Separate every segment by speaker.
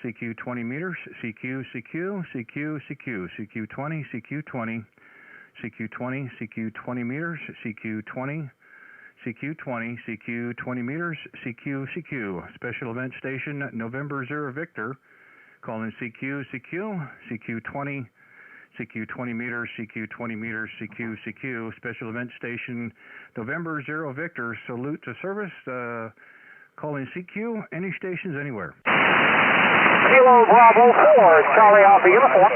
Speaker 1: CQ 20 meters, CQ, CQ, CQ, CQ, CQ 20, CQ 20, CQ 20, CQ 20 meters, CQ 20, CQ 20, CQ 20 meters, CQ, CQ, Special Event Station, November 0 Victor, calling CQ, CQ, CQ 20, CQ 20 meters, CQ 20 meters, CQ, CQ, Special Event Station, November 0 Victor, salute to service, calling CQ, any stations anywhere.
Speaker 2: Kilo Bravo 4, Charlie Alpha Uniform.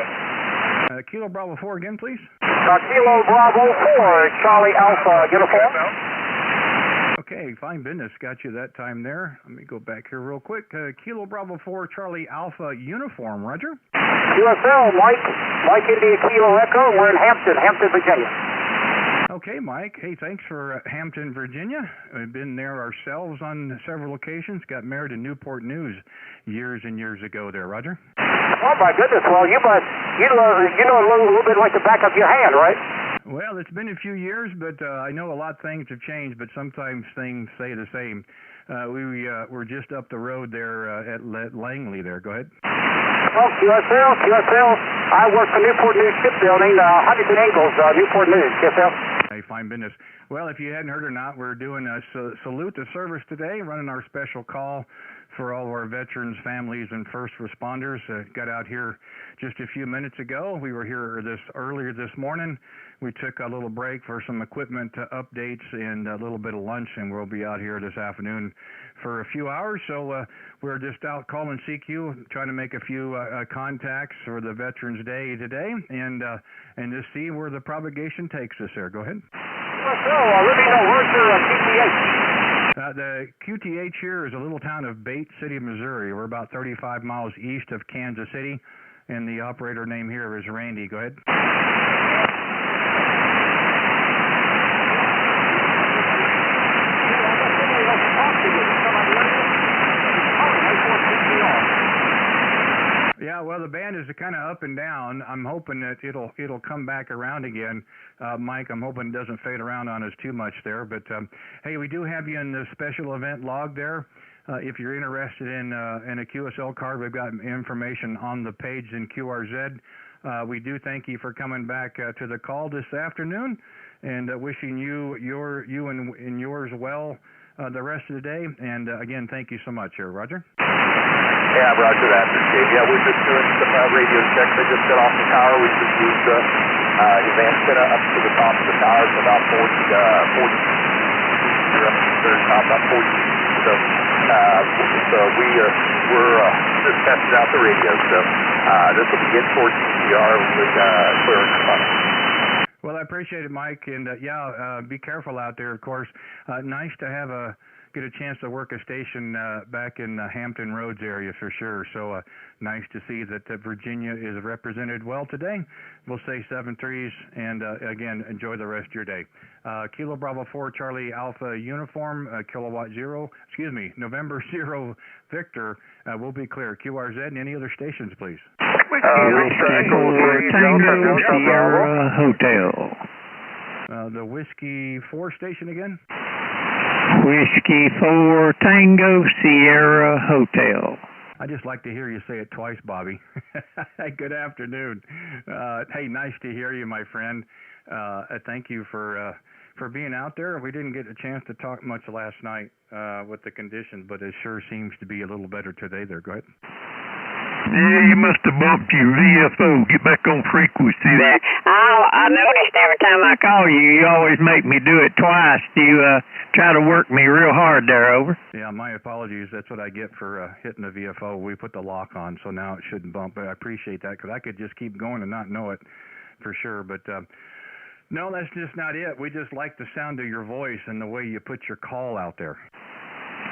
Speaker 1: Kilo Bravo 4 again, please.
Speaker 2: Kilo Bravo 4, Charlie Alpha Uniform.
Speaker 1: Okay, fine business. Got you that time there. Let me go back here real quick. Kilo Bravo 4, Charlie Alpha Uniform, Roger.
Speaker 2: QSL, Mike India Kilo Echo. We're in Hampton, Virginia.
Speaker 1: Okay, Mike. Hey, thanks for Hampton, Virginia. We've been there ourselves on several occasions. Got married in Newport News years and years ago there, Roger.
Speaker 2: Oh, my goodness. Well, you know a little bit like the back of your hand, right?
Speaker 1: Well, it's been a few years, but I know a lot of things have changed, but sometimes things stay the same. We're just up the road there at Langley there. Go ahead.
Speaker 2: Oh, QSL. I work for Newport News Shipbuilding, Huntington Ingalls, Newport News, QSL.
Speaker 1: Hey, fine business. Well, if you hadn't heard or not, we're doing a salute to service today, running our special call for all of our veterans, families, and first responders. Got out here just a few minutes ago. We were here earlier this morning. We took a little break for some equipment updates and a little bit of lunch, and we'll be out here this afternoon for a few hours. So we're just out calling CQ, trying to make a few contacts for the Veterans Day today, and to see where the propagation takes us there. Go ahead.
Speaker 2: Let me know, where's your QTH?
Speaker 1: The QTH here is a little town of Bate City, Missouri. We're about 35 miles east of Kansas City, and the operator name here is Randy. Go ahead. Yeah, well, the band is kind of up and down. I'm hoping that it'll come back around again. Mike, I'm hoping it doesn't fade around on us too much there. But, hey, we do have you in the special event log there. If you're interested in a QSL card, we've got information on the page in QRZ. We do thank you for coming back to the call this afternoon, and wishing you and yours well the rest of the day. And, again, thank you so much here, Roger.
Speaker 3: Yeah, Roger that. Yeah, we're just doing some radio checks. I just got off the tower. We just moved the antenna up to the top of the tower to about 40 about 40. So we're just testing out the radio. So this will be in for GCR with clearance funds.
Speaker 1: Well, I appreciate it, Mike, and be careful out there. Of course, nice to get a chance to work a station back in the Hampton Roads area for sure. So nice to see that Virginia is represented well today. We'll say 7-3s, and again, enjoy the rest of your day. Kilo Bravo 4 Charlie Alpha Uniform, November 0 Victor. We'll be clear. QRZ and any other stations, please.
Speaker 4: Tango Sierra Hotel.
Speaker 1: The Whiskey 4 station again?
Speaker 4: Whiskey 4 Tango Sierra Hotel.
Speaker 1: I just like to hear you say it twice, Bobby. Good afternoon. Hey, nice to hear you, my friend. Thank you for being out there. We didn't get a chance to talk much last night with the conditions, but it sure seems to be a little better today there. Go ahead.
Speaker 4: Yeah, you must have bumped your VFO. Get back on frequency there. I noticed every time I call you, you always make me do it twice. You try to work me real hard there, over.
Speaker 1: Yeah, my apologies. That's what I get for hitting the VFO. We put the lock on, so now it shouldn't bump. But I appreciate that, because I could just keep going and not know it for sure. But no, that's just not it. We just like the sound of your voice and the way you put your call out there.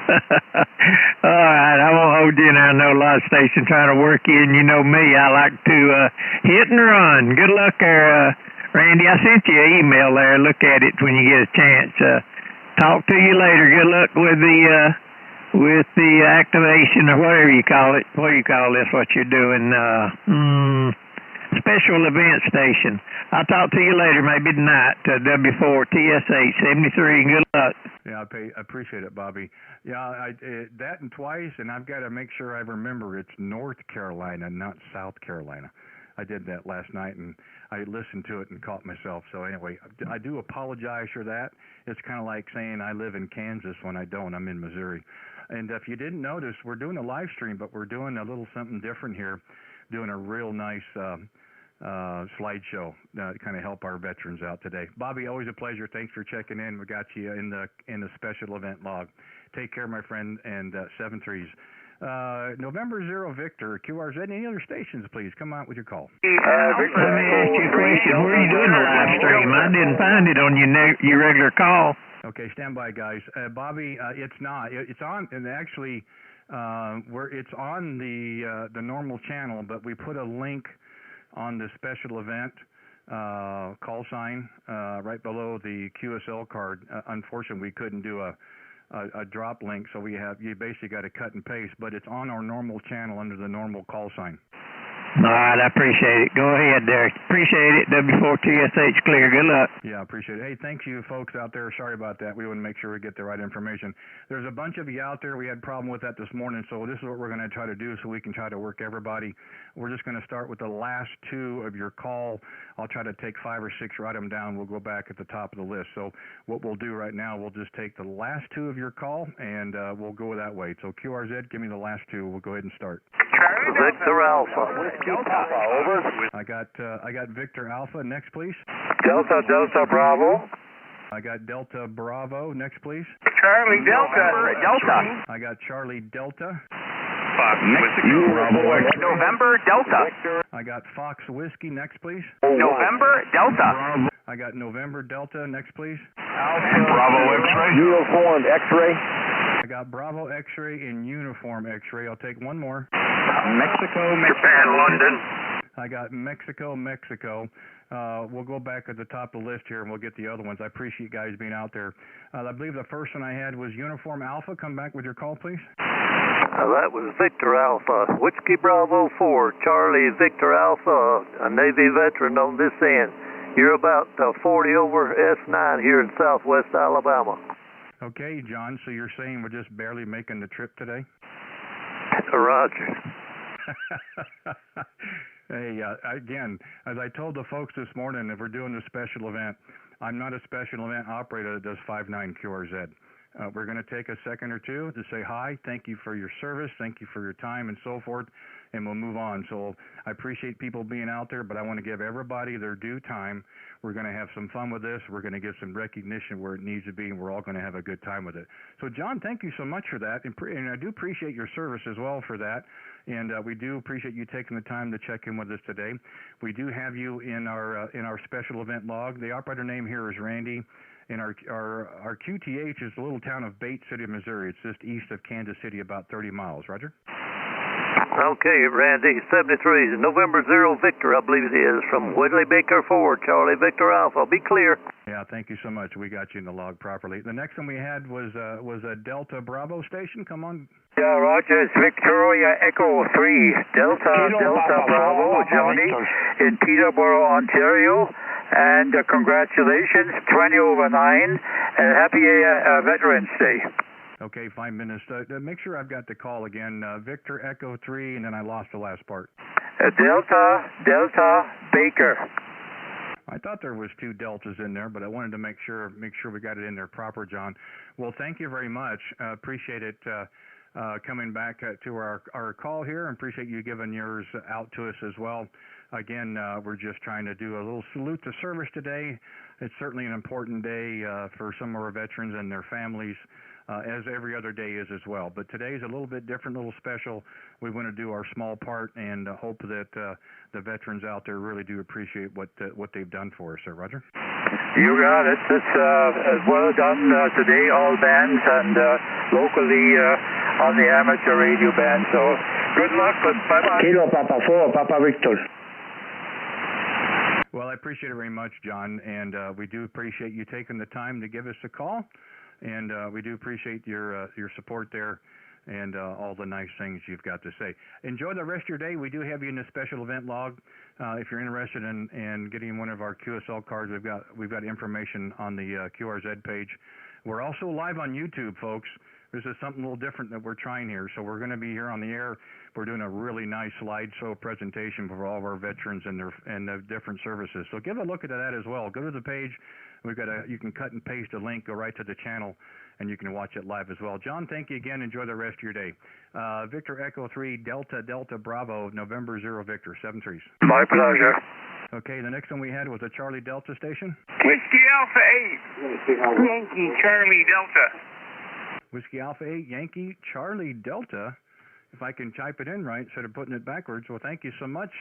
Speaker 4: All right, I won't hold you now. I know a lot of stations trying to work you, and you know me. I like to hit and run. Good luck there, Randy. I sent you an email there. Look at it when you get a chance. Talk to you later. Good luck with the activation or whatever you call it. What do you call this? What you're doing? Special event station. I'll talk to you later, maybe tonight. W4 TSH 73. Good luck.
Speaker 1: Yeah, I appreciate it, Bobby. Yeah, that and twice, and I've got to make sure I remember it's North Carolina, not South Carolina. I did that last night, and I listened to it and caught myself. So anyway, I do apologize for that. It's kind of like saying I live in Kansas when I don't. I'm in Missouri. And if you didn't notice, we're doing a live stream, but we're doing a little something different here, doing a real nice slideshow to kind of help our veterans out today. Bobby, always a pleasure. Thanks for checking in. We got you in the special event log. Take care, my friend, and 7-3s. November 0 Victor, QRZ. Any other stations, please come out with your call.
Speaker 4: Let me ask you a question. Where are you doing the live stream? I didn't find it on your regular call.
Speaker 1: Okay, stand by, guys. Bobby, it's not. It's on, and actually, it's on the normal channel, but we put a link on the special event call sign right below the QSL card. Unfortunately, we couldn't do a drop link, so you basically got to cut and paste, but it's on our normal channel under the normal call sign.
Speaker 4: All right, I appreciate it. Go ahead, Derek. Appreciate it. W4TSH clear. Good luck.
Speaker 1: Yeah, appreciate it. Hey, thank you, folks out there. Sorry about that. We want to make sure we get the right information. There's a bunch of you out there. We had a problem with that this morning, so this is what we're going to try to do so we can try to work everybody. We're just going to start with the last two of your call. I'll try to take 5 or 6, write them down. We'll go back at the top of the list. So what we'll do right now, we'll just take the last 2 of your call, and we'll go that way. So QRZ, give me the last 2. We'll go ahead and start.
Speaker 2: Victor Alpha. Whiskey Papa, over.
Speaker 1: I got Victor Alpha. Next, please.
Speaker 2: Delta Bravo.
Speaker 1: I got Delta Bravo. Next, please.
Speaker 2: Charlie Delta.
Speaker 1: I got Charlie Delta.
Speaker 3: Fox Whiskey Bravo.
Speaker 2: November Delta.
Speaker 1: I got Fox Whiskey. Next, please.
Speaker 2: November Delta.
Speaker 1: I got November Delta. Next, please.
Speaker 3: Bravo X-ray.
Speaker 2: Uniform X-ray.
Speaker 1: I got Bravo X-ray in uniform X-ray. I'll take one more.
Speaker 3: Mexico,
Speaker 2: Japan, London.
Speaker 1: I got Mexico. We'll go back at the top of the list here, and we'll get the other ones. I appreciate you guys being out there. I believe the first one I had was Uniform Alpha. Come back with your call, please.
Speaker 2: That was Victor Alpha. Whiskey Bravo 4, Charlie Victor Alpha, a Navy veteran on this end. You're about 40 over S9 here in southwest Alabama.
Speaker 1: Okay, John, so you're saying we're just barely making the trip today?
Speaker 2: Roger.
Speaker 1: Hey, again, as I told the folks this morning, if we're doing a special event, I'm not a special event operator that does 5-9 QRZ. We're going to take a second or two to say hi, thank you for your service, thank you for your time, and so forth, and we'll move on. So I appreciate people being out there, but I want to give everybody their due time. We're going to have some fun with this. We're going to give some recognition where it needs to be, and we're all going to have a good time with it. So, John, thank you so much for that, and I do appreciate your service as well for that, and we do appreciate you taking the time to check in with us today. We do have you in our special event log. The operator name here is Randy. And our QTH is the little town of Bates City, Missouri. It's just east of Kansas City, about 30 miles. Roger?
Speaker 2: Okay, Randy, 73, November 0 Victor, I believe it is, from Whitley Baker 4, Charlie Victor Alpha. Be clear.
Speaker 1: Yeah, thank you so much. We got you in the log properly. The next one we had was a Delta Bravo station. Come on.
Speaker 2: Yeah, Roger, it's Victoria Echo 3, Delta Bravo, Johnny, in Peterborough, Ontario. And congratulations, 20 over 9, and happy Veterans Day.
Speaker 1: Okay, 5 minutes. Make sure I've got the call again. Victor Echo 3, and then I lost the last part.
Speaker 2: Delta Baker.
Speaker 1: I thought there was 2 deltas in there, but I wanted to make sure we got it in there proper, John. Well, thank you very much. Appreciate it coming back to our call here, and appreciate you giving yours out to us as well. Again, we're just trying to do a little salute to service today. It's certainly an important day for some of our veterans and their families, as every other day is as well. But today is a little bit different, a little special. We want to do our small part and hope that the veterans out there really do appreciate what they've done for us. Sir, Roger?
Speaker 2: You got it. It's well done today, all bands, and locally on the amateur radio band. So good luck, and bye-bye.
Speaker 5: Kilo Papa 4, Papa Victor.
Speaker 1: Well, I appreciate it very much, John, and we do appreciate you taking the time to give us a call, and we do appreciate your support there and all the nice things you've got to say. Enjoy the rest of your day. We do have you in the special event log. If you're interested in getting one of our QSL cards, we've got information on the QRZ page. We're also live on YouTube, folks. This is something a little different that we're trying here. So we're going to be here on the air. We're doing a really nice slideshow presentation for all of our veterans and the different services. So give a look at that as well. Go to the page. You can cut and paste a link, go right to the channel, and you can watch it live as well. John, thank you again. Enjoy the rest of your day. Victor Echo 3, Delta Bravo, November 0 Victor, 7-3s.
Speaker 2: My pleasure.
Speaker 1: Okay, the next one we had was a Charlie Delta station.
Speaker 6: Whiskey Alpha 8, Yankee Charlie Delta.
Speaker 1: Whiskey Alpha 8, Yankee Charlie Delta. If I can type it in right instead of putting it backwards. Well, thank you so much,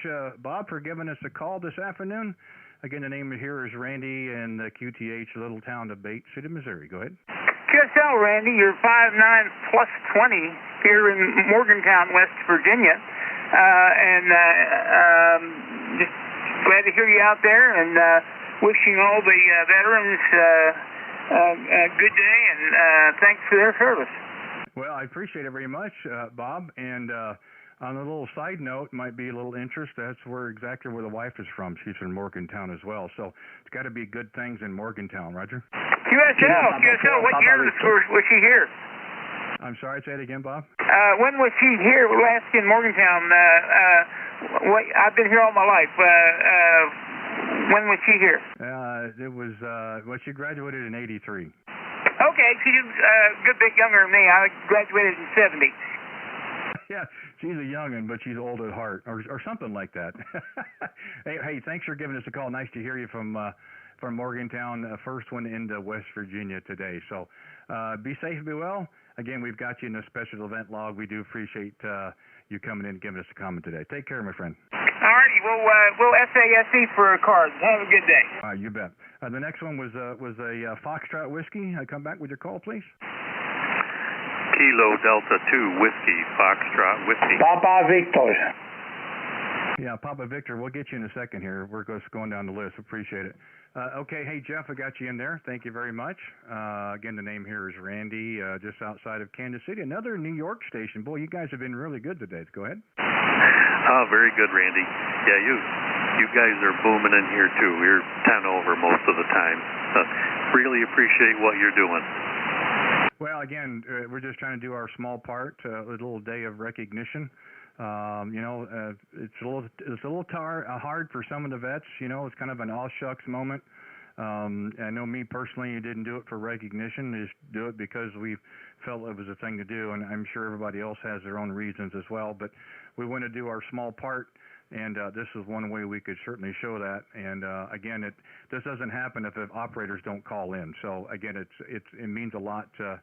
Speaker 1: Bob, for giving us a call this afternoon. Again, the name here is Randy and the QTH, little town of Bate City, Missouri. Go ahead.
Speaker 6: QSL, Randy, you're 5'9" plus 20 here in Morgantown, West Virginia. Just glad to hear you out there, and wishing all the veterans a good day, and thanks for their service.
Speaker 1: Well, I appreciate it very much, Bob. And on a little side note, might be a little interest. That's exactly where the wife is from. She's from Morgantown as well. So it's got to be good things in Morgantown, Roger.
Speaker 6: QSL, what year was she here?
Speaker 1: I'm sorry, say it again, Bob.
Speaker 6: When was she here last in Morgantown? I've been here all my life. When was she here?
Speaker 1: It was, she graduated in 83.
Speaker 6: Okay, she's a good bit younger than me. I graduated in 70.
Speaker 1: Yeah, she's a young'un, but she's old at heart, or something like that. hey, thanks for giving us a call. Nice to hear you from Morgantown, first one into West Virginia today. So be safe, be well. Again, we've got you in a special event log. We do appreciate you coming in and giving us a comment today. Take care, my friend.
Speaker 6: All righty, we'll SASE for a card. Have a good day.
Speaker 1: You bet. The next one was a Foxtrot Whiskey. Come back with your call, please.
Speaker 7: Kilo Delta 2 Whiskey, Foxtrot Whiskey.
Speaker 5: Papa Victor.
Speaker 1: Yeah, Papa Victor, we'll get you in a second here. We're just going down the list. Appreciate it. Okay, hey, Jeff, I got you in there. Thank you very much. Again, the name here is Randy, just outside of Kansas City. Another New York station. Boy, you guys have been really good today. Go ahead.
Speaker 7: Oh, very good, Randy. Yeah, you guys are booming in here, too. We're 10 over most of the time. Really appreciate what you're doing.
Speaker 1: Well, again, we're just trying to do our small part, a little day of recognition. It's a little hard for some of the vets. It's kind of an all shucks moment. I know me personally, you didn't do it for recognition. You just do it because we felt it was a thing to do, and I'm sure everybody else has their own reasons as well. But we want to do our small part, and this is one way we could certainly show that. And again, this doesn't happen if the operators don't call in. So again, it means a lot to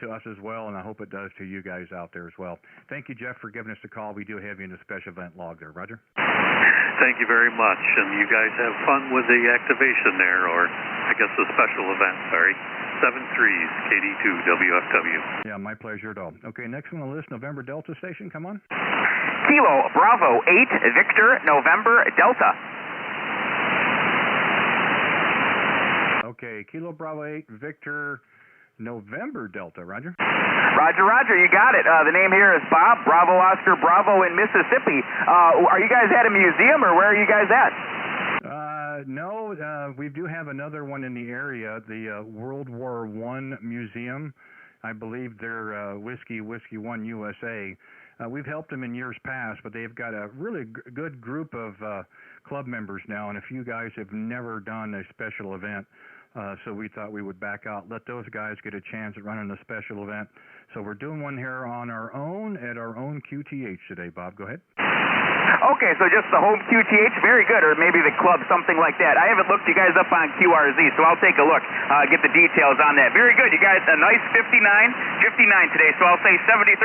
Speaker 1: us as well, and I hope it does to you guys out there as well. Thank you, Jeff, for giving us a call. We do have you in the special event log there. Roger.
Speaker 7: Thank you very much, and you guys have fun with the activation there, or I guess the special event, sorry. 7-3s, KD2, WFW.
Speaker 1: Yeah, my pleasure at all. Okay, next on the list, November Delta Station, come on.
Speaker 8: Kilo Bravo 8, Victor, November Delta.
Speaker 1: Okay, Kilo Bravo 8, Victor, November Delta, Roger.
Speaker 8: Roger, you got it. The name here is Bob, Bravo Oscar Bravo in Mississippi. Are you guys at a museum, or where are you guys at?
Speaker 1: No, we do have another one in the area, the World War I Museum. I believe they're Whiskey 1 USA. We've helped them in years past, but they've got a really good group of club members now, and a few guys have never done a special event. So we thought we would back out, let those guys get a chance at running a special event. So we're doing one here on our own at our own QTH today. Bob, go ahead.
Speaker 8: Okay, so just the home QTH, very good, or maybe the club, something like that. I haven't looked you guys up on QRZ, so I'll take a look, get the details on that. Very good, you guys, a nice 59 today, so I'll say 73,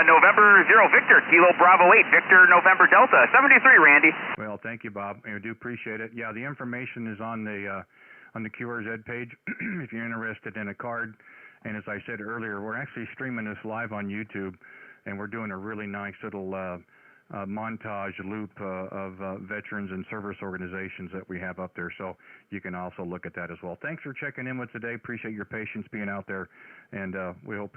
Speaker 8: November 0, Victor, Kilo Bravo 8, Victor, November Delta, 73, Randy.
Speaker 1: Well, thank you, Bob. I do appreciate it. Yeah, the information is on the QRZ page if you're interested in a card. And as I said earlier, we're actually streaming this live on YouTube, and we're doing a really nice little montage loop of veterans and service organizations that we have up there. So you can also look at that as well. Thanks for checking in with today. Appreciate your patience being out there, and we hope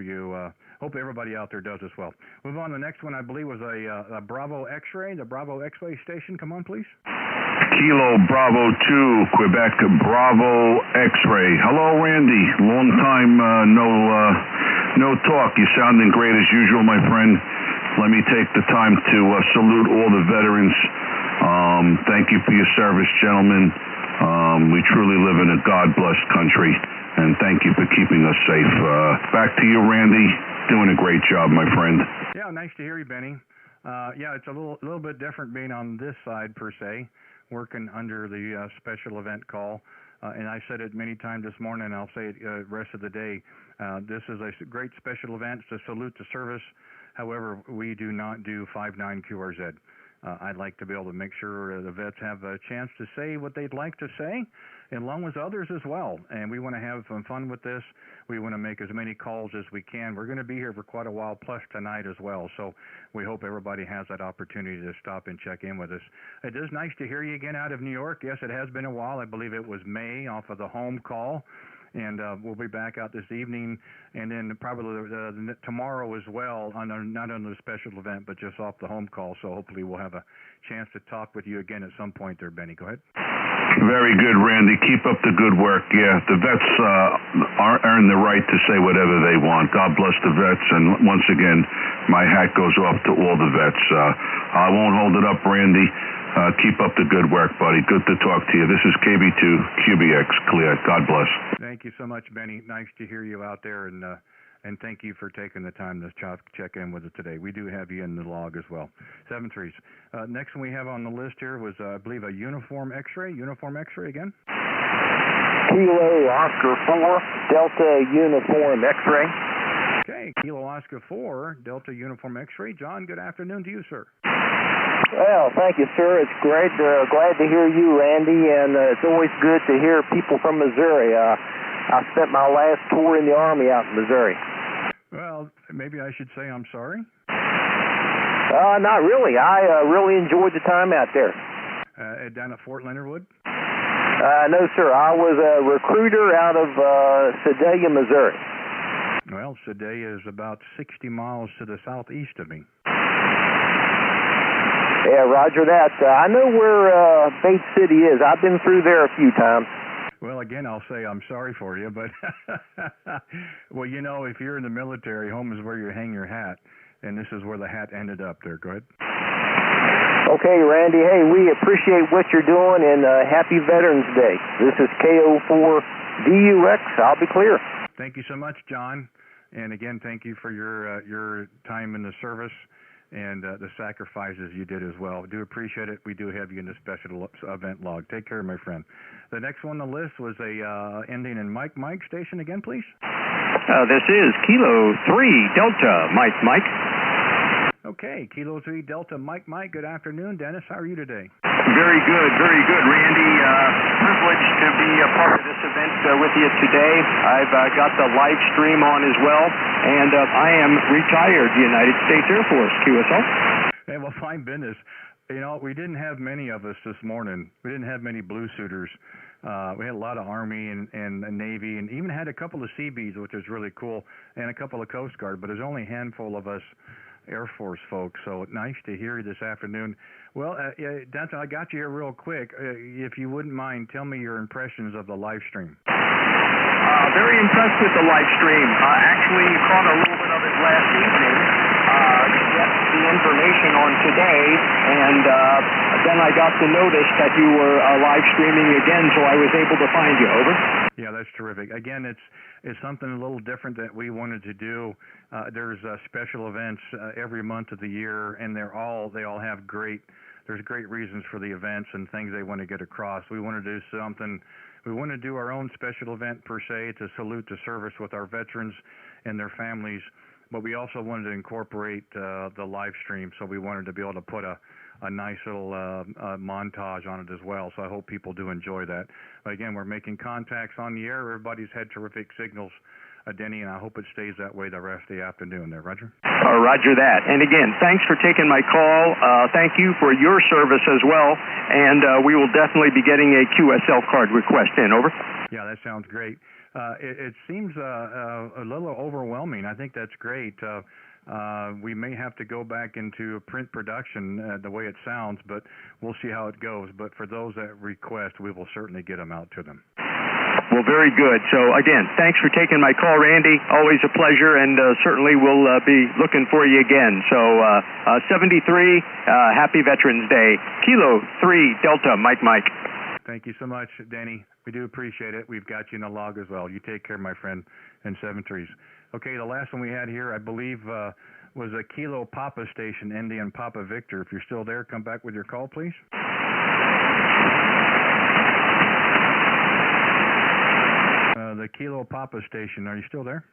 Speaker 1: hope everybody out there does as well. Move on. The next one, I believe, was a Bravo X-ray, the Bravo X-ray station. Come on, please.
Speaker 9: Kilo Bravo 2, Quebec Bravo X-ray. Hello, Randy. Long time no talk. You're sounding great as usual, my friend. Let me take the time to salute all the veterans. Thank you for your service, gentlemen. We truly live in a God-blessed country, and thank you for keeping us safe. Back to you, Randy. Doing a great job, my friend.
Speaker 1: Yeah, nice to hear you, Benny. Yeah, it's a little bit different being on this side, per se, working under the special event call. And I said it many times this morning, and I'll say it the rest of the day. This is a great special event. It's a salute to service. However, we do not do 5-9 QRZ. I'd like to be able to make sure the vets have a chance to say what they'd like to say, along with others as well. And we want to have some fun with this. We want to make as many calls as we can. We're going to be here for quite a while, plus tonight as well. So we hope everybody has that opportunity to stop and check in with us. It is nice to hear you again out of New York. Yes, it has been a while. I believe it was May off of the home call. And we'll be back out this evening, and then probably tomorrow as well, not on the special event, but just off the home call. So hopefully we'll have a chance to talk with you again at some point there, Benny. Go ahead.
Speaker 9: Very good, Randy. Keep up the good work. Yeah, the vets earn the right to say whatever they want. God bless the vets, and once again, my hat goes off to all the vets. I won't hold it up, Randy. Keep up the good work, buddy. Good to talk to you. This is KB2 QBX Clear. God bless.
Speaker 1: Thank you so much, Benny. Nice to hear you out there, and thank you for taking the time to check in with us today. We do have you in the log as well. 7-3s. Next one we have on the list here was, I believe, a uniform X-ray. Uniform X-ray again.
Speaker 8: Kilo Oscar 4, Delta Uniform X-ray.
Speaker 1: Okay, Kilo Oscar 4, Delta Uniform X-ray. John, good afternoon to you, sir.
Speaker 10: Well, thank you, sir. It's great. Glad to hear you, Randy, and it's always good to hear people from Missouri. I spent my last tour in the Army out in Missouri.
Speaker 1: Well, maybe I should say I'm sorry.
Speaker 10: Not really. I really enjoyed the time out there.
Speaker 1: Down at Fort Leonard Wood?
Speaker 10: No, sir. I was a recruiter out of Sedalia, Missouri.
Speaker 1: Well, Sedalia is about 60 miles to the southeast of me.
Speaker 10: Yeah, roger that. I know where Bates City is. I've been through there a few times.
Speaker 1: Well, again, I'll say I'm sorry for you, but, well, you know, if you're in the military, home is where you hang your hat, and this is where the hat ended up there. Go ahead.
Speaker 10: Okay, Randy. Hey, we appreciate what you're doing, and happy Veterans Day. This is KO4DUX. I'll be clear.
Speaker 1: Thank you so much, John. And again, thank you for your time in the service and the sacrifices you did as well. We do appreciate it. We do have you in the special event log. Take care, my friend. The next one on the list was a ending in Mike station again, please.
Speaker 11: This is Kilo 3 Delta Mike.
Speaker 1: Okay, Kilo 3 Delta Mike. Good afternoon, Dennis. How are you today?
Speaker 11: Very good, Randy. Privileged to be a part of this event with you today. I've got the live stream on as well, and I am retired United States Air Force, QSO.
Speaker 1: Hey, well, fine business. You know, we didn't have many of us this morning. We didn't have many blue suiters. We had a lot of Army and Navy, and even had a couple of Seabees, which is really cool, and a couple of Coast Guard, but there's only a handful of us Air Force folks, so nice to hear you this afternoon. Well, Denton, I got you here real quick. If you wouldn't mind, tell me your impressions of the live stream.
Speaker 11: Very impressed with the live stream. Actually caught a little bit of it last evening. Get the information on today, and then I got the notice that you were live streaming again, so I was able to find you. Over.
Speaker 1: Yeah, that's terrific. Again, it's something a little different that we wanted to do. There's special events every month of the year, and they all have there's great reasons for the events and things they want to get across. We want to do something. We want to do our own special event per se to salute the service with our veterans and their families, but we also wanted to incorporate the live stream, so we wanted to be able to put a nice little montage on it as well. So I hope people do enjoy that. But again, we're making contacts on the air. Everybody's had terrific signals, Denny, and I hope it stays that way the rest of the afternoon there. Roger?
Speaker 11: Roger that. And again, thanks for taking my call. Thank you for your service as well. And we will definitely be getting a QSL card request in. Over.
Speaker 1: Yeah, that sounds great. It seems a little overwhelming. I think that's great. We may have to go back into print production the way it sounds, but we'll see how it goes. But for those that request, we will certainly get them out to them.
Speaker 11: Well, very good. So, again, thanks for taking my call, Randy. Always a pleasure, and certainly we'll be looking for you again. So, 73, Happy Veterans Day. Kilo 3 Delta, Mike.
Speaker 1: Thank you so much, Danny. We do appreciate it. We've got you in the log as well. You take care, my friend, and 7-3s. Okay, the last one we had here, I believe, was a Kilo Papa station, Indian Papa Victor. If you're still there, come back with your call, please. The Kilo Papa station, are you still there?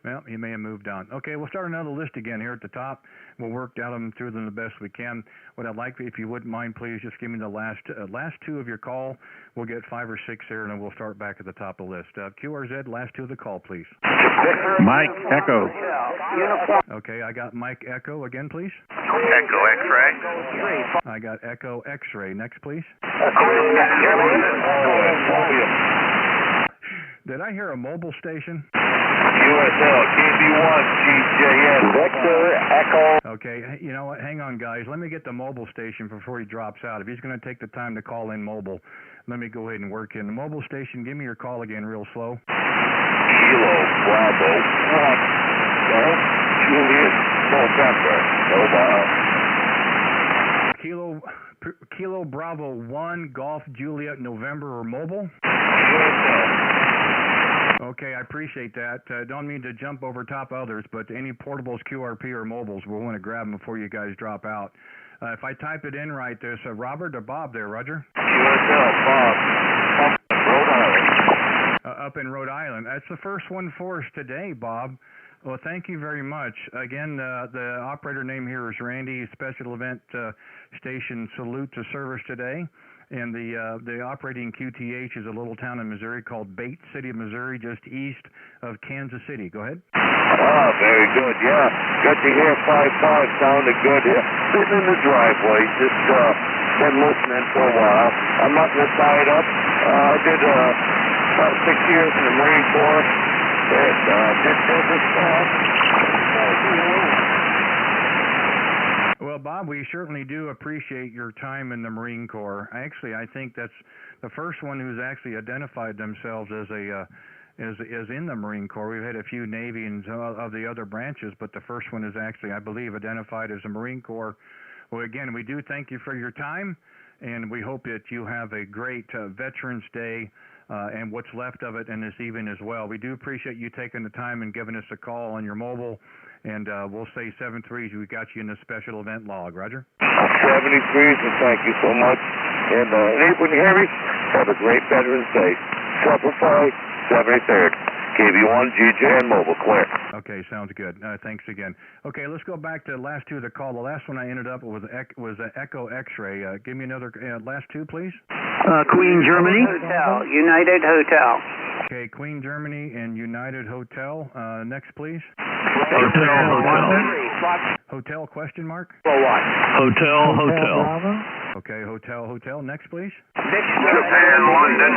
Speaker 1: Well, he may have moved on. Okay, we'll start another list again here at the top. We'll work down through them the best we can. What I'd like, if you wouldn't mind, please just give me the last two of your call. We'll get 5 or 6 there, and then we'll start back at the top of the list. QRZ, last two of the call, please.
Speaker 12: Mike Echo.
Speaker 1: Okay, I got Mike Echo again, please.
Speaker 3: Echo X-ray.
Speaker 1: I got Echo X-ray. Next, please. Did I hear a mobile station?
Speaker 3: USL, KB1, GJN, Victor, Echo.
Speaker 1: Okay, you know what? Hang on, guys. Let me get the mobile station before he drops out. If he's going to take the time to call in mobile, let me go ahead and work in. The mobile station, give me your call again real slow.
Speaker 3: Kilo, Bravo, 1, Juliet, November, mobile.
Speaker 1: Kilo Bravo 1, Golf Juliet, November, or mobile? Okay, I appreciate that. Don't mean to jump over top others, but any portables, QRP, or mobiles, we'll want to grab them before you guys drop out. If I type it in right, there's Robert or Bob there, Roger?
Speaker 3: Bob. Rhode Island.
Speaker 1: Up in Rhode Island. That's the first one for us today, Bob. Well, thank you very much. Again, the operator name here is Randy, Special Event Station Salute to Service today. And the operating QTH is a little town in Missouri called Bates City, Missouri, just east of Kansas City. Go ahead.
Speaker 3: Oh, very good, yeah. Good to hear 5-5 sounded good here. Sitting in the driveway, just been listening for a while. I'm not tied up. I did about 6 years in the Marine Corps. Did business stuff.
Speaker 1: Well, Bob, we certainly do appreciate your time in the Marine Corps. Actually, I think that's the first one who's actually identified themselves as is in the Marine Corps. We've had a few Navy and of the other branches, but the first one is actually, I believe, identified as a Marine Corps. Well, again, we do thank you for your time, and we hope that you have a great Veterans Day and what's left of it in this evening as well. We do appreciate you taking the time and giving us a call on your mobile. And we'll say 7-3s. We got you in the special event log. Roger?
Speaker 3: 73s, and thank you so much. And when you hear me, have a great Veterans Day. Simplify, 73rd. KB1, GJ, and mobile, clear.
Speaker 1: Okay, sounds good. Thanks again. Okay, let's go back to the last two of the call. The last one I ended up with was Echo X-ray. Give me another last two, please.
Speaker 6: Queen Germany. Hotel, United Hotel.
Speaker 1: Okay, Queen Germany and United Hotel. Next, please. Hotel question mark?
Speaker 12: Hotel.
Speaker 1: Okay, hotel. Next, please.
Speaker 3: Japan, London.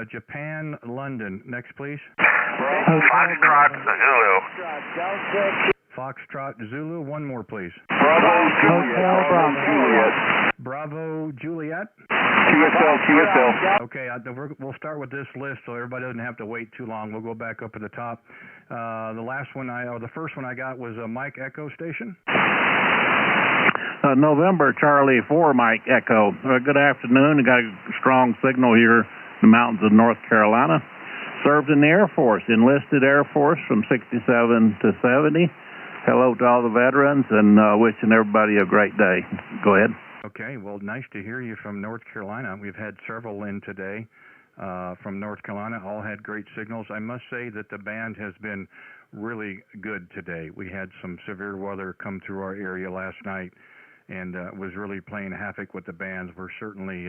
Speaker 1: Japan, London. Next, please.
Speaker 3: Foxtrot, Zulu.
Speaker 1: Foxtrot, Zulu. One more, please.
Speaker 3: Bravo, Juliet.
Speaker 1: QSL. Okay, we'll start with this list so everybody doesn't have to wait too long. We'll go back up at the top. The first one I got was a Mike Echo station.
Speaker 12: November, Charlie 4, Mike Echo. Good afternoon. I got a strong signal here in the mountains of North Carolina. Served in the Air Force, enlisted Air Force from 67 to 70. Hello to all the veterans and wishing everybody a great day. Go ahead.
Speaker 1: Okay, well, nice to hear you from North Carolina. We've had several in today from North Carolina. All had great signals. I must say that the band has been really good today. We had some severe weather come through our area last night and was really playing havoc with the bands. We're certainly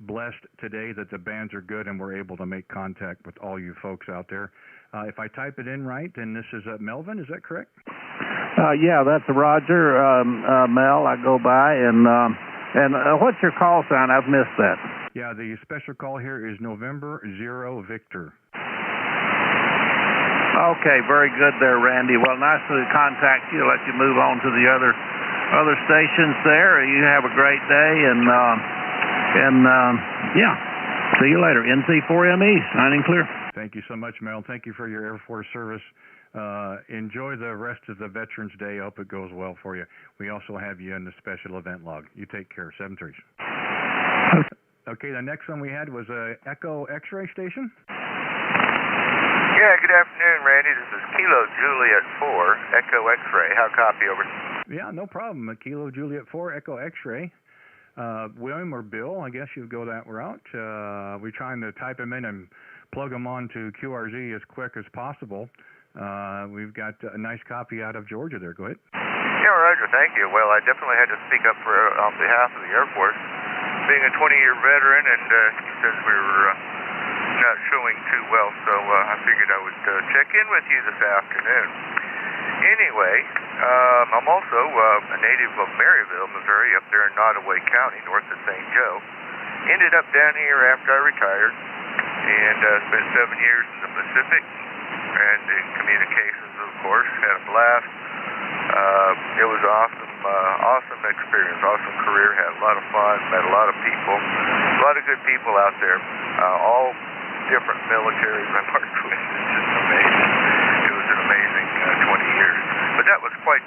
Speaker 1: blessed today that the bands are good and we're able to make contact with all you folks out there. If I type it in right, then this is Melvin, is that correct?
Speaker 12: Yeah, that's Roger, Mel, I go by. And what's your call sign? I've missed that.
Speaker 1: Yeah, the special call here is November 0 Victor.
Speaker 12: Okay, very good there, Randy. Well, nice to contact you. Let you move on to the other stations there. You have a great day, and yeah, see you later. NC4ME, signing clear.
Speaker 1: Thank you so much, Mel. Thank you for your Air Force service. Enjoy the rest of the Veterans Day. I hope it goes well for you. We also have you in the special event log. You take care. 7-3. Okay, the next one we had was a Echo X-ray station.
Speaker 13: Yeah, good afternoon, Randy. This is Kilo Juliet 4, Echo X-ray. How copy, over?
Speaker 1: Yeah, no problem. Kilo Juliet 4, Echo X-ray. William or Bill, I guess you'd go that route. We're trying to type them in and plug them on to QRZ as quick as possible. We've got a nice copy out of Georgia there. Go ahead.
Speaker 13: Yeah, Roger, thank you. Well, I definitely had to speak up on behalf of the Air Force. Being a 20-year veteran, and he says we were not showing too well, so I figured I would check in with you this afternoon. Anyway, I'm also a native of Maryville, Missouri, up there in Nottoway County, north of St. Joe. Ended up down here after I retired, and spent 7 years in the Pacific, and in communications, of course. Had a blast. It was awesome experience, awesome career. Had a lot of fun, met a lot of people, a lot of good people out there, all different militaries I worked with. It's just amazing. It was an amazing 20 years. But that was quite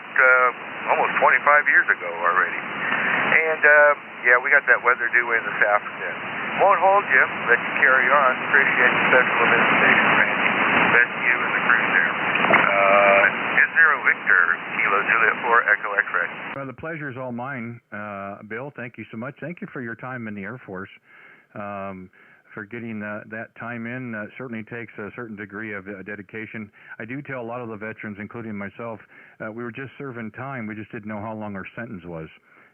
Speaker 13: almost 25 years ago already. And yeah, we got that weather due in this afternoon. Won't hold you, let you carry on. Appreciate the special event station, Randy. Best to you and the crew there. Zero Victor, Kilo Juliet 4, Echo X-ray.
Speaker 1: Well, the pleasure is all mine, Bill. Thank you so much. Thank you for your time in the Air Force. For getting that time in, certainly takes a certain degree of dedication. I do tell a lot of the veterans, including myself, we were just serving time. We just didn't know how long our sentence was.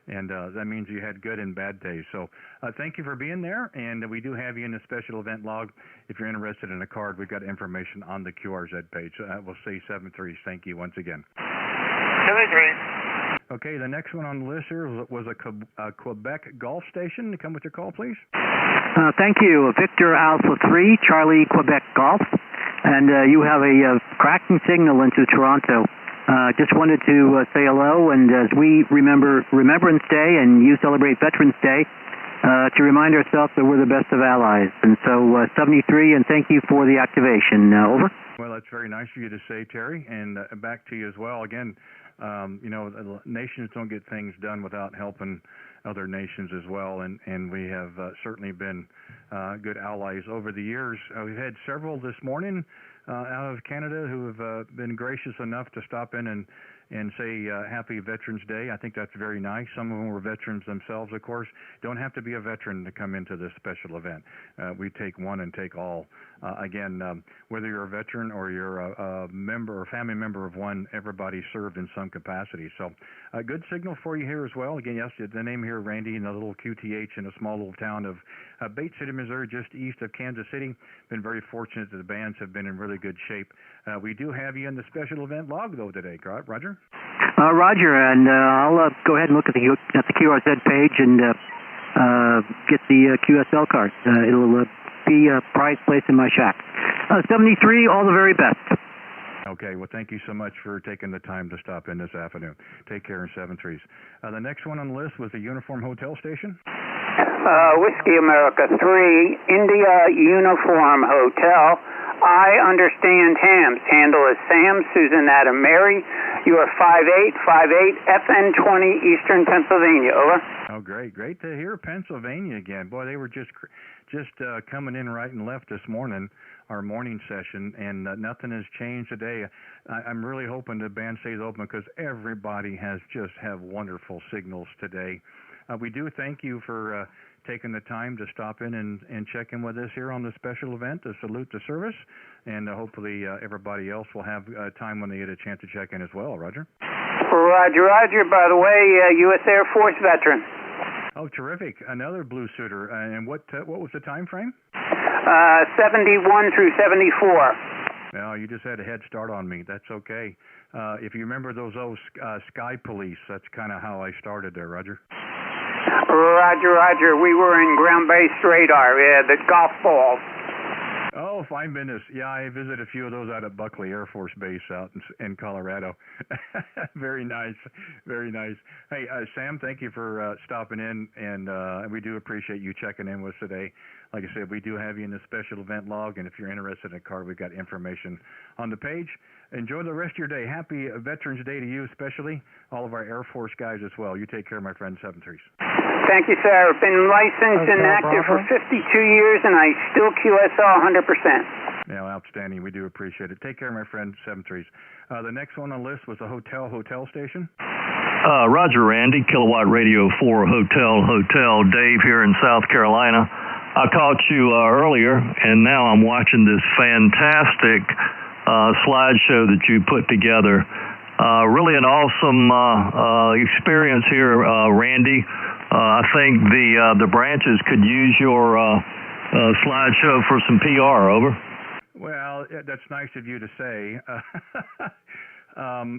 Speaker 1: And that means you had good and bad days. So thank you for being there. And we do have you in the special event log. If you're interested in a card, we've got information on the QRZ page. We'll say 7-3. Thank you once again.
Speaker 6: 7-3.
Speaker 1: Okay, the next one on the list here was a Quebec Golf station. Come with your call, please.
Speaker 14: Thank you. Victor Alpha 3, Charlie Quebec Golf. And you have a cracking signal into Toronto. Just wanted to say hello, and as we remember Remembrance Day and you celebrate Veterans Day, to remind ourselves that we're the best of allies. And so 73, and thank you for the activation. Over.
Speaker 1: Well, that's very nice of you to say, Terry, and back to you as well. Again, you know, nations don't get things done without helping other nations as well, and we have certainly been good allies over the years. We've had several this morning out of Canada who have been gracious enough to stop in and say Happy Veterans Day. I think that's very nice. Some of them were veterans themselves, of course. Don't have to be a veteran to come into this special event. We take one and take all. Again, whether you're a veteran or you're a member or family member of one, everybody served in some capacity. So a good signal for you here as well. Again, yes, the name here, Randy, in a little QTH in a small little town of Bates City, Missouri, just east of Kansas City. Been very fortunate that the bands have been in really good shape. We do have you in the special event log, though, today, Roger?
Speaker 14: Roger, and I'll go ahead and look at the QRZ page and get the QSL card. It'll be a prize place in my shack. 73, all the very best.
Speaker 1: Okay, well, thank you so much for taking the time to stop in this afternoon. Take care in 7-3s. The next one on the list was the Uniform Hotel Station.
Speaker 6: Whiskey America 3, India Uniform Hotel. I understand Hams. Handle is Sam, Susan, Adam, Mary. You are 5858 FN20 Eastern Pennsylvania. Over.
Speaker 1: Oh, great. Great to hear Pennsylvania again. Boy, they were just coming in right and left this morning, our morning session, and nothing has changed today. I'm really hoping the band stays open because everybody has just have wonderful signals today. We do thank you for taking the time to stop in and check in with us here on the special event to salute the service, and hopefully everybody else will have time when they get a chance to check in as well. Roger?
Speaker 6: Roger, Roger. By the way, U.S. Air Force veteran.
Speaker 1: Oh, terrific. Another blue suitor. And what was the time frame?
Speaker 6: 71 through 74.
Speaker 1: Well, you just had a head start on me. That's okay. If you remember those old Sky Police, that's kind of how I started there, Roger.
Speaker 6: Roger, Roger. We were in ground-based radar. Yeah, the golf balls.
Speaker 1: Oh, Oh, fine business. Yeah, I visited a few of those out at Buckley Air Force Base out in Colorado. Very nice, very nice. Hey, Sam, thank you for stopping in, and we do appreciate you checking in with us today. Like I said, we do have you in the special event log, and if you're interested in a car, we've got information on the page. Enjoy the rest of your day. Happy Veterans Day to you, especially all of our Air Force guys as well. You take care, my friend. 7-3s.
Speaker 6: Thank you, sir. Been licensed and active for 52 years, and I still QSL 100%.
Speaker 1: Yeah, outstanding. We do appreciate it. Take care, my friend. 7-3s. The next one on the list was a hotel station.
Speaker 15: Roger, Randy, Kilowatt Radio 4 Hotel. Dave here in South Carolina. I caught you earlier, and now I'm watching this fantastic slideshow that you put together. Really an awesome experience here, Randy. I think the branches could use your slideshow for some PR. Over.
Speaker 1: Well, that's nice of you to say.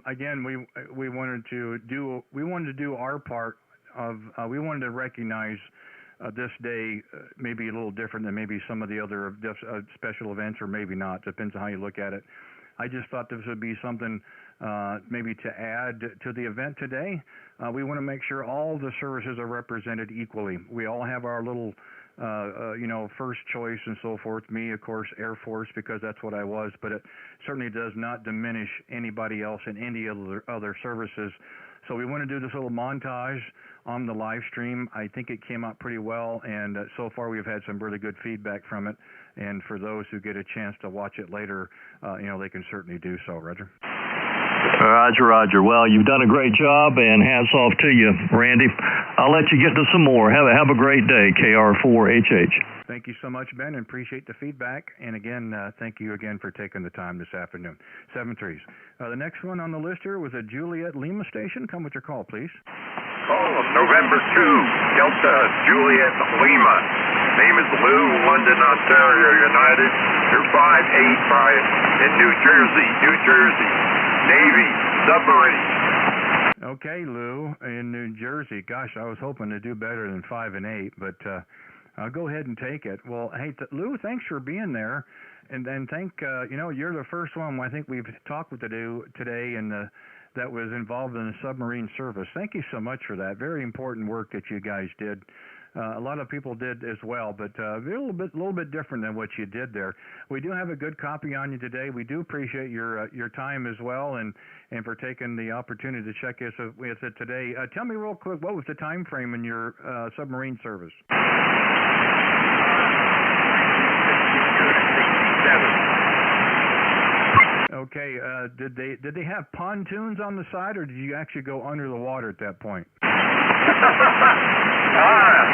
Speaker 1: Again, we wanted to do our part of we wanted to recognize this day maybe a little different than maybe some of the other special events, or maybe not. Depends on how you look at it. I just thought this would be something maybe to add to the event today. We want to make sure all the services are represented equally. We all have our little, first choice and so forth. Me, of course, Air Force, because that's what I was, but it certainly does not diminish anybody else in any other services. So we want to do this little montage on the live stream. I think it came out pretty well, and so far we've had some really good feedback from it. And for those who get a chance to watch it later, they can certainly do so. Roger.
Speaker 15: Roger. Well, you've done a great job, and hats off to you, Randy. I'll let you get to some more. Have a great day, KR4HH.
Speaker 1: Thank you so much, Ben, and appreciate the feedback. And again, thank you again for taking the time this afternoon. 7-3s. The next one on the list here was a Juliet Lima station. Come with your call, please.
Speaker 16: Call November 2, Delta Juliet Lima. Name is Lou, London, Ontario, United. You're 585 in New Jersey. Navy, submarine.
Speaker 1: Okay, Lou, in New Jersey. Gosh, I was hoping to do better than 5 and 8, but I'll go ahead and take it. Well, hey, Lou, thanks for being there. And then you're the first one I think we've talked with today and that was involved in the submarine service. Thank you so much for that. Very important work that you guys did. A lot of people did as well, but a little bit different than what you did there. We do have a good copy on you today. We do appreciate your time as well, and for taking the opportunity to check us with it today. Tell me real quick, what was the time frame in your submarine service? Okay. Did they have pontoons on the side, or did you actually go under the water at that point?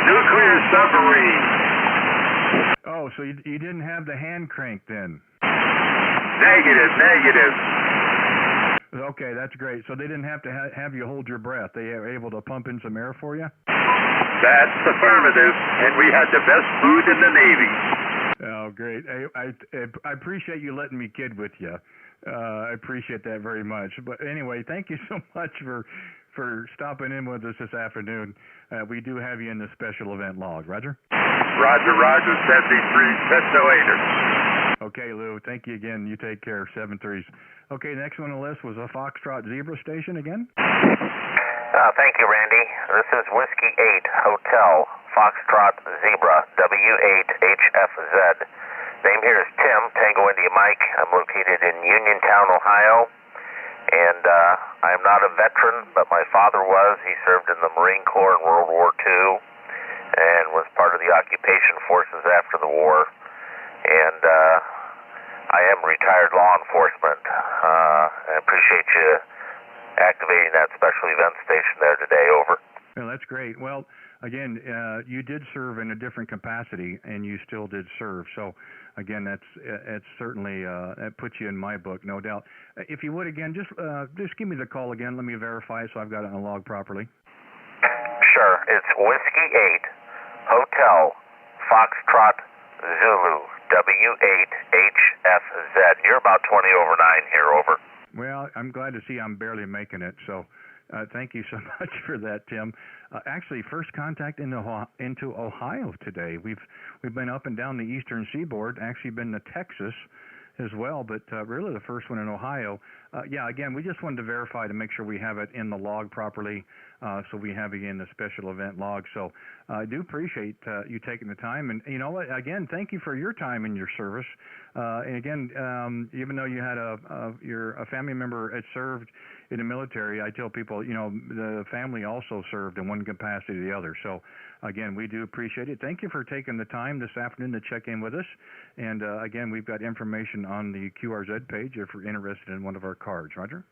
Speaker 16: Nuclear submarine.
Speaker 1: Oh, so you didn't have the hand crank then?
Speaker 16: Negative.
Speaker 1: Okay, that's great. So they didn't have to have you hold your breath. They were able to pump in some air for you?
Speaker 16: That's affirmative, and we had the best food in the Navy.
Speaker 1: Oh, great. I appreciate you letting me kid with you. I appreciate that very much. But anyway, thank you so much for stopping in with us this afternoon. We do have you in the special event log. Roger?
Speaker 16: Roger, 73, catch you later.
Speaker 1: Okay, Lou, thank you again. You take care, 7-3s. Okay, next one on the list was a Foxtrot Zebra station again.
Speaker 17: Thank you, Randy. This is Whiskey 8 Hotel Foxtrot Zebra W8HFZ. Name here is Tim, Tango India Mike. I'm located in Uniontown, Ohio. And I am not a veteran, but my father was. He served in the Marine Corps in World War II and was part of the occupation forces after the war. And I am retired law enforcement. I appreciate you activating that special event station there today. Over.
Speaker 1: Well, that's great. Well, again, you did serve in a different capacity, and you still did serve. So, again, that's certainly that puts you in my book, no doubt. If you would, again, just give me the call again. Let me verify it so I've got it on the log properly.
Speaker 17: Sure. It's Whiskey 8 Hotel Foxtrot Zulu W8HFZ. You're about 20 over 9 here. Over.
Speaker 1: Well, I'm glad to see I'm barely making it. So. Thank you so much for that, Tim. actually first contact into Ohio today. We've been up and down the eastern seaboard, actually been to Texas as well, but really the first one in Ohio. Yeah, again, we just wanted to verify to make sure we have it in the log properly, so we have it in the special event log. So I do appreciate you taking the time. And you know what, again, thank you for your time and your service. And again, even though you had a family member that served in the military, I tell people, you know, the family also served in one capacity or the other. So again, we do appreciate it. Thank you for taking the time this afternoon to check in with us. And again, we've got information on the QRZ page if you're interested in one of our cards. Roger?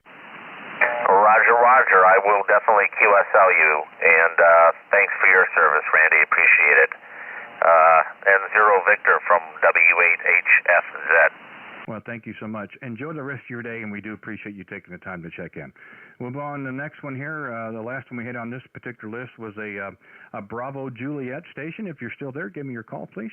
Speaker 17: Roger, Roger. I will definitely QSL you. And thanks for your service, Randy. Appreciate it. And Zero Victor from W8HFZ.
Speaker 1: Well, thank you so much. Enjoy the rest of your day, and we do appreciate you taking the time to check in. We'll go on to the next one here. The last one we hit on this particular list was a Bravo Juliet station. If you're still there, give me your call, please.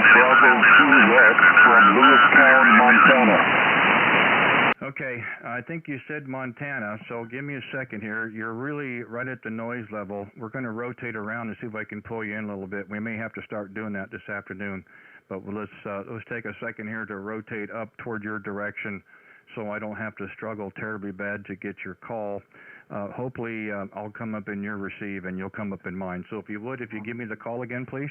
Speaker 9: Bravo Juliet from Lewistown, Montana.
Speaker 1: Okay, I think you said Montana, so give me a second here. You're really right at the noise level. We're going to rotate around and see if I can pull you in a little bit. We may have to start doing that this afternoon, but let's take a second here to rotate up toward your direction so I don't have to struggle terribly bad to get your call. Hopefully, I'll come up in your receive and you'll come up in mine. So if you give me the call again, please.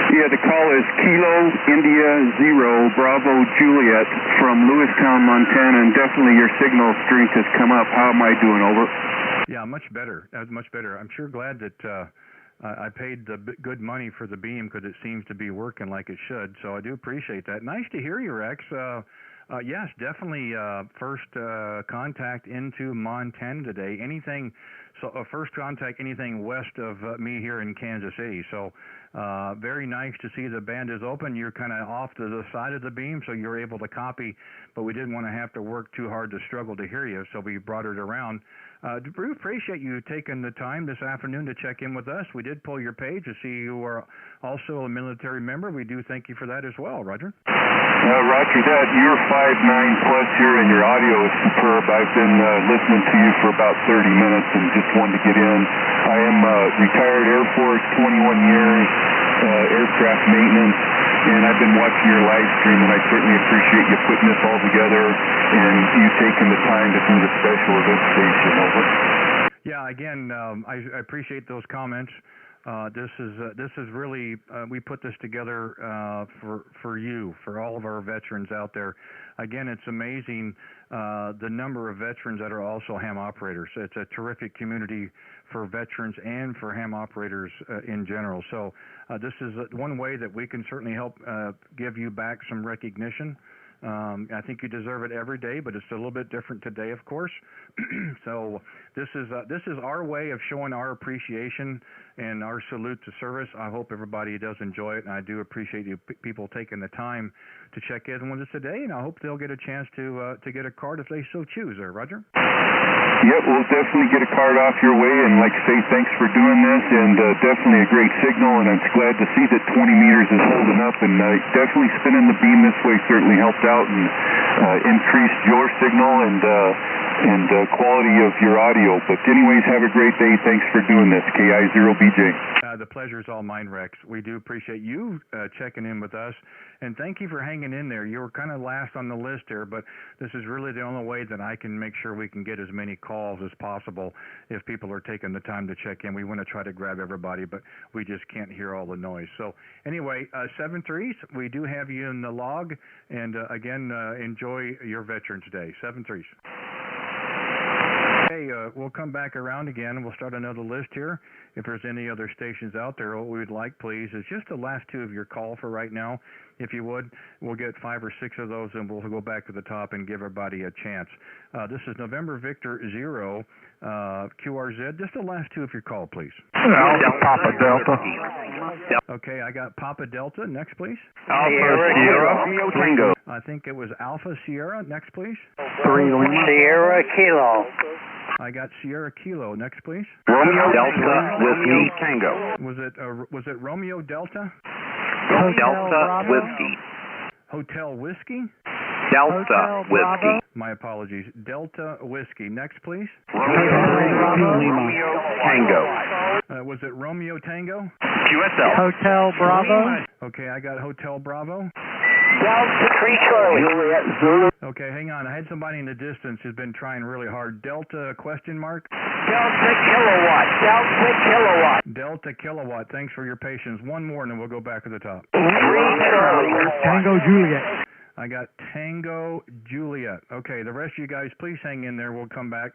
Speaker 18: Yeah, the call is Kilo India 0 Bravo Juliet from Lewistown, Montana, and definitely your signal strength has come up. How am I doing? Over.
Speaker 1: Yeah, much better. Much better. I'm sure glad that I paid the good money for the beam because it seems to be working like it should. So I do appreciate that. Nice to hear you, Rex. Yes, definitely first contact into Montana today. First contact anything west of me here in Kansas City. So very nice to see the band is open. You're kind of off to the side of the beam, so you're able to copy, but we didn't want to have to work too hard to struggle to hear you, so we brought it around. We appreciate you taking the time this afternoon to check in with us. We did pull your page to see you are also a military member. We do thank you for that as well, Roger.
Speaker 18: Roger that. You're 5'9" plus here, and your audio is superb. I've been listening to you for about 30 minutes and just wanted to get in. I am retired Air Force, 21 years, aircraft maintenance, and I've been watching your live stream, and I certainly appreciate you putting this all together and you taking the time to do the special event station. Over.
Speaker 1: Yeah, again, I appreciate those comments. This is really we put this together for you, for all of our veterans out there. Again, it's amazing the number of veterans that are also ham operators. It's a terrific community for veterans and for ham operators in general. So this is one way that we can certainly help give you back some recognition. I think you deserve it every day, but it's a little bit different today, of course. So this is our way of showing our appreciation and our salute to service. I hope everybody does enjoy it, and I do appreciate you people taking the time to check in with us today, and I hope they'll get a chance to get a card if they so choose. Roger?
Speaker 18: Yep, we'll definitely get a card off your way, and like I say, thanks for doing this, and definitely a great signal, and I'm glad to see that 20 meters is holding up, and definitely spinning the beam this way certainly helped out and increased your signal and quality of your audio. But anyways, have a great day. Thanks for doing this, KI0BJ.
Speaker 1: The pleasure is all mine, Rex. We do appreciate you checking in with us, and thank you for hanging in there. You were kind of last on the list here, but this is really the only way that I can make sure we can get as many calls as possible if people are taking the time to check in. We want to try to grab everybody, but we just can't hear all the noise. So anyway, 7-3s, we do have you in the log, and again, enjoy your Veterans Day. 7-3s. Okay, we'll come back around again. We'll start another list here. If there's any other stations out there, what we would like, please, is just the last two of your call for right now. If you would, we'll get 5 or 6 of those, and we'll go back to the top and give everybody a chance. This is November Victor 0, QRZ. Just the last two of your call, please.
Speaker 18: Papa Delta.
Speaker 1: Okay, I got Papa Delta. Next, please.
Speaker 18: Alpha Sierra Tango.
Speaker 1: I think it was Alpha Sierra. Next, please.
Speaker 18: 3 Lima.
Speaker 6: Sierra Kilo.
Speaker 1: I got Sierra Kilo. Next, please.
Speaker 18: Romeo Delta Whiskey Tango.
Speaker 1: Was it Romeo Delta?
Speaker 18: Delta Whiskey.
Speaker 1: Hotel Whiskey?
Speaker 18: Delta Whiskey.
Speaker 1: My apologies. Delta Whiskey. Next, please.
Speaker 18: Romeo Tango.
Speaker 1: Was it Romeo Tango?
Speaker 11: QSL.
Speaker 14: Hotel Bravo.
Speaker 1: Okay, I got Hotel Bravo.
Speaker 10: Delta 3 Charlie. Juliet Zulu.
Speaker 1: Okay, hang on. I had somebody in the distance who's been trying really hard. Delta question mark?
Speaker 10: Delta Kilowatt. Delta Kilowatt.
Speaker 1: Delta Kilowatt. Thanks for your patience. One more and then we'll go back to the top.
Speaker 10: 3 Charlie.
Speaker 14: Tango Juliet.
Speaker 1: I got Tango Juliet. Okay, the rest of you guys, please hang in there. We'll come back.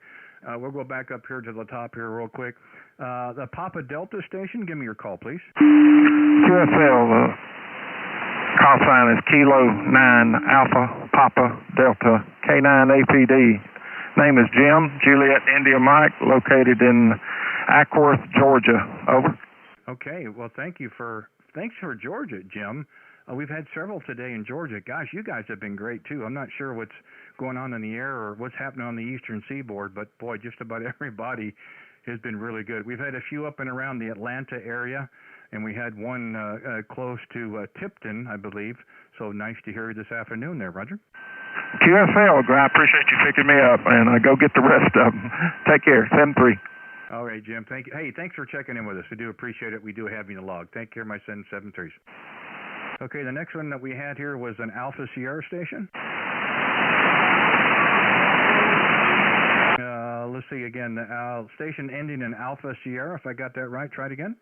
Speaker 1: We'll go back up here to the top here real quick. The Papa Delta station, give me your call, please.
Speaker 19: QSL, call sign is Kilo 9 Alpha Papa Delta K9 APD. Name is Jim, Juliet India Mike, located in Ackworth, Georgia. Over.
Speaker 1: Okay, well, thanks for Georgia, Jim. We've had several today in Georgia. Gosh, you guys have been great, too. I'm not sure what's going on in the air or what's happening on the eastern seaboard, but, boy, just about everybody has been really good. We've had a few up and around the Atlanta area, and we had one close to Tipton, I believe. So nice to hear you this afternoon there, Roger.
Speaker 19: QSL, I appreciate you picking me up, and go get the rest of them. Take care, 7-3.
Speaker 1: All right, Jim. Thank you. Hey, thanks for checking in with us. We do appreciate it. We do have you in the log. Take care, my son, 7-3s. Okay, the next one that we had here was an Alpha Sierra station. Let's see again. The station ending in Alpha Sierra, if I got that right. Try it again.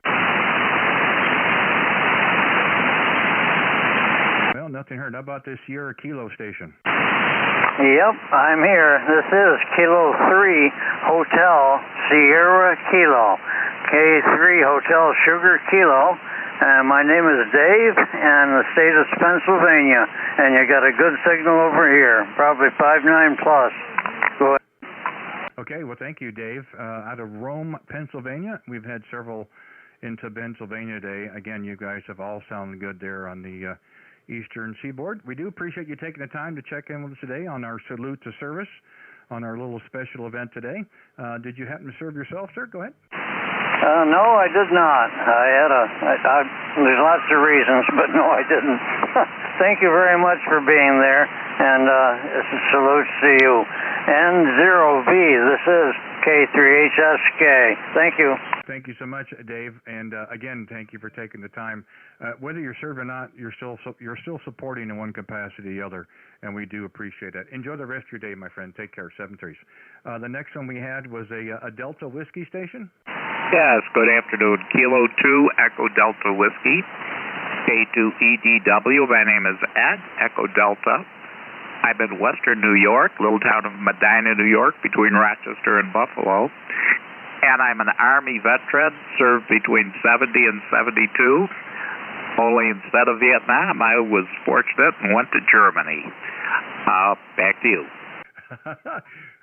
Speaker 1: Well, nothing heard. How about this Sierra Kilo station?
Speaker 20: Yep, I'm here. This is Kilo 3 Hotel Sierra Kilo. K3 Hotel Sugar Kilo. My name is Dave, and the state is Pennsylvania, and you got a good signal over here, probably 5.9 plus. Go ahead.
Speaker 1: Okay, well, thank you, Dave. Out of Rome, Pennsylvania, we've had several into Pennsylvania today. Again, you guys have all sounded good there on the eastern seaboard. We do appreciate you taking the time to check in with us today on our Salute to Service, on our little special event today. Did you happen to serve yourself, sir? Go ahead.
Speaker 20: No, I did not. There's lots of reasons, but no, I didn't. Thank you very much for being there, and salutes to you. N0V, this is K3HSK. Thank you.
Speaker 1: Thank you so much, Dave, and again, thank you for taking the time. Whether you're served or not, you're still supporting in one capacity or the other, and we do appreciate that. Enjoy the rest of your day, my friend. Take care. 7-3s. The next one we had was a Delta Whiskey station.
Speaker 21: Yes, good afternoon. Kilo 2, Echo Delta Whiskey, K2EDW. My name is Ed, Echo Delta. I'm in western New York, little town of Medina, New York, between Rochester and Buffalo. And I'm an Army veteran, served between 70 and 72. Only instead of Vietnam, I was fortunate and went to Germany. Back to you.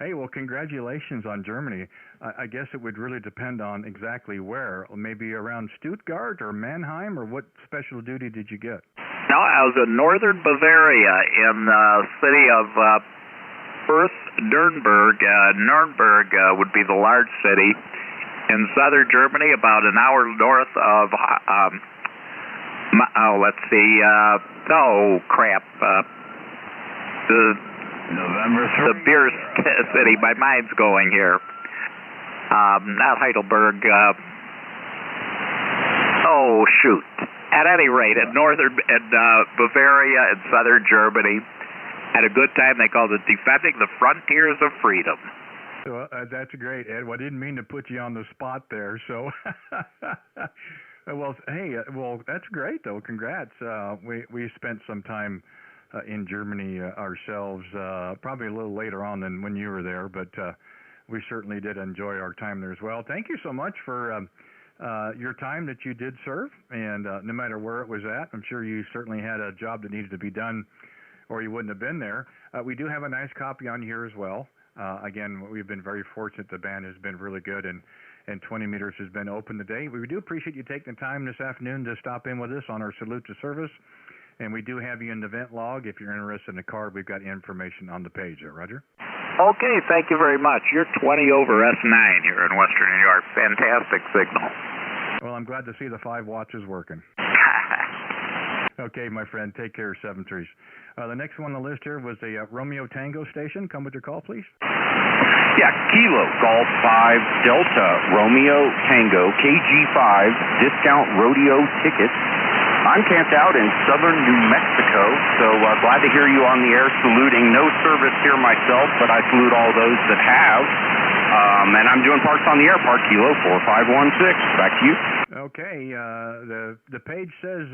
Speaker 1: Hey, well, congratulations on Germany. I guess it would really depend on exactly where. Maybe around Stuttgart or Mannheim, or what special duty did you get?
Speaker 21: No, I was in northern Bavaria in the city of Nuremberg. Nuremberg would be the large city. In southern Germany, about an hour north of, the beer city. My mind's going here. Not Heidelberg. At any rate, in northern Bavaria and southern Germany, had a good time. They called it Defending the Frontiers of Freedom.
Speaker 1: Well, that's great, Ed. Well, I didn't mean to put you on the spot there. So, well, hey, well, that's great, though. Congrats. We spent some time in Germany ourselves, probably a little later on than when you were there, but we certainly did enjoy our time there as well. Thank you so much for your time that you did serve, and no matter where it was at, I'm sure you certainly had a job that needed to be done, or you wouldn't have been there. We do have a nice copy on here as well. Again, we've been very fortunate. The band has been really good, and 20 meters has been open today. We do appreciate you taking the time this afternoon to stop in with us on our Salute to Service, and we do have you in the event log. If you're interested in the card, we've got information on the page there, Roger.
Speaker 21: Okay, thank you very much. You're 20 over S9 here in western New York. Fantastic signal.
Speaker 1: Well, I'm glad to see the 5 watches working. Okay, my friend. Take care, 7-3s. The next one on the list here was the Romeo Tango station. Come with your call, please.
Speaker 4: Yeah, Kilo Golf 5 Delta Romeo Tango KG5 discount rodeo tickets. I'm camped out in southern New Mexico, so glad to hear you on the air saluting. No service here myself, but I salute all those that have. And I'm doing parks on the air, Park Kilo 4516. Back to you.
Speaker 1: Okay, the page says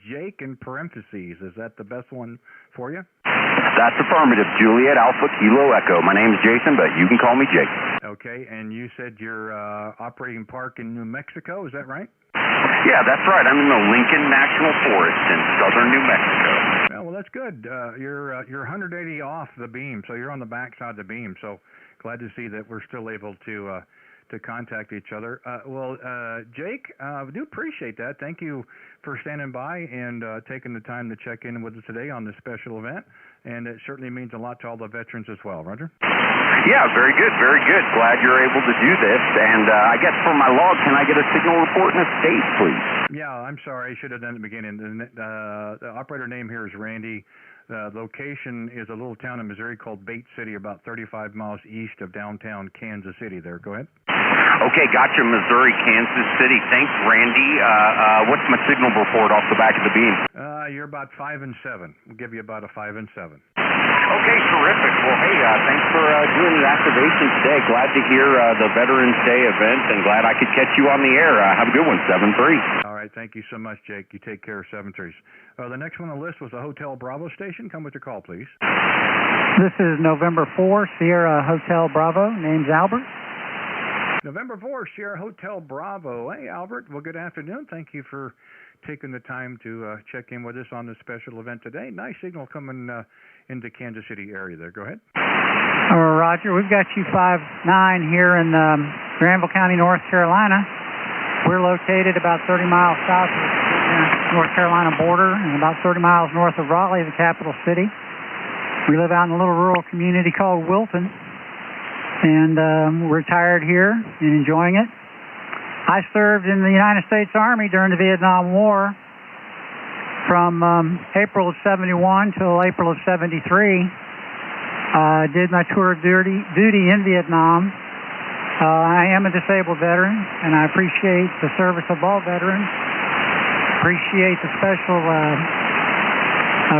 Speaker 1: Jake in parentheses. Is that the best one for you?
Speaker 4: That's affirmative. Juliet Alpha Kilo Echo. My name's Jason, but you can call me Jake.
Speaker 1: Okay, and you said you're operating park in New Mexico. Is that right?
Speaker 4: Yeah, that's right. I'm in the Lincoln National Forest in southern New Mexico.
Speaker 1: Well, that's good. You're 180 off the beam, so you're on the back side of the beam. So glad to see that we're still able to contact each other. Jake, I do appreciate that. Thank you for standing by and taking the time to check in with us today on this special event. And it certainly means a lot to all the veterans as well. Roger?
Speaker 4: Yeah, very good, very good. Glad you're able to do this. And I guess for my log, can I get a signal report and a state, please?
Speaker 1: Yeah, I'm sorry. I should have done it at the beginning. The operator name here is Randy. The location is a little town in Missouri called Bate City, about 35 miles east of downtown Kansas City there. Go ahead.
Speaker 4: Okay, gotcha. Missouri, Kansas City. Thanks, Randy. What's my signal report off the back of the beam?
Speaker 1: You're about 5 and 7. We'll give you about a 5 and 7.
Speaker 4: Okay, terrific. Well, hey, thanks for doing the activation today. Glad to hear the Veterans Day event, and glad I could catch you on the air. Have a good one, 7-3.
Speaker 1: All right, thank you so much, Jake. You take care, 7-3s. The next one on the list was the Hotel Bravo station. Come with your call, please.
Speaker 22: This is November 4, Sierra Hotel Bravo. Name's Albert.
Speaker 1: November 4, Sierra Hotel Bravo. Hey, Albert. Well, good afternoon. Thank you for taking the time to check in with us on this special event today. Nice signal coming into Kansas City area there. Go ahead.
Speaker 22: Roger, we've got you 5-9 here in Granville County, North Carolina. We're located about 30 miles south of the North Carolina border and about 30 miles north of Raleigh, the capital city. We live out in a little rural community called Wilton, and we're retired here and enjoying it. I served in the United States Army during the Vietnam War from April of 71 till April of 73. Did my tour of duty in Vietnam. I am a disabled veteran, and I appreciate the service of all veterans. Appreciate the special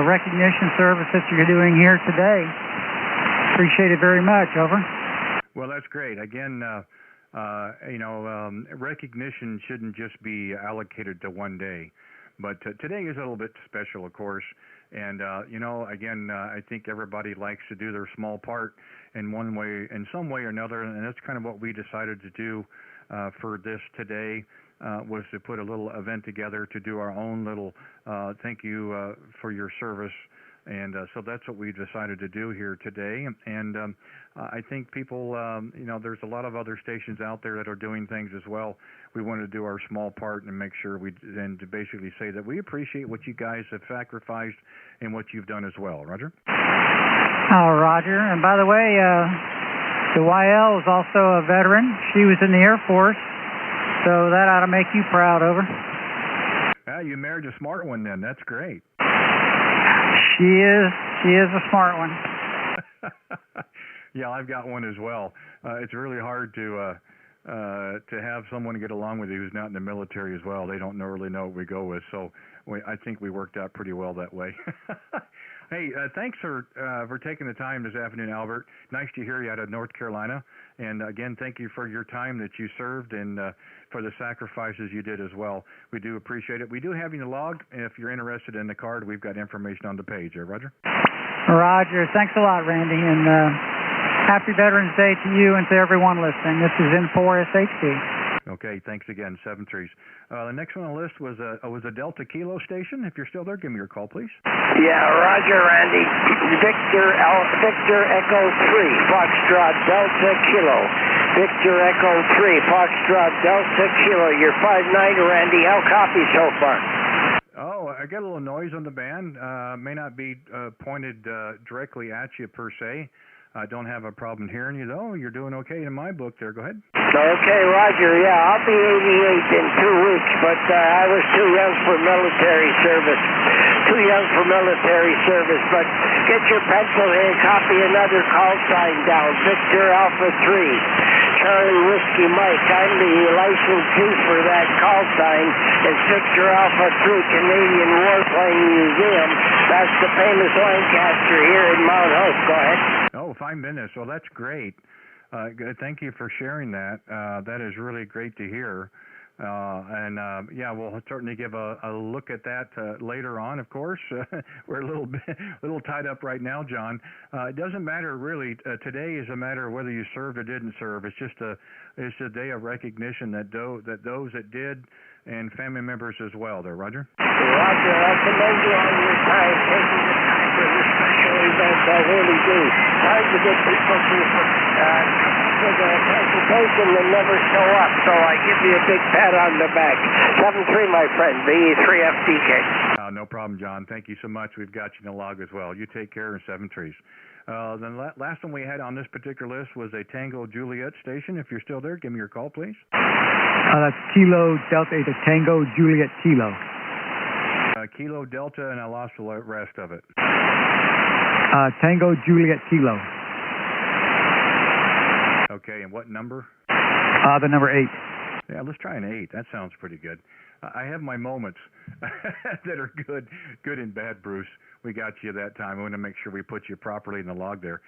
Speaker 22: recognition service that you're doing here today. Appreciate it very much. Over.
Speaker 1: Well, that's great. Again, recognition shouldn't just be allocated to one day. But today is a little bit special, of course. And, I think everybody likes to do their small part in one way, in some way or another. And that's kind of what we decided to do for this today, was to put a little event together to do our own little thank you for your service. And so that's what we decided to do here today. And I think people, there's a lot of other stations out there that are doing things as well. We wanted to do our small part and make sure and to basically say that we appreciate what you guys have sacrificed and what you've done as well. Roger?
Speaker 22: Oh, Roger. And by the way, the YL is also a veteran. She was in the Air Force, so that ought to make you proud. Over.
Speaker 1: You married a smart one then. That's great.
Speaker 22: She is a smart one.
Speaker 1: Yeah, I've got one as well. It's really hard to have someone get along with you who's not in the military as well. They don't really know what we go with, so I think we worked out pretty well that way. Hey, thanks for taking the time this afternoon, Albert. Nice to hear you out of North Carolina. And again, thank you for your time that you served and for the sacrifices you did as well. We do appreciate it. We do have you in the log. If you're interested in the card, we've got information on the page. Roger?
Speaker 22: Roger. Thanks a lot, Randy. And happy Veterans Day to you and to everyone listening. This is N4SHD.
Speaker 1: Okay, thanks again, 7-3s. The next one on the list was a Delta Kilo station. If you're still there, give me your call, please.
Speaker 23: Yeah, Roger, Randy. Victor Echo 3, Foxtrot Delta Kilo. Victor Echo 3, Foxtrot Delta Kilo. You're 5-9, Randy. How copy so far?
Speaker 1: Oh, I get a little noise on the band. May not be pointed directly at you per se. I don't have a problem hearing you, though. You're doing okay in my book there. Go ahead.
Speaker 23: Okay, Roger. Yeah, I'll be 88 in 2 weeks, but I was too young for military service. But get your pencil here and copy another call sign down. Victor Alpha 3, Charlie Whiskey Mike. I'm the licensee for that call sign. It's Victor Alpha 3 Canadian Warplane Museum. That's the famous Lancaster here in Mount Hope. Go ahead.
Speaker 1: Oh, 5 minutes. Well, that's great. Good. Thank you for sharing that. That is really great to hear. Yeah, we'll certainly give a look at that later on. Of course, we're a little tied up right now, John. It doesn't matter really. Today is a matter of whether you served or didn't serve. It's just it's a day of recognition that those that did and family members as well. There, Roger.
Speaker 23: Roger, I commend you on your time taking the time for this special event. I really do. Hard to get people to the presentation and never show up, so I give you a big pat on the back. 7-3, my friend, BE3FDK.
Speaker 1: No problem, John. Thank you so much. We've got you in the log as well. You take care and 7-3s. The last one we had on this particular list was a Tango Juliet station. If you're still there, give me your call, please.
Speaker 2: That's Kilo Delta 8 Tango Juliet Kilo.
Speaker 1: Kilo Delta, and I lost the rest of it.
Speaker 2: Tango Juliet Kilo.
Speaker 1: Okay, and what number?
Speaker 2: The number 8.
Speaker 1: Yeah, let's try an 8. That sounds pretty good. I have my moments that are good and bad, Bruce. We got you that time. I want to make sure we put you properly in the log there.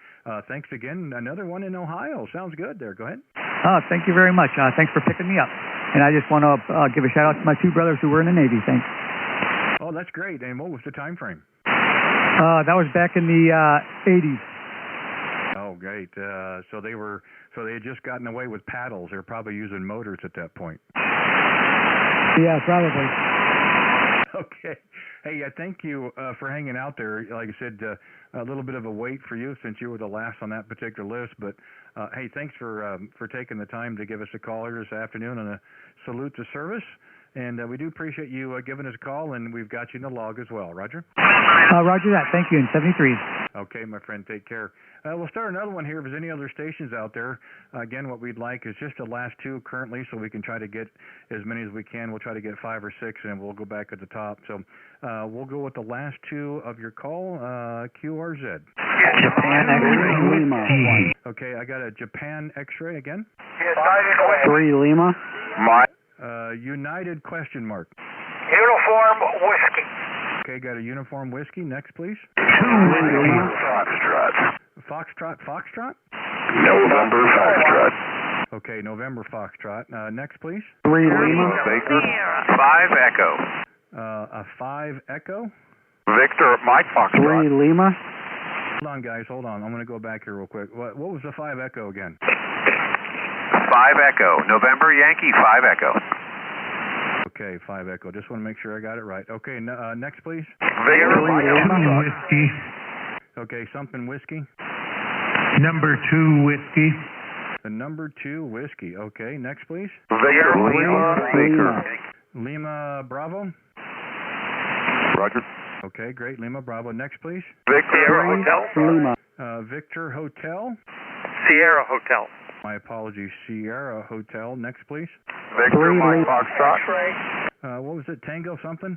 Speaker 1: Thanks again. Another one in Ohio. Sounds good there. Go ahead.
Speaker 2: Thank you very much. Thanks for picking me up. And I just want to give a shout out to my 2 brothers who were in the Navy. Thanks.
Speaker 1: Oh, that's great. And what was the time frame?
Speaker 2: That was back in the 80s.
Speaker 1: Oh, great. So they had just gotten away with paddles. They were probably using motors at that point.
Speaker 2: Yeah, probably.
Speaker 1: Okay. Hey, thank you for hanging out there. Like I said, a little bit of a wait for you since you were the last on that particular list. But, hey, thanks for taking the time to give us a call here this afternoon and a salute to service. And we do appreciate you giving us a call, and we've got you in the log as well. Roger?
Speaker 2: Roger that. Thank you. And 73.
Speaker 1: Okay, my friend. Take care. We'll start another one here. If there's any other stations out there, again, what we'd like is just the last 2 currently, so we can try to get as many as we can. We'll try to get 5 or 6, and we'll go back at the top. So we'll go with the last 2 of your call, QRZ.
Speaker 14: Japan X-ray Lima.
Speaker 1: Okay, I got a Japan X-ray again.
Speaker 14: 3 Lima.
Speaker 1: United question mark.
Speaker 23: Uniform Whiskey.
Speaker 1: Okay, got a uniform whiskey. Next, please.
Speaker 23: 2 Lima.
Speaker 1: Foxtrot?
Speaker 18: November Foxtrot.
Speaker 1: Okay, November Foxtrot. Next, please.
Speaker 14: 3 Lima.
Speaker 18: Baker.
Speaker 21: 5 Echo.
Speaker 1: A 5 Echo.
Speaker 21: Victor Mike Foxtrot.
Speaker 14: 3 Lima.
Speaker 1: Hold on, guys. Hold on. I'm going to go back here real quick. What was the 5 Echo again?
Speaker 21: 5 Echo. November Yankee 5 Echo.
Speaker 1: Okay, 5 Echo. Just want to make sure I got it right. Okay, next, please.
Speaker 21: Victor Mike
Speaker 5: Whiskey.
Speaker 1: Okay, something whiskey.
Speaker 5: Number 2 whiskey.
Speaker 1: The number 2 whiskey. Okay, next, please.
Speaker 21: Victor Lima Baker.
Speaker 1: Lima Bravo.
Speaker 18: Roger.
Speaker 1: Okay, great. Lima Bravo. Next, please.
Speaker 21: Victor Hotel.
Speaker 14: Lima.
Speaker 1: Victor Hotel.
Speaker 21: Sierra Hotel.
Speaker 1: My apologies. Sierra Hotel. Next, please.
Speaker 21: Victor Mike Foxtrot.
Speaker 1: What was it? Tango something?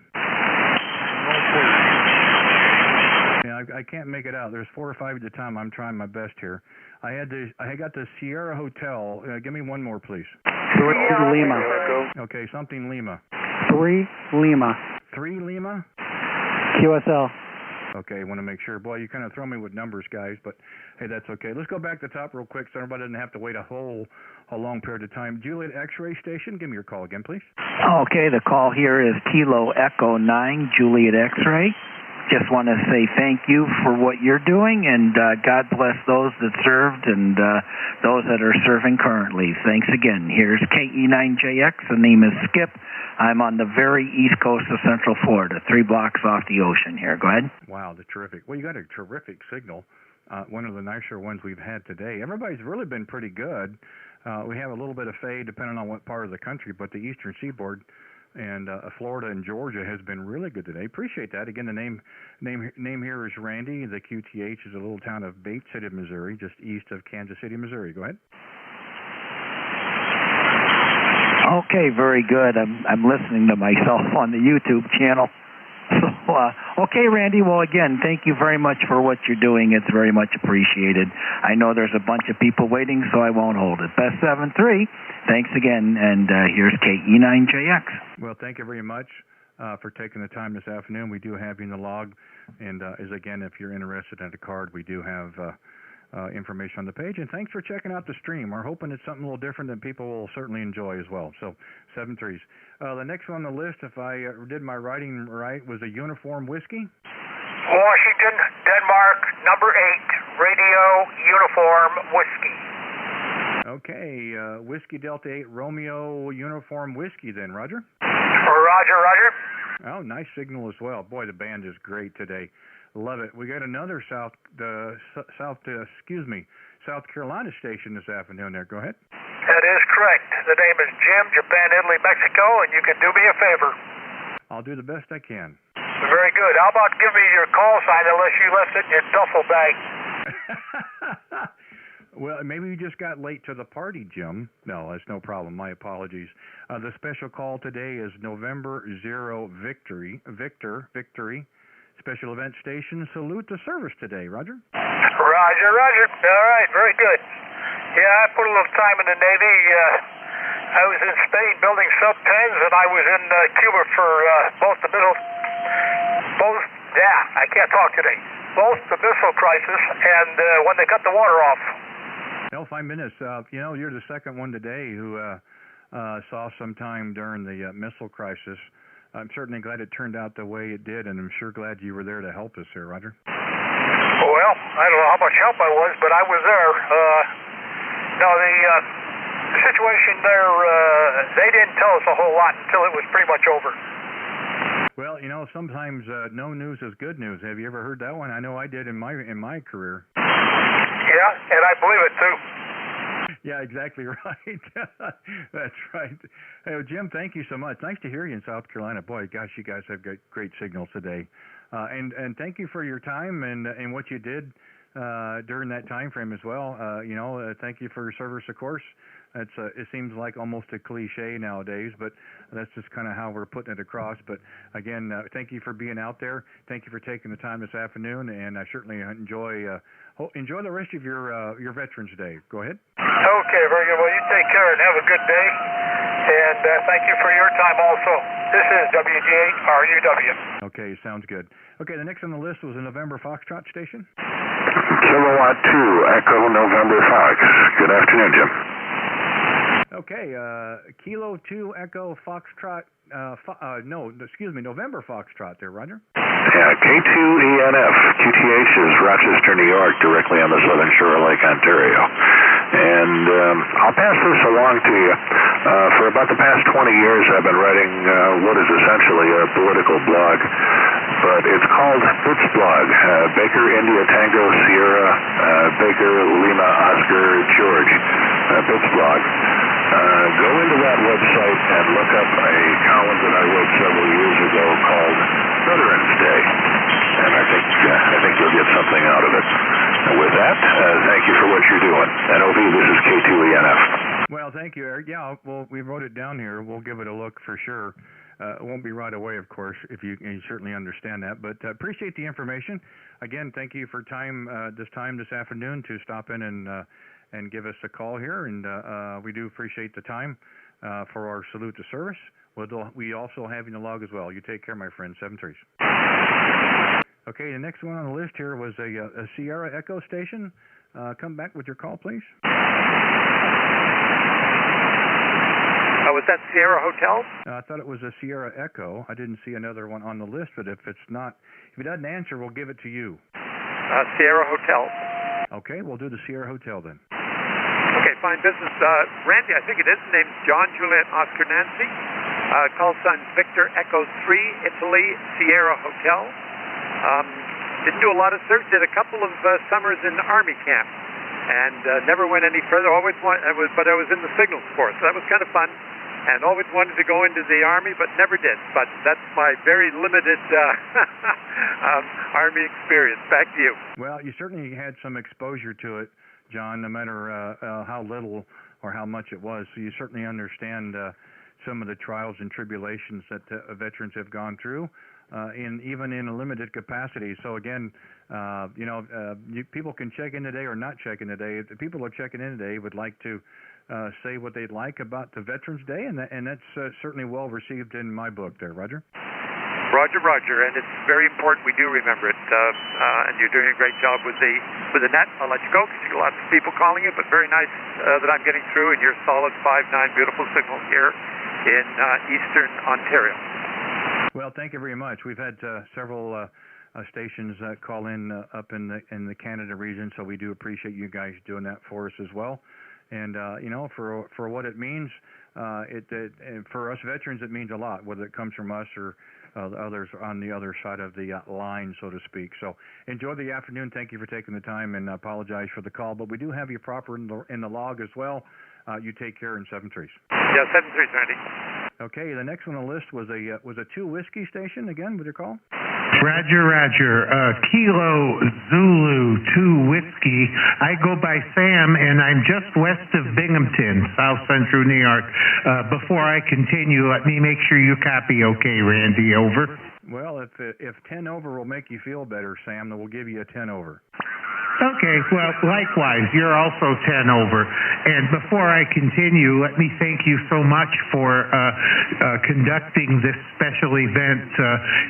Speaker 1: Yeah, I can't make it out. There's 4 or 5 at the time. I'm trying my best here. I got the Sierra Hotel. Give me one more, please.
Speaker 14: 3 Lima.
Speaker 1: Okay, something Lima.
Speaker 14: 3 Lima.
Speaker 1: 3 Lima?
Speaker 2: QSL.
Speaker 1: Okay, want to make sure. Boy, you kind of throw me with numbers, guys, but hey, that's okay. Let's go back to the top real quick so everybody doesn't have to wait a long period of time. Juliet X-ray station, give me your call again, please.
Speaker 14: Okay, the call here is Kilo Echo 9, Juliet X-ray. Just want to say thank you for what you're doing, and God bless those that served and those that are serving currently. Thanks again. Here's KE9JX. The name is Skip. I'm on the very east coast of Central Florida, 3 blocks off the ocean here. Go ahead.
Speaker 1: Wow, that's terrific. Well, you got a terrific signal. One of the nicer ones we've had today. Everybody's really been pretty good. We have a little bit of fade depending on what part of the country, but the eastern seaboard And Florida and Georgia has been really good today. Appreciate that. Again, the name here is Randy. The QTH is a little town of Bates City, Missouri, just east of Kansas City, Missouri. Go ahead.
Speaker 3: Okay, very good. I'm listening to myself on the YouTube channel. So, okay, Randy. Well, again, thank you very much for what you're doing. It's very much appreciated. I know there's a bunch of people waiting, so I won't hold it. Best 7-3. Thanks again, and here's KE9JX.
Speaker 1: Well, thank you very much for taking the time this afternoon. We do have you in the log, and as again, if you're interested in a card, we do have information on the page. And thanks for checking out the stream. We're hoping it's something a little different that people will certainly enjoy as well. So 7-3s. The next one on the list, if I did my writing right, was a uniform whiskey.
Speaker 7: Washington, Denmark, number 8, radio uniform whiskey.
Speaker 1: Okay, Whiskey Delta 8 Romeo uniform whiskey then, Roger?
Speaker 7: Roger, Roger.
Speaker 1: Oh, nice signal as well. Boy, the band is great today. Love it. We got another South Carolina station this afternoon there. Go ahead.
Speaker 7: That is correct. The name is Jim, Japan, Italy, Mexico, and you can do me a favor.
Speaker 1: I'll do the best I can.
Speaker 7: Very good. How about give me your call sign unless you left it in your duffel bag?
Speaker 1: Well, maybe you just got late to the party, Jim. No, that's no problem. My apologies. The special call today is November 0 Victor, Special Event Station. Salute to service today, Roger.
Speaker 7: Roger, Roger. All right, very good. Yeah, I put a little time in the Navy. I was in Spain building sub-10s, and I was in Cuba for both the missile crisis and when they cut the water off.
Speaker 1: Well, 5 minutes. You know, you're the second one today who saw some time during the missile crisis. I'm certainly glad it turned out the way it did, and I'm sure glad you were there to help us here, Roger.
Speaker 7: Well, I don't know how much help I was, but I was there. No, the situation there, they didn't tell us a whole lot until it was pretty much over.
Speaker 1: Well, you know, sometimes no news is good news. Have you ever heard that one? I know I did in my career.
Speaker 7: Yeah, and I believe it too.
Speaker 1: Yeah, exactly right. That's right. Hey, well, Jim, thank you so much. Nice to hear you in South Carolina. Boy, gosh, you guys have got great signals today. And thank you for your time and what you did during that time frame as well. Thank you for your service, of course. It seems like almost a cliche nowadays, but that's just kind of how we're putting it across. But again, thank you for being out there. Thank you for taking the time this afternoon, and I certainly enjoy the rest of your Veterans Day. Go ahead.
Speaker 7: Okay, very good. Well, you take care and have a good day, and thank you for your time also. This is WG8RUW.
Speaker 1: Okay, sounds good. Okay, the next on the list was a November Foxtrot station.
Speaker 18: Kilowatt 2, Echo November Fox. Good afternoon, Jim.
Speaker 1: Okay, Kilo 2 Echo Foxtrot, November Foxtrot there, Roger.
Speaker 18: Yeah, K2ENF, QTH is Rochester, New York, directly on the southern shore of Lake Ontario. And I'll pass this along to you. For about the past 20 years, I've been writing what is essentially a political blog, but it's called Bits Blog, Baker India Tango Sierra, Baker Lima Oscar George, Bits Blog. Go into that website and look up a column that I wrote several years ago called Veterans Day, and I think you'll get something out of it. And with that, thank you for what you're doing. NOV, this is K2ENF.
Speaker 1: Well, thank you, Eric. Yeah, well, we wrote it down here. We'll give it a look for sure. It won't be right away, of course, if you certainly understand that. But appreciate the information. Again, thank you for this afternoon to stop in and give us a call here. And we do appreciate the time for our salute to service. We also have you in the log as well. You take care, my friend. 7-3s. Okay, the next one on the list here was a Sierra Echo station. Come back with your call, please.
Speaker 7: Was that Sierra Hotel?
Speaker 1: I thought it was a Sierra Echo. I didn't see another one on the list, but if it doesn't answer, we'll give it to you.
Speaker 7: Sierra Hotel.
Speaker 1: Okay, we'll do the Sierra Hotel then.
Speaker 8: Okay, fine business. Randy, I think it is. Name's John Juliet Oscar Nancy. Call sign Victor Echo 3, Italy, Sierra Hotel. Didn't do a lot of search. Did a couple of summers in the Army camp. And never went any further. But I was in the Signals Corps, so that was kind of fun. and always wanted to go into the Army, but never did. But that's my very limited Army experience. Back to you.
Speaker 1: Well, you certainly had some exposure to it, John, no matter how little or how much it was. So you certainly understand some of the trials and tribulations that veterans have gone through, even in a limited capacity. So again, people can check in today or not check in today. If the people who are checking in today would like to say what they'd like about the Veterans Day, and that's certainly well received in my book there, Roger.
Speaker 8: Roger, and it's very important we do remember it. And you're doing a great job with the net. I'll let you go because you got lots of people calling you, but very nice that I'm getting through in your solid 5.9 beautiful signal here in eastern Ontario.
Speaker 1: Well, thank you very much. We've had several stations call in up in the Canada region, so we do appreciate you guys doing that for us as well. And for what it means, for us veterans, it means a lot, whether it comes from us or others on the other side of the line, so to speak. So enjoy the afternoon. Thank you for taking the time, and I apologize for the call, but we do have you proper in the log as well. You take care in 7-3s.
Speaker 8: Yeah, 7-3s, Randy.
Speaker 1: Okay, the next one on the list was a 2 whiskey station again with your call.
Speaker 5: Roger. Kilo Zulu 2 Whiskey. I go by Sam, and I'm just west of Binghamton, South Central New York. Before I continue, let me make sure you copy okay, Randy. Over.
Speaker 1: Well, if 10 over will make you feel better, Sam, then we'll give you a 10 over.
Speaker 5: Okay, well, likewise, you're also 10 over. And before I continue, let me thank you so much for conducting this special event.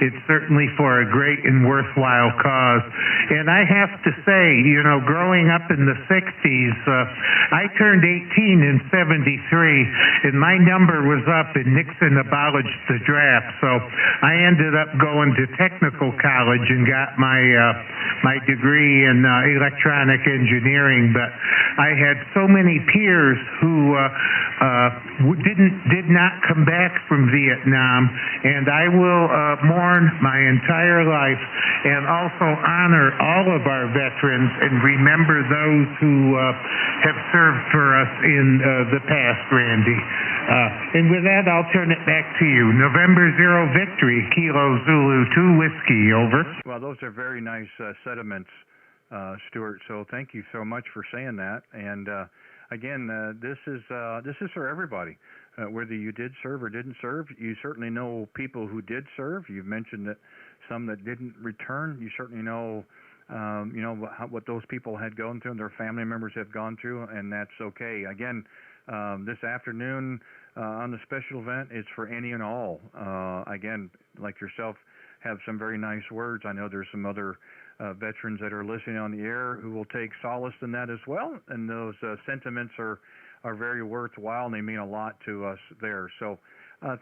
Speaker 5: It's certainly for a great and worthwhile cause. And I have to say, growing up in the 60s, I turned 18 in 73, and my number was up, and Nixon abolished the draft. So I ended up going to technical college and got my degree in electronic engineering, but I had so many peers who did not come back from Vietnam, and I will mourn my entire life and also honor all of our veterans and remember those who have served for us in the past, Randy. And with that, I'll turn it back to you. November 0 victory, Kilo Zulu 2 Whiskey, over.
Speaker 1: Well, those are very nice sentiments, Stuart. So thank you so much for saying that. And again, this is for everybody, whether you did serve or didn't serve. You certainly know people who did serve. You've mentioned that some that didn't return. You certainly know, what those people had gone through and their family members have gone through, and that's okay. Again, this afternoon on the special event is for any and all. Again, like yourself, have some very nice words. I know there's some other veterans that are listening on the air who will take solace in that as well, and those sentiments are very worthwhile, and they mean a lot to us there. So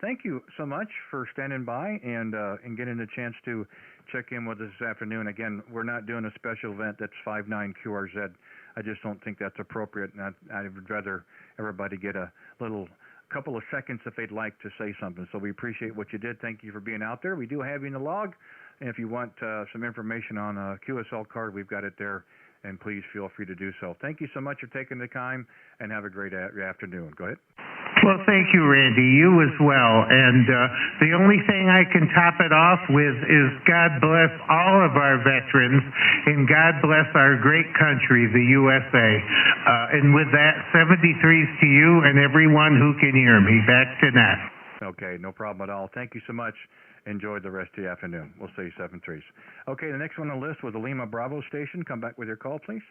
Speaker 1: thank you so much for standing by and getting the chance to check in with us this afternoon. Again, we're not doing a special event that's 5.9 QRZ. I just don't think that's appropriate, and I would rather everybody get a couple of seconds if they'd like to say something. So we appreciate what you did. Thank you for being out there. We do have you in the log, and if you want some information on a QSL card, we've got it there, and please feel free to do so. Thank you so much for taking the time, and have a great afternoon. Go ahead.
Speaker 5: Well, thank you, Randy. You as well. And the only thing I can top it off with is God bless all of our veterans, and God bless our great country, the USA. And with that, 73s to you and everyone who can hear me. Back to net.
Speaker 1: Okay, no problem at all. Thank you so much. Enjoy the rest of the afternoon. We'll see you 7-3s. Okay, the next one on the list was the Lima Bravo station. Come back with your call, please.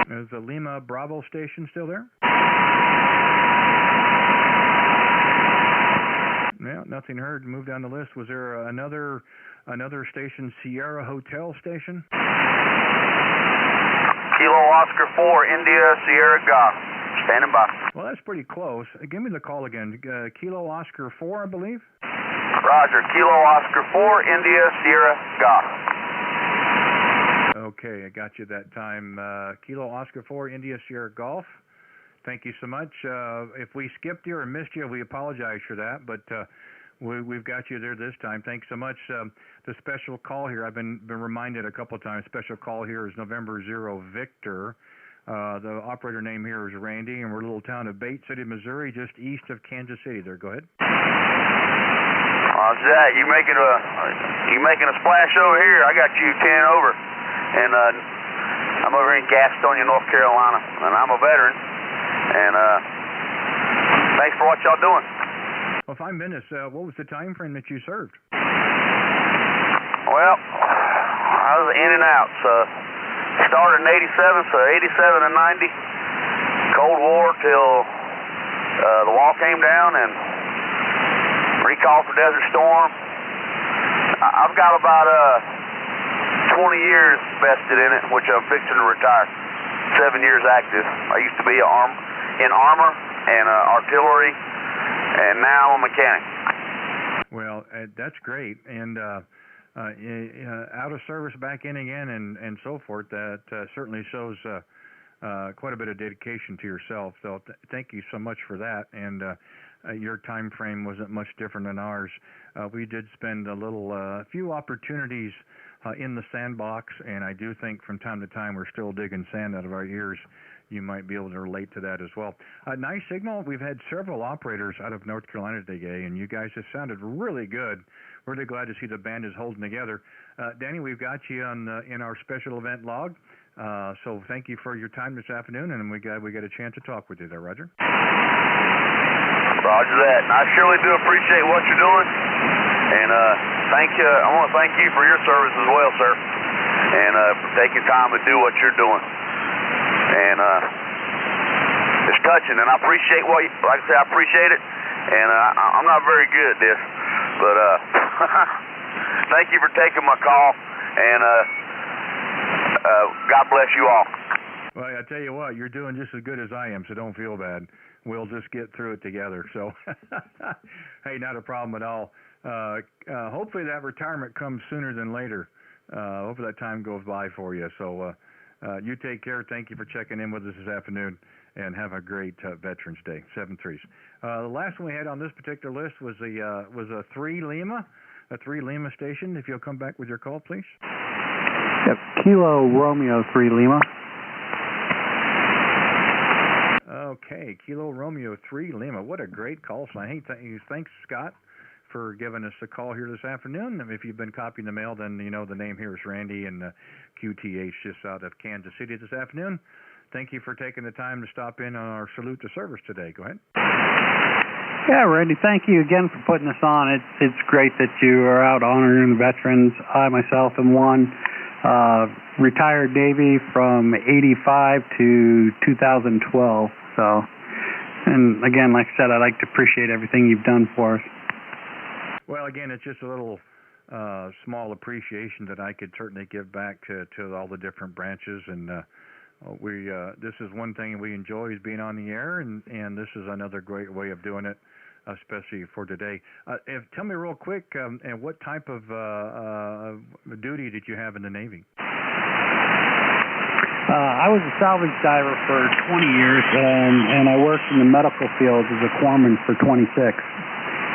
Speaker 1: Is the Lima Bravo station still there? Yeah, nothing heard. Move down the list. Was there another station, Sierra Hotel station?
Speaker 4: Kilo Oscar 4, India, Sierra Golf. Standing by.
Speaker 1: Well, that's pretty close. Give me the call again. Kilo Oscar 4, I believe?
Speaker 4: Roger. Kilo Oscar 4, India, Sierra Golf.
Speaker 1: Okay, I got you that time. Kilo Oscar 4, India Sierra Golf. Thank you so much. If we skipped you or missed you, we apologize for that, but we've got you there this time. Thanks so much. The special call here, I've been reminded a couple of times, special call here is November 0 Victor. The operator name here is Randy, and we're a little town of Bate City, Missouri, just east of Kansas City. There, go ahead.
Speaker 12: Zach, you making a splash over here? I got you 10 over, and I'm over in Gastonia, North Carolina, and I'm a veteran. And thanks for what y'all doing.
Speaker 1: Well, 5 minutes. What was the time frame that you served?
Speaker 12: Well, I was in and out. So started in '87, so '87 and '90, Cold War till the wall came down and recall for Desert Storm. I've got about 20 years vested in it, which I'm fixing to retire. 7 years active. I used to be in armor and artillery, and now I'm a mechanic.
Speaker 1: Well, that's great. And out of service, back in again, and so forth, that certainly shows quite a bit of dedication to yourself. So thank you so much for that. And your time frame wasn't much different than ours. We did spend a few opportunities in the sandbox, and I do think from time to time we're still digging sand out of our ears. You might be able to relate to that as well. Nice signal. We've had several operators out of North Carolina today, and you guys have sounded really good. Really glad to see the band is holding together. Danny, we've got you in our special event log. So thank you for your time this afternoon, and we got a chance to talk with you there, Roger.
Speaker 12: Roger that. And I surely do appreciate what you're doing, and thank you. I want to thank you for your service as well, sir, and for taking time to do what you're doing. And it's touching, and I appreciate like I said, I appreciate it, and I'm not very good at this, but thank you for taking my call, and God bless you all.
Speaker 1: Well, I tell you what, you're doing just as good as I am, so don't feel bad. We'll just get through it together. So, hey, not a problem at all. Hopefully that retirement comes sooner than later. Hopefully that time goes by for you. So you take care. Thank you for checking in with us this afternoon, and have a great Veterans Day. 7-3s. The last one we had on this particular list was a 3 Lima station. If you'll come back with your call, please.
Speaker 14: Yep, Kilo Romeo 3 Lima.
Speaker 1: Okay, Kilo Romeo 3 Lima. What a great call sign. Hey, thanks, Scott, for giving us a call here this afternoon. If you've been copying the mail, then you know the name here is Randy, and QTH just out of Kansas City this afternoon. Thank you for taking the time to stop in on our Salute to Service today. Go ahead.
Speaker 14: Yeah, Randy, thank you again for putting us on. It's great that you are out honoring the veterans. I myself am one. Retired Navy from '85 to 2012. So, and again, like I said, I'd like to appreciate everything you've done for us.
Speaker 1: Well, again, it's just a little small appreciation that I could certainly give back to all the different branches, and this is one thing we enjoy, is being on the air, and this is another great way of doing it, especially for today. Tell me real quick, and what type of duty did you have in the Navy?
Speaker 14: I was a salvage diver for 20 years, and I worked in the medical field as a corpsman for 26.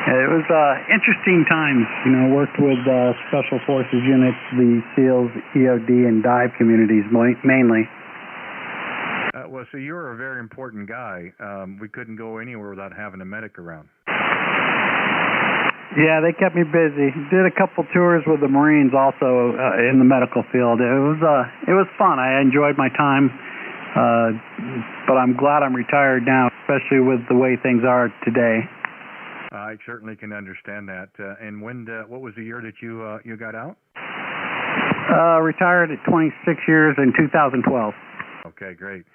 Speaker 14: It was interesting times. Worked with Special Forces units, the SEALs, EOD, and dive communities mainly.
Speaker 1: Well, so you were a very important guy. We couldn't go anywhere without having a medic around.
Speaker 14: Yeah, they kept me busy. Did a couple tours with the Marines also in the medical field. It was fun. I enjoyed my time, but I'm glad I'm retired now, especially with the way things are today.
Speaker 1: I certainly can understand that. And what was the year that you got out?
Speaker 14: Retired at 26 years in 2012.
Speaker 1: Okay, great.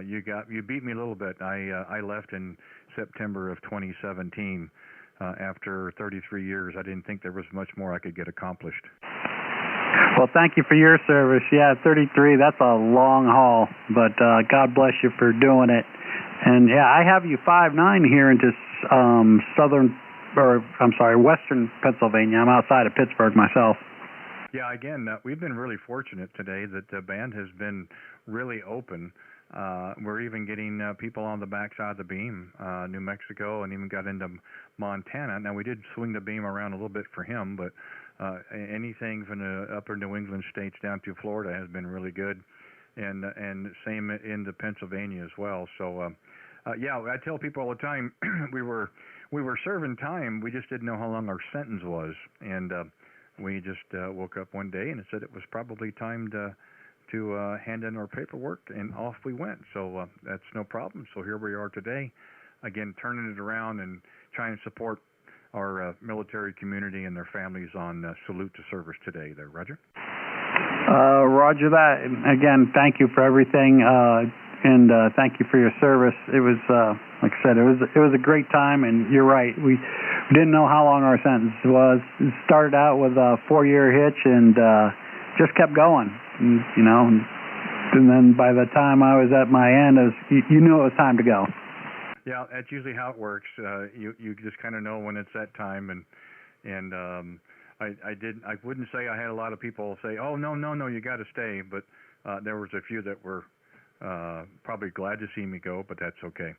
Speaker 1: You beat me a little bit. I left in September of 2017. After 33 years, I didn't think there was much more I could get accomplished.
Speaker 14: Well, thank you for your service. Yeah, 33, that's a long haul, but God bless you for doing it. And yeah, I have you 5-9 here into western Pennsylvania. I'm outside of Pittsburgh myself.
Speaker 1: Yeah, again, we've been really fortunate today that the band has been really open. We're even getting people on the backside of the beam, New Mexico, and even got into Montana. Now, we did swing the beam around a little bit for him, but anything from the upper New England states down to Florida has been really good. and same into Pennsylvania as well. So yeah, I tell people all the time we were serving time. We just didn't know how long our sentence was, and we just woke up one day and it said it was probably time to hand in our paperwork, and off we went. So that's no problem. So here we are today, again, turning it around and trying to support our military community and their families on Salute to Service today there. Roger?
Speaker 13: Roger that. Again, thank you for everything, and thank you for your service. It was, like I said, it was a great time, and you're right. We didn't know how long our sentence was. It started out with a 4-year hitch and just kept going, and, you know. And then by the time I was at my end, you knew it was time to go.
Speaker 1: Yeah, that's usually how it works. You just kind of know when it's that time, and I wouldn't say I had a lot of people say, oh no, you got to stay, but there was a few that were probably glad to see me go, but that's okay.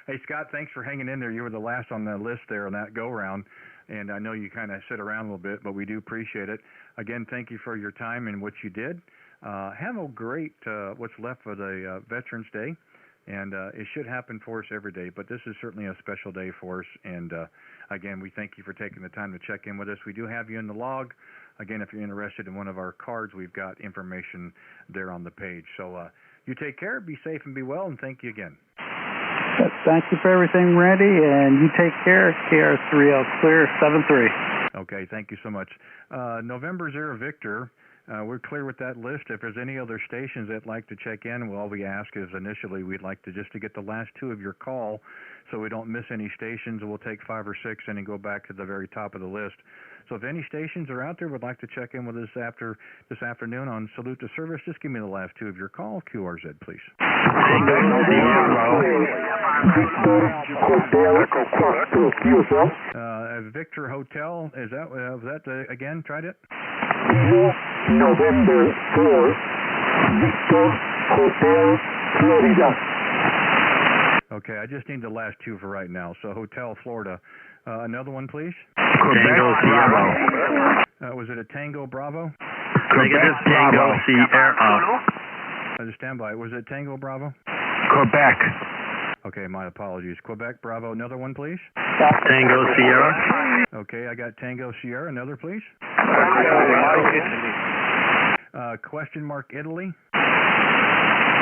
Speaker 1: Hey Scott, thanks for hanging in there. You were the last on the list there on that go round, and I know you kind of sit around a little bit, but we do appreciate it. Again, thank you for your time and what you did. Have a great what's left of the Veterans Day. And it should happen for us every day, but this is certainly a special day for us. And again, we thank you for taking the time to check in with us. We do have you in the log. Again, if you're interested in one of our cards, we've got information there on the page. So you take care, be safe, and be well, and thank you again.
Speaker 13: Thank you for everything, Randy, and you take care. KR3L clear 73.
Speaker 1: Okay, thank you so much. November 0 Victor. We're clear with that list. If there's any other stations that'd like to check in, well, all we ask is initially we'd like to just to get the last 2 of your call so we don't miss any stations. We'll take 5 or 6 and then go back to the very top of the list. So if any stations are out there would like to check in with us this afternoon on Salute to Service, just give me the last 2 of your call. QRZ, please. Victor Hotel, is that was that again? Tried it?
Speaker 15: November 4, Victor Hotel, Florida.
Speaker 1: Okay, I just need the last 2 for right now. So Hotel, Florida. Another one, please.
Speaker 19: Tango Bravo.
Speaker 1: Was it a Tango Bravo?
Speaker 19: Quebec Bravo Sierra.
Speaker 1: Just stand by. Was it Tango Bravo?
Speaker 19: Quebec.
Speaker 1: Okay, my apologies. Quebec Bravo. Another one, please.
Speaker 19: Tango Sierra.
Speaker 1: Okay, I got Tango Sierra. Another, please. Question mark Italy.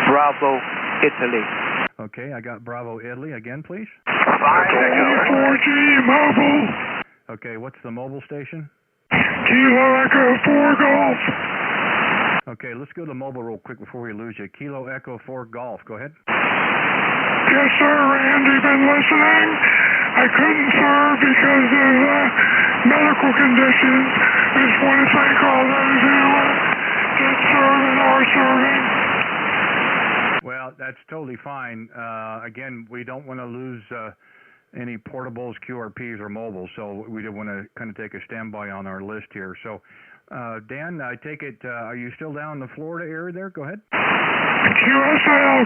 Speaker 11: Bravo, Italy.
Speaker 1: Okay, I got Bravo Italy. Again, please.
Speaker 15: 4G Mobile.
Speaker 1: Okay, what's the mobile station?
Speaker 15: Kilo Echo 4 Golf.
Speaker 1: Okay, let's go to mobile real quick before we lose you. Kilo Echo 4 Golf. Go ahead.
Speaker 15: Yes, sir, Randy, been listening. I couldn't serve because of medical conditions. I just want to thank all those who did serve and are serving.
Speaker 1: Well, that's totally fine. Again, we don't want to lose any portables, QRPs, or mobiles, so we do want to kind of take a standby on our list here. So, Dan, I take it, are you still down in the Florida area there? Go ahead.
Speaker 15: QSL.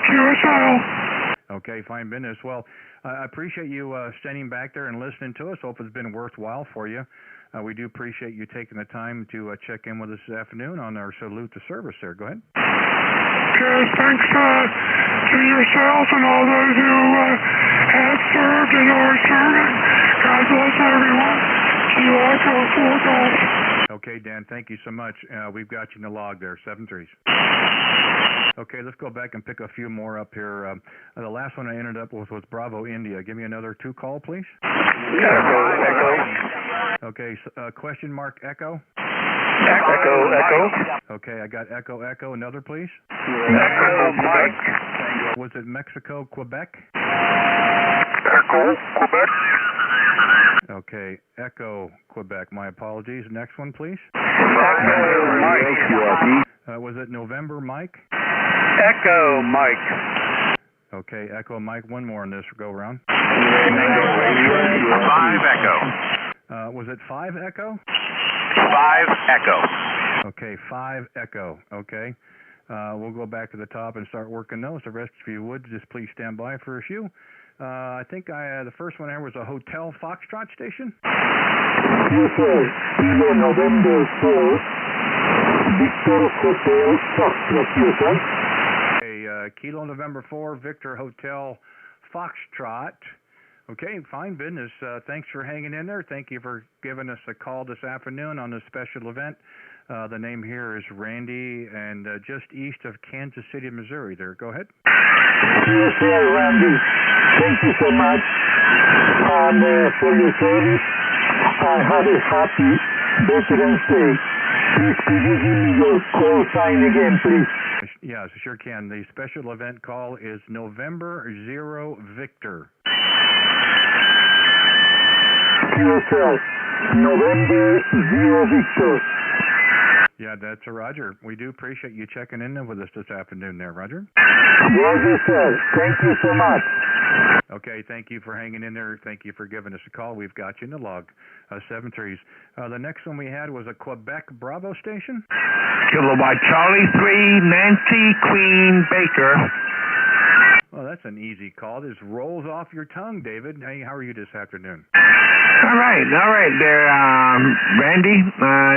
Speaker 1: Okay, fine business. Well, I appreciate you standing back there and listening to us. Hope it's been worthwhile for you. We do appreciate you taking the time to check in with us this afternoon on our Salute to Service there. Go ahead.
Speaker 15: Okay, thanks to yourself and all those who have served and are serving. God bless everyone. Kilo Echo 4 Golf.
Speaker 1: Okay, Dan, thank you so much. We've got you in the log there, 7 3s. Okay, let's go back and pick a few more up here. The last one I ended up with was Bravo India. Give me another 2 call, please.
Speaker 15: Echo.
Speaker 1: Okay, question mark Echo.
Speaker 15: Echo.
Speaker 1: Okay, I got Echo. Another, please.
Speaker 15: Echo, Mike.
Speaker 1: Was it Mexico, Quebec?
Speaker 15: Echo, Quebec.
Speaker 1: Okay, Echo, Quebec. My apologies. Next one, please.
Speaker 15: Echo, Mike.
Speaker 1: Was it November, Mike?
Speaker 15: Echo, Mike.
Speaker 1: Okay, Echo, Mike. One more on this go round.
Speaker 4: 5 Echo.
Speaker 1: Was it 5 Echo?
Speaker 4: 5 Echo.
Speaker 1: Okay, 5 Echo. Okay. We'll go back to the top and start working those. The rest, if you would, just please stand by for a few. I think the first one there was a Hotel Foxtrot station.
Speaker 15: Yes, sir. November 4.
Speaker 18: Victor Hotel Foxtrot, USA.
Speaker 1: Okay, Kilo November 4, Victor Hotel Foxtrot. Okay, fine business. Thanks for hanging in there. Thank you for giving us a call this afternoon on this special event. The name here is Randy, and just east of Kansas City, Missouri. There, go ahead.
Speaker 18: Yes, Randy. Thank you so much for your service. I have a happy Veterans Day. Please could you give me your call sign again, please?
Speaker 1: Yes, sure can. The special event call is November 0 Victor.
Speaker 18: Yourself, November 0 Victor.
Speaker 1: Yeah, that's Roger. We do appreciate you checking in with us this afternoon there, Roger.
Speaker 18: Roger, sir. Thank you so much.
Speaker 1: Okay, thank you for hanging in there. Thank you for giving us a call. We've got you in the log, 7-3s. The next one we had was a Quebec Bravo station.
Speaker 19: Kilo by Charlie 3, Nancy Queen Baker.
Speaker 1: Well, that's an easy call. This rolls off your tongue, David. Hey, how are you this afternoon?
Speaker 19: All right there, Randy.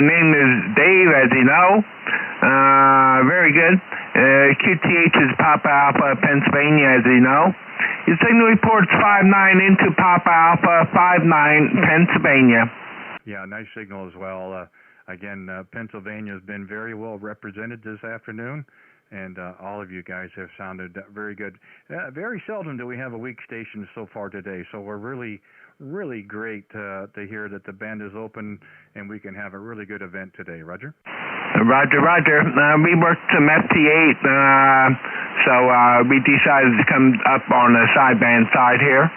Speaker 19: Name is Dave, as you know. Very good. QTH is Papa Alpha, Pennsylvania, as you know. Your signal report's 59 into Papa Alpha, 59, Pennsylvania.
Speaker 1: Yeah, nice signal as well. Again, Pennsylvania has been very well represented this afternoon, and all of you guys have sounded very good. Very seldom do we have a weak station so far today, so we're really great to hear that the band is open and we can have a really good event today. Roger?
Speaker 19: Roger. We worked some FT8, so we decided to come up on the sideband side here.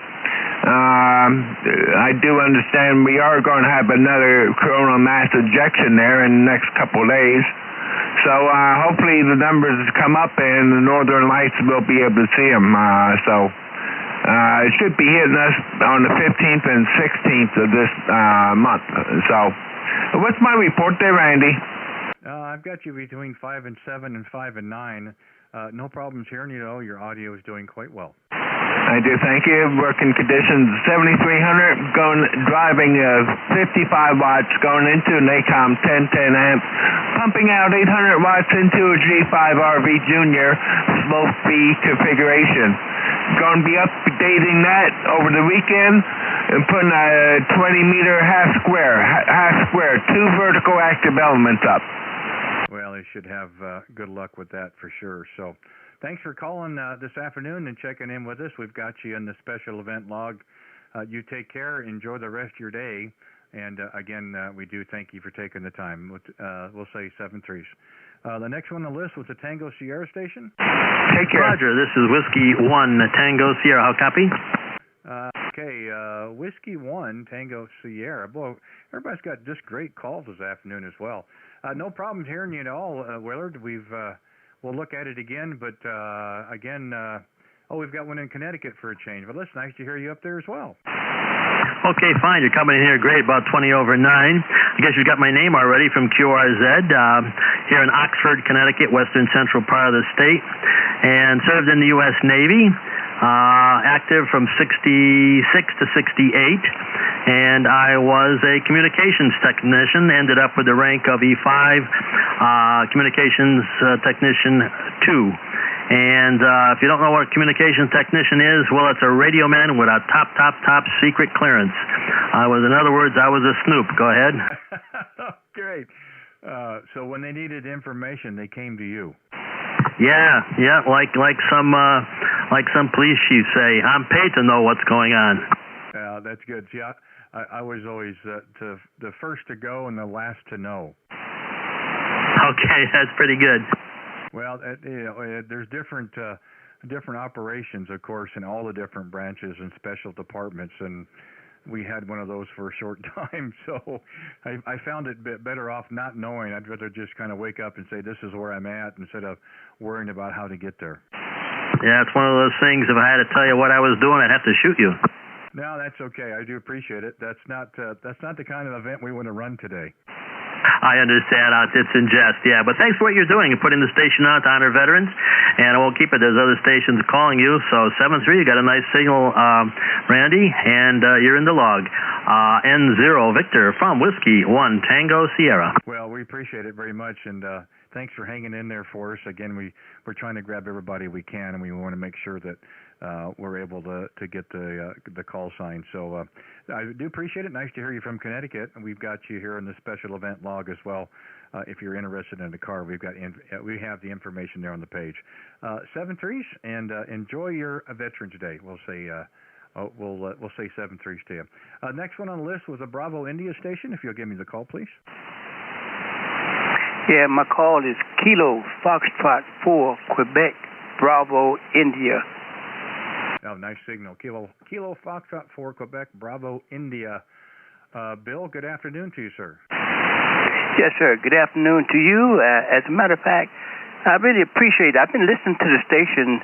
Speaker 19: I do understand we are going to have another coronal mass ejection there in the next couple of days. So hopefully the numbers come up and the Northern Lights will be able to see them. It should be hitting us on the 15th and 16th of this month. So what's my report there, Randy?
Speaker 1: I've got you between 5 and 7 and 5 and 9. No problems hearing you. Know your audio is doing quite well.
Speaker 19: I do, thank you. Working conditions 7,300, driving 55 watts, going into an ACOM 1010 amp, pumping out 800 watts into a G5RV Junior slope B configuration. Going to be updating that over the weekend and putting a 20-meter half square, 2 vertical active elements up.
Speaker 1: Well, they should have good luck with that for sure. So thanks for calling this afternoon and checking in with us. We've got you in the special event log. You take care. Enjoy the rest of your day. And again, we do thank you for taking the time. We'll say 7-3s. The next one on the list was the Tango Sierra station.
Speaker 9: Take care. Roger, this is Whiskey 1, Tango Sierra. How copy?
Speaker 1: Okay, Whiskey 1, Tango Sierra. Boy, everybody's got just great calls this afternoon as well. No problems hearing you at all, Willard. We'll look at it again, but again, we've got one in Connecticut for a change. But it's nice to hear you up there as well.
Speaker 9: Okay, fine. You're coming in here great, about 20 over 9. I guess you got my name already from QRZ here in Oxford, Connecticut, western central part of the state, and served in the U.S. Navy. Active from 66 to 68, and I was a communications technician, ended up with the rank of E5, communications technician 2. And if you don't know what a communications technician is, well, it's a radio man with a top secret clearance. In other words, I was a snoop. Go ahead.
Speaker 1: Great. So when they needed information, they came to you.
Speaker 9: Yeah, like some police chiefs say, I'm paid to know what's going on.
Speaker 1: That's good. See, I was always the first to go and the last to know.
Speaker 9: Okay, that's pretty good.
Speaker 1: Well, there's different operations, of course, in all the different branches and special departments, and we had one of those for a short time, so I found it better off not knowing. I'd rather just kind of wake up and say, this is where I'm at, instead of worrying about how to get there.
Speaker 9: Yeah, it's one of those things, if I had to tell you what I was doing, I'd have to shoot you.
Speaker 1: No, that's okay. I do appreciate it. That's not the kind of event we want to run today.
Speaker 9: I understand. It's in jest, yeah. But thanks for what you're doing and putting the station on to honor veterans. And I won't keep it. There's other stations calling you. So 7-3, you got a nice signal, Randy, and you're in the log. N0 Victor from Whiskey 1 Tango Sierra.
Speaker 1: Well, we appreciate it very much, and thanks for hanging in there for us. Again, we're trying to grab everybody we can, and we want to make sure that we're able to get the call sign. So I do appreciate it. Nice to hear you from Connecticut, and we've got you here in the special event log as well. If you're interested in the car, we have the information there on the page. 7-3s, and enjoy your Veterans Day. We'll say. We'll say 7-3s to you. Next one on the list was a Bravo India station. If you'll give me the call, please.
Speaker 6: Yeah, my call is Kilo Foxtrot 4 Quebec Bravo India.
Speaker 1: Oh, nice signal. Kilo Foxtrot 4 Quebec Bravo India. Bill, good afternoon to you, sir.
Speaker 6: Yes, sir. Good afternoon to you. As a matter of fact, I really appreciate it. I've been listening to the station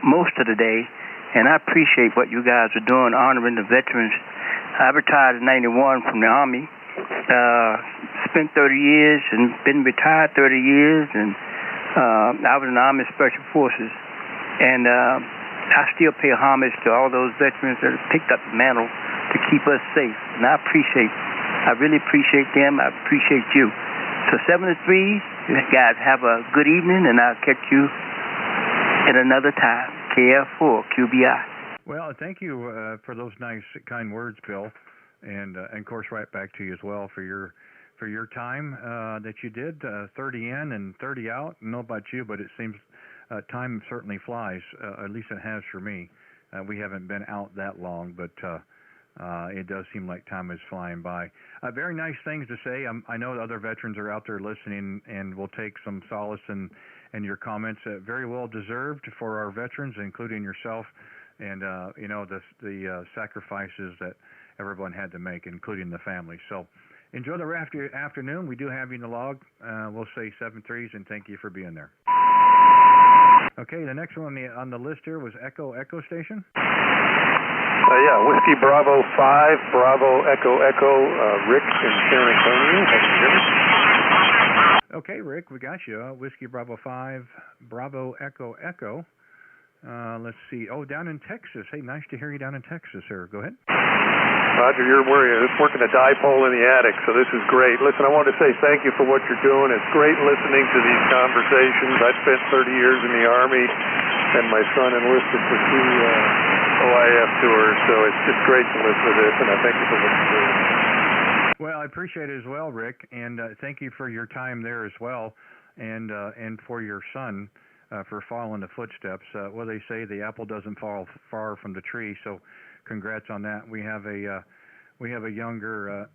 Speaker 6: most of the day. And I appreciate what you guys are doing, honoring the veterans. I retired in '91 from the Army, spent 30 years and been retired 30 years, and I was in the Army Special Forces. And I still pay homage to all those veterans that have picked up the mantle to keep us safe. And I really appreciate them. I appreciate you. So 7-3, you guys have a good evening, and I'll catch you at another time. KF4 QBI.
Speaker 1: Well, thank you for those nice, kind words, Bill, and of course, right back to you as well for your time that you did, 30 in and 30 out. I don't know about you, but it seems time certainly flies. At least it has for me. We haven't been out that long, but it does seem like time is flying by. Very nice things to say. I know other veterans are out there listening, and will take some solace in your comments. Very well deserved for our veterans, including yourself, and the sacrifices that everyone had to make, including the family. So enjoy the afternoon. We do have you in the log. We'll say 7-3s, and thank you for being there. Okay, the next one on the list here was Echo Station.
Speaker 16: Yeah, Whiskey Bravo 5, Bravo Echo, Rick in San Antonio. Can you hear me?
Speaker 1: Okay, Rick, we got you. Whiskey Bravo 5, Bravo Echo. Let's see. Oh, down in Texas. Hey, nice to hear you down in Texas, sir. Go ahead.
Speaker 16: Roger, you're working a dipole in the attic, so this is great. Listen, I wanted to say thank you for what you're doing. It's great listening to these conversations. I spent 30 years in the Army, and my son enlisted for 2 OIF tours, so it's just great to listen to this, and I thank you for what you're doing.
Speaker 1: Well, I appreciate it as well, Rick, and thank you for your time there as well, and for your son for following the footsteps. Well, they say the apple doesn't fall far from the tree, so congrats on that. We have a younger,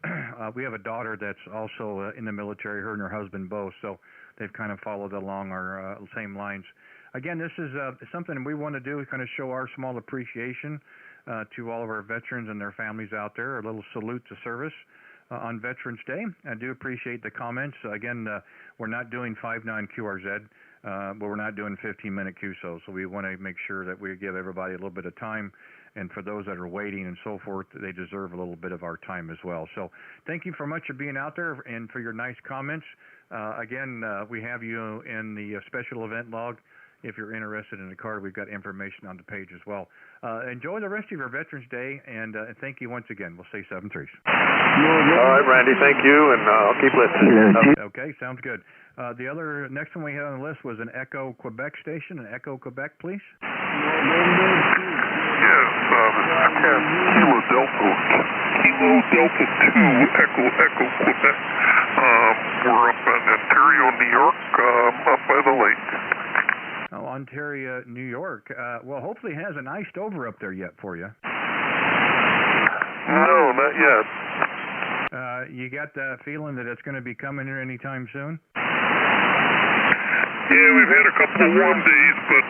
Speaker 1: we have a daughter that's also in the military. Her and her husband both, so they've kind of followed along our same lines. Again, this is something we want to do, kind of show our small appreciation to all of our veterans and their families out there. A little salute to service on Veterans Day. I do appreciate the comments. Again, we're not doing 5-9 QRZ, but we're not doing 15-minute QSO, so we want to make sure that we give everybody a little bit of time. And for those that are waiting and so forth, they deserve a little bit of our time as well. So thank you for much for being out there and for your nice comments. Again, we have you in the special event log. If you're interested in the card, we've got information on the page as well. Enjoy the rest of your Veterans Day, and thank you once again. We'll say 7-3s.
Speaker 16: All right, Randy, thank you, and I'll keep listening.
Speaker 1: Okay, sounds good. The other next one we had on the list was an Echo Quebec station. An Echo Quebec, please.
Speaker 15: Yes, Kilo Delta 2, Echo Quebec. We're up in Ontario, New York, up by the lake.
Speaker 1: Oh, Ontario, New York. Well, hopefully it hasn't iced over up there yet for you.
Speaker 15: No, not yet.
Speaker 1: You got the feeling that it's going to be coming here anytime soon?
Speaker 15: Yeah, we've had a couple of warm days, but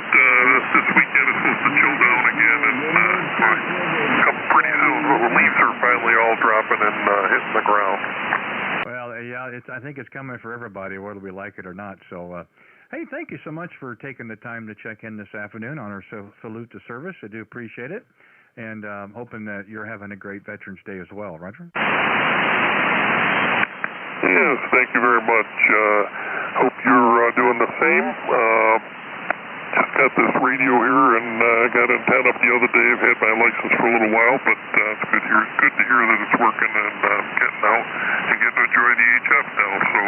Speaker 15: this weekend it's supposed to chill down again, and pretty soon the leaves are finally all dropping and hitting the ground.
Speaker 1: Well, yeah, I think it's coming for everybody, whether we like it or not. So, hey, thank you so much for taking the time to check in this afternoon on our Salute to Service. I do appreciate it, and hoping that you're having a great Veterans Day as well, Roger.
Speaker 18: Yes, thank you very much. Hope you're doing the same. Just got this radio here and got antenna up the other day. I've had my license for a little while, but it's good to hear that it's working and getting out and getting to enjoy the HF now. So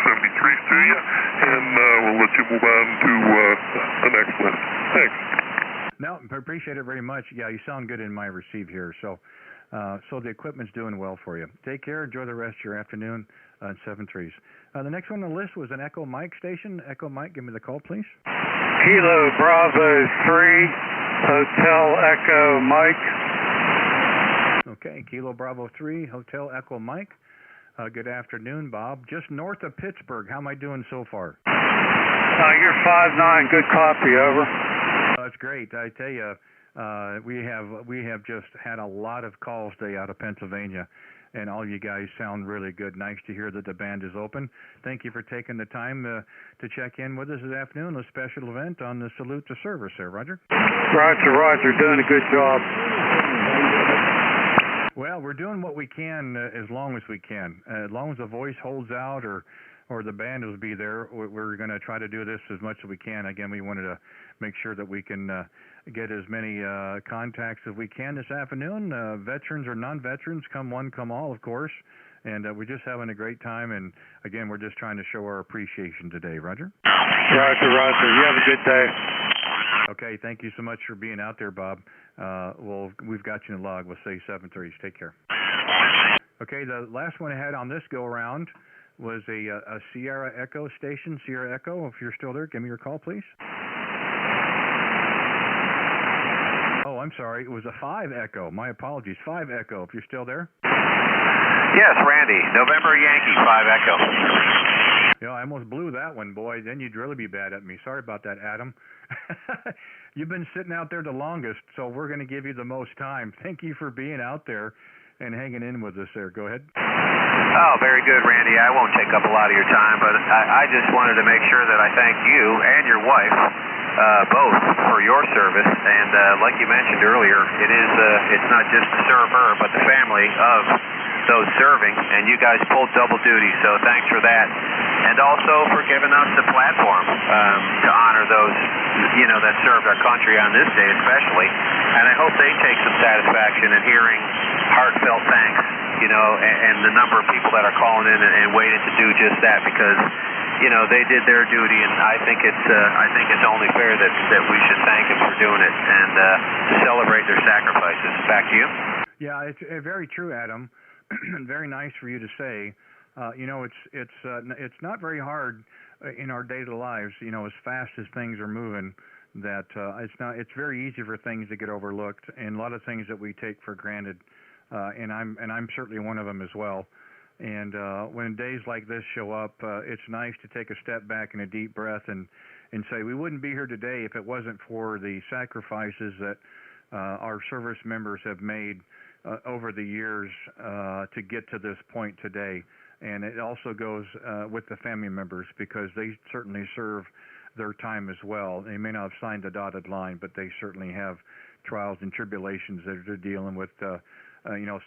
Speaker 18: 73s to you, and we'll let you move on to the next list. Thanks.
Speaker 1: No, I appreciate it very much. Yeah, you sound good in my receive here. So the equipment's doing well for you. Take care. Enjoy the rest of your afternoon on 73s. The next one on the list was an Echo Mike station. Echo Mike, give me the call, please.
Speaker 10: Kilo Bravo 3, Hotel Echo Mike.
Speaker 1: Okay, Kilo Bravo 3, Hotel Echo Mike. Good afternoon, Bob. Just north of Pittsburgh. How am I doing so far?
Speaker 10: You're 5'9", good copy, over.
Speaker 1: That's great. I tell you, we have just had a lot of calls today out of Pennsylvania, and all you guys sound really good. Nice to hear that the band is open. Thank you for taking the time to check in with us this afternoon, a special event on the Salute to Service there, Roger.
Speaker 10: Roger, doing a good job.
Speaker 1: Well, we're doing what we can as long as we can. As long as the voice holds out or the band will be there, we're going to try to do this as much as we can. Again, we wanted to make sure that we can get as many contacts as we can this afternoon. Veterans or non-veterans, come one, come all, of course. And we're just having a great time. And, again, we're just trying to show our appreciation today. Roger?
Speaker 10: Roger. You have a good day.
Speaker 1: Okay, thank you so much for being out there, Bob. We've got you in the log. We'll say 7-3s. Take care. Okay, the last one I had on this go-around was a Sierra Echo station. Sierra Echo, if you're still there, give me your call, please. Oh, I'm sorry. It was a 5 Echo. My apologies. 5 Echo, if you're still there.
Speaker 17: Yes, Randy. November Yankee, 5 Echo.
Speaker 1: Yeah, I almost blew that one, boy. Then you'd really be bad at me. Sorry about that, Adam. You've been sitting out there the longest, so we're going to give you the most time. Thank you for being out there and hanging in with us there. Go ahead.
Speaker 17: Oh, very good, Randy. I won't take up a lot of your time, but I just wanted to make sure that I thank you and your wife both for your service. And like you mentioned earlier, it's not just to serve her, but the family of those serving, and you guys pulled double duty, so thanks for that. And also for giving us the platform to honor those, that served our country on this day especially. And I hope they take some satisfaction in hearing heartfelt thanks, and the number of people that are calling in and waiting to do just that, because they did their duty, and I think it's only fair that we should thank them for doing it and to celebrate their sacrifices. Back to you.
Speaker 1: Yeah, it's very true, Adam. Very nice for you to say. It's not very hard in our daily lives. As fast as things are moving, that it's very easy for things to get overlooked, and a lot of things that we take for granted. And I'm certainly one of them as well. And when days like this show up, it's nice to take a step back and a deep breath and say we wouldn't be here today if it wasn't for the sacrifices that our service members have made over the years to get to this point today. And it also goes with the family members, because they certainly serve their time as well. They may not have signed the dotted line, but they certainly have trials and tribulations that they're dealing with,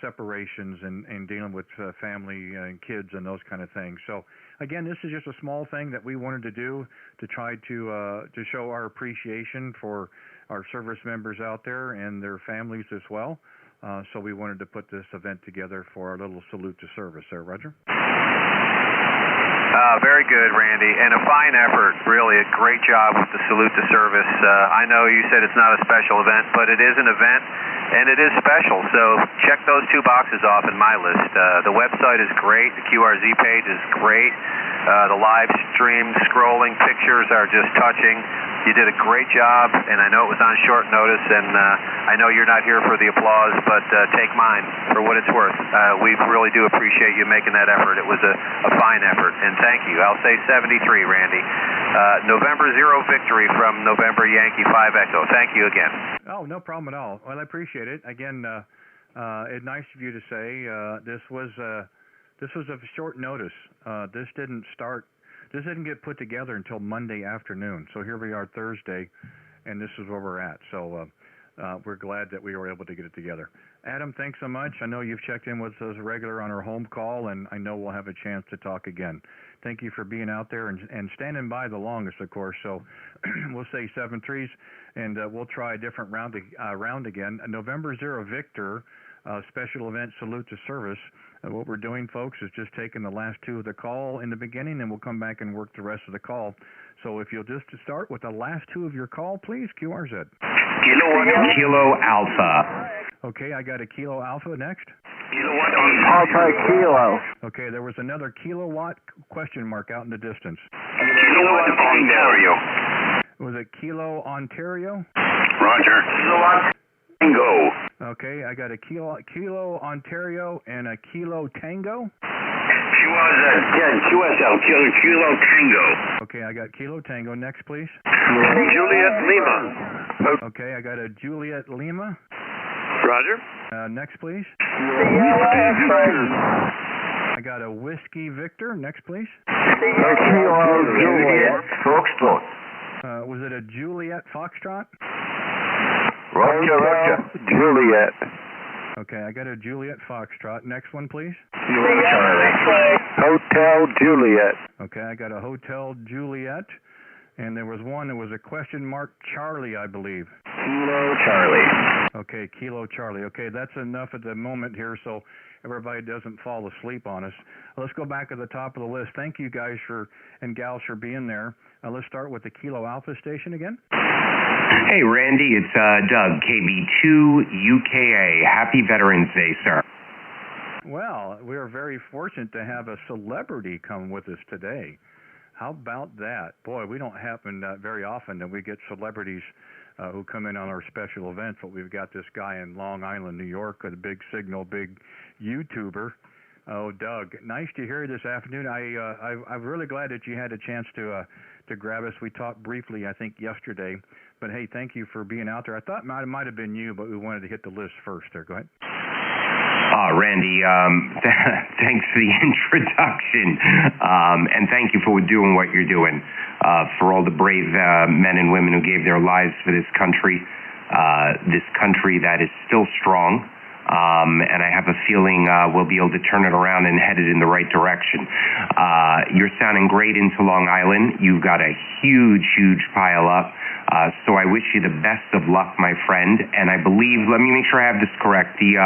Speaker 1: separations and dealing with family and kids and those kind of things. So again, this is just a small thing that we wanted to do to try to show our appreciation for our service members out there and their families as well. So we wanted to put this event together for our little salute to service there, Roger.
Speaker 17: Very good, Randy, and a fine effort, really. A great job with the salute to service. I know you said it's not a special event, but it is an event, and it is special. So check those 2 boxes off in my list. The website is great. The QRZ page is great. The live stream scrolling pictures are just touching. You did a great job, and I know it was on short notice, and I know you're not here for the applause, but take mine for what it's worth. We really do appreciate you making that effort. It was a fine effort, and thank you. I'll say 73, Randy. November 0 victory from November Yankee 5 Echo. Thank you again.
Speaker 1: Oh, no problem at all. Well, I appreciate it. Again, it's nice of you to say this was of short notice. This didn't get put together until Monday afternoon. So here we are Thursday, and this is where we're at. So we're glad that we were able to get it together. Adam, thanks so much. I know you've checked in with us regular on our home call, and I know we'll have a chance to talk again. Thank you for being out there and standing by the longest, of course. So we'll say 7-3s, and we'll try a different round again. November 0 Victor, special event salute to service. What we're doing, folks, is just taking the last two of the call in the beginning, and we'll come back and work the rest of the call. So if you'll just start with the last two of your call, please, QRZ.
Speaker 20: Kilo Alpha.
Speaker 1: Okay, I got a Kilo Alpha next.
Speaker 20: Alpha Kilo.
Speaker 1: Okay, there was another kilowatt question mark out in the distance.
Speaker 20: Kilowatt Ontario.
Speaker 1: Was it Kilo Ontario?
Speaker 20: Roger. Kilowatt Tango.
Speaker 1: Okay, I got a Kilo Ontario and a Kilo Tango.
Speaker 20: QSL, Kilo Tango.
Speaker 1: Okay, I got Kilo Tango. Next, please.
Speaker 20: Juliet Lima.
Speaker 1: Okay, I got a Juliet Lima.
Speaker 20: Roger.
Speaker 1: Next, please. I got a Whiskey Victor. Next, please.
Speaker 20: Kilo Juliet Foxtrot.
Speaker 1: Was it a Juliet Foxtrot?
Speaker 20: Roger. Juliet.
Speaker 1: Okay, I got a Juliet Foxtrot. Next one, please.
Speaker 20: Hotel Juliet.
Speaker 1: Okay, I got a Hotel Juliet. And there was one that was a question mark Charlie, I believe.
Speaker 20: Kilo Charlie.
Speaker 1: Okay, Kilo Charlie. Okay, that's enough at the moment here so everybody doesn't fall asleep on us. Let's go back to the top of the list. Thank you guys and gals for being there. Let's start with the Kilo Alpha station again.
Speaker 20: Hey, Randy, it's Doug, KB2 UKA. Happy Veterans Day, sir.
Speaker 1: Well, we are very fortunate to have a celebrity come with us today. How about that? Boy, we don't happen very often that we get celebrities who come in on our special events, but we've got this guy in Long Island, New York, a big signal, big YouTuber. Oh, Doug, nice to hear you this afternoon. I'm really glad that you had a chance to grab us. We talked briefly, I think, yesterday. But, hey, thank you for being out there. I thought it might have been you, but we wanted to hit the list first there. Go ahead.
Speaker 20: Randy, thanks for the introduction, and thank you for doing what you're doing, for all the brave men and women who gave their lives for this country that is still strong, and I have a feeling we'll be able to turn it around and head it in the right direction. You're sounding great into Long Island. You've got a huge pile up. So I wish you the best of luck, my friend. And I believe, let me make sure I have this correct, the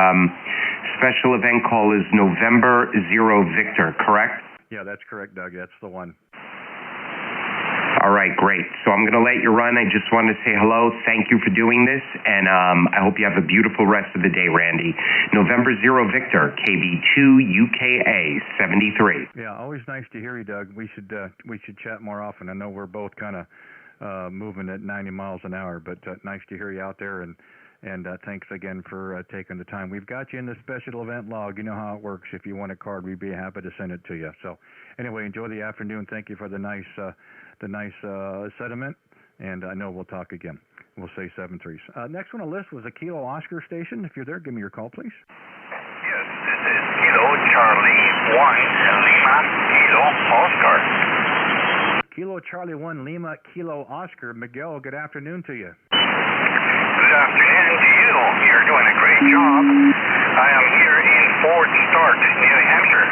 Speaker 20: special event call is November 0 Victor, correct?
Speaker 1: Yeah, that's correct, Doug. That's the one.
Speaker 20: All right, great. So I'm going to let you run. I just wanted to say hello. Thank you for doing this. And I hope you have a beautiful rest of the day, Randy. November 0 Victor, KB2 UKA 73.
Speaker 1: Yeah, always nice to hear you, Doug. We should chat more often. I know we're both kind of moving at 90 miles an hour, but nice to hear you out there, and thanks again for taking the time. We've got you in the special event log. You know how it works. If you want a card, we'd be happy to send it to you. So anyway, enjoy the afternoon. Thank you for the nice sentiment, and I know we'll talk again. We'll say 7-3s. Next one on the list was a Kilo Oscar station. If you're there, give me your call, please.
Speaker 20: Yes, this is Kilo Charlie 1 Lima Kilo Oscar.
Speaker 1: Kilo Charlie 1 Lima Kilo Oscar. Miguel, good afternoon to you.
Speaker 20: Good afternoon to you. You're doing a great job. I am here in Fort Stark, New Hampshire.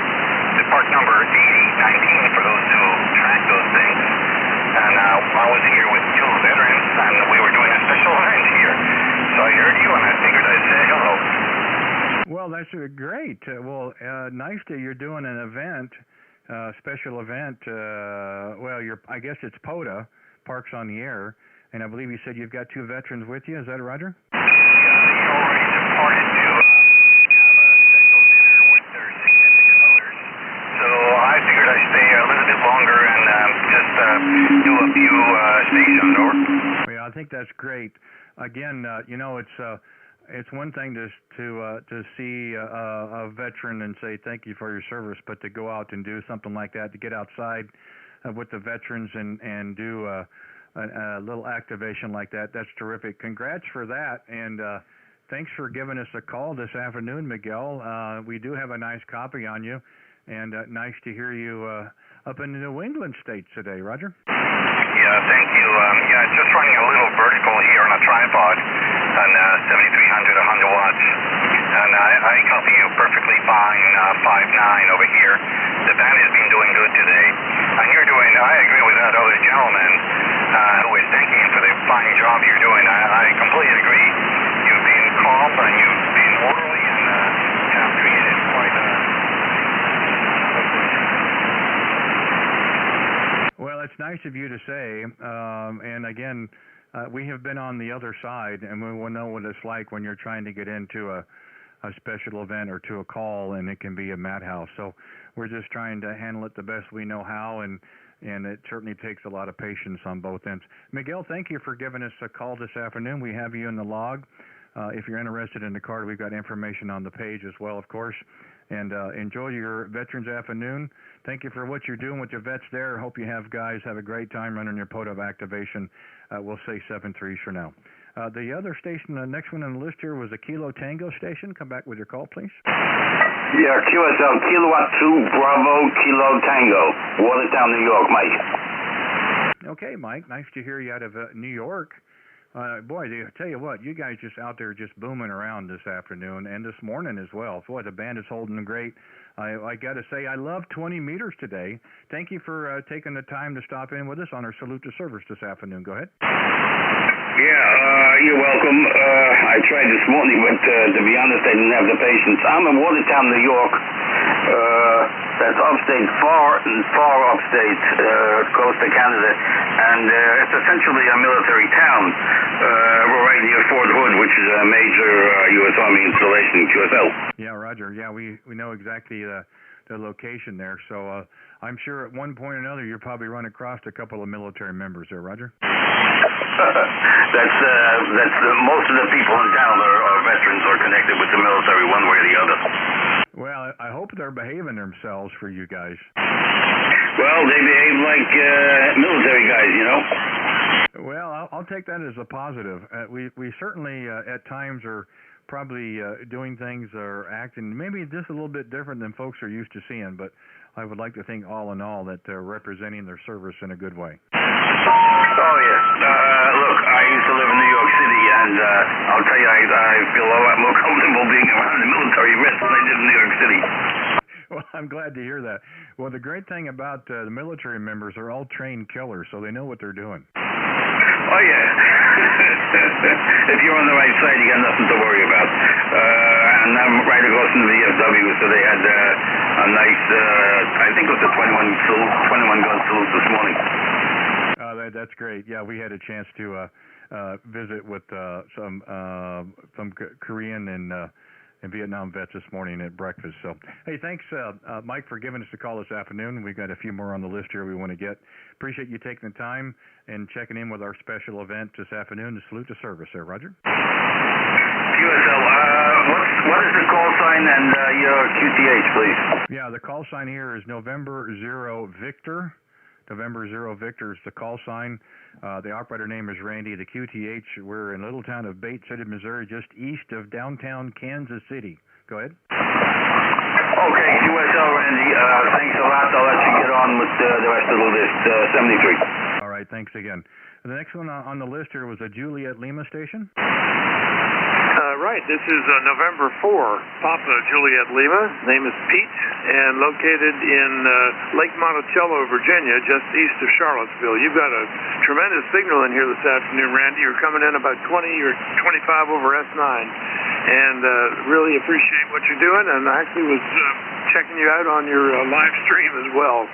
Speaker 20: The park number 8019 for those who track those things. And I was here with two veterans, and we were doing a special event here. So I heard you, and I figured I'd say hello.
Speaker 1: Well, that's great. Nice that you're doing an event. Special event, I guess it's POTA, Parks on the Air, and I believe you said you've got two veterans with you. Is that Roger?
Speaker 20: Yeah, they already departed to have a special dinner with their significant others. So I figured I'd stay a little bit longer and just do a few stations over.
Speaker 1: Yeah, I think that's great. Again, it's one thing to see a veteran and say thank you for your service, but to go out and do something like that, to get outside with the veterans and do a little activation like that, that's terrific. Congrats for that, and thanks for giving us a call this afternoon, Miguel. We do have a nice copy on you, and nice to hear you up in the New England states today, Roger.
Speaker 20: Yeah, thank you. It's just running a little vertical here on a tripod, and
Speaker 12: I copy you perfectly fine, 5-9 over here. The band has been doing good today. And you're doing, I agree with that other gentleman who is thanking you for the fine job you're doing. I completely agree. You've been calm and you've been orderly and have created quite a...
Speaker 1: Well, it's nice of you to say, and again, we have been on the other side, and we will know what it's like when you're trying to get into a special event or to a call, and it can be a madhouse. So we're just trying to handle it the best we know how, and it certainly takes a lot of patience on both ends. Miguel, thank you for giving us a call this afternoon. We have you in the log. If you're interested in the card, we've got information on the page as well, of course. And enjoy your Veterans Afternoon. Thank you for what you're doing with your vets there. Hope you guys have a great time running your POTUS activation. We'll say 7-3s for now. The other station, the next one on the list here was the Kilo Tango station. Come back with your call, please.
Speaker 12: Yeah, QSL, Kilowatt 2, Bravo, Kilo Tango, Watertown, New York, Mike.
Speaker 1: Okay, Mike, nice to hear you out of New York. Boy, I tell you what, you guys just out there just booming around this afternoon and this morning as well. Boy, the band is holding great. I got to say, I love 20 meters today. Thank you for taking the time to stop in with us on our Salute to Service this afternoon. Go ahead.
Speaker 12: Yeah, you're welcome. I tried this morning, but to be honest, I didn't have the patience. I'm in Watertown, New York. That's upstate, far upstate, close to Canada, and it's essentially a military town. We're right near Fort Hood, which is a major U.S. Army installation, QSL.
Speaker 1: Yeah, Roger. Yeah, we know exactly the location there. So I'm sure at one point or another you'll probably run across a couple of military members there, Roger.
Speaker 12: That's most of the people in town are veterans or connected with the military one way or the other.
Speaker 1: Well, I hope they're behaving themselves for you guys.
Speaker 12: Well, they behave like military guys, you know.
Speaker 1: Well, I'll take that as a positive. We certainly at times are probably doing things or acting maybe just a little bit different than folks are used to seeing, but I would like to think all in all that they're representing their service in a good way.
Speaker 12: Oh, yeah. Look, I used to live in New York City, and I'll tell you, I feel a lot more comfortable being around the military vets than I did in New York City.
Speaker 1: Well, I'm glad to hear that. Well, the great thing about the military members are all trained killers, so they know what they're doing.
Speaker 12: Oh, yeah. If you're on the right side, you got nothing to worry about. And I'm right across from the VFW, so they had a nice, I think it was a 21 gun salute this morning.
Speaker 1: That's great. Yeah, we had a chance to visit with some Korean and Vietnam vets this morning at breakfast. So, hey, thanks, Mike, for giving us a call this afternoon. We've got a few more on the list here we want to get. Appreciate you taking the time and checking in with our special event this afternoon, the Salute to Service there, Roger.
Speaker 12: QSL, what is the call sign and your QTH, please?
Speaker 1: Yeah, the call sign here is November 0 Victor. November 0 Victor is the call sign. The operator name is Randy. The QTH, we're in a little town of Bates City, Missouri, just east of downtown Kansas City. Go ahead.
Speaker 12: Okay, QSL, Randy. Thanks a lot. I'll let you get on with the rest of the list. 73.
Speaker 1: All right, thanks again. The next one on the list here was a Juliet Lima station.
Speaker 8: Right, this is November 4, Papa Juliet Lima. Name is Pete, and located in Lake Monticello, Virginia, just east of Charlottesville. You've got a tremendous signal in here this afternoon, Randy. You're coming in about 20 or 25 over S9, and really appreciate what you're doing, and I actually was checking you out on your live stream as well.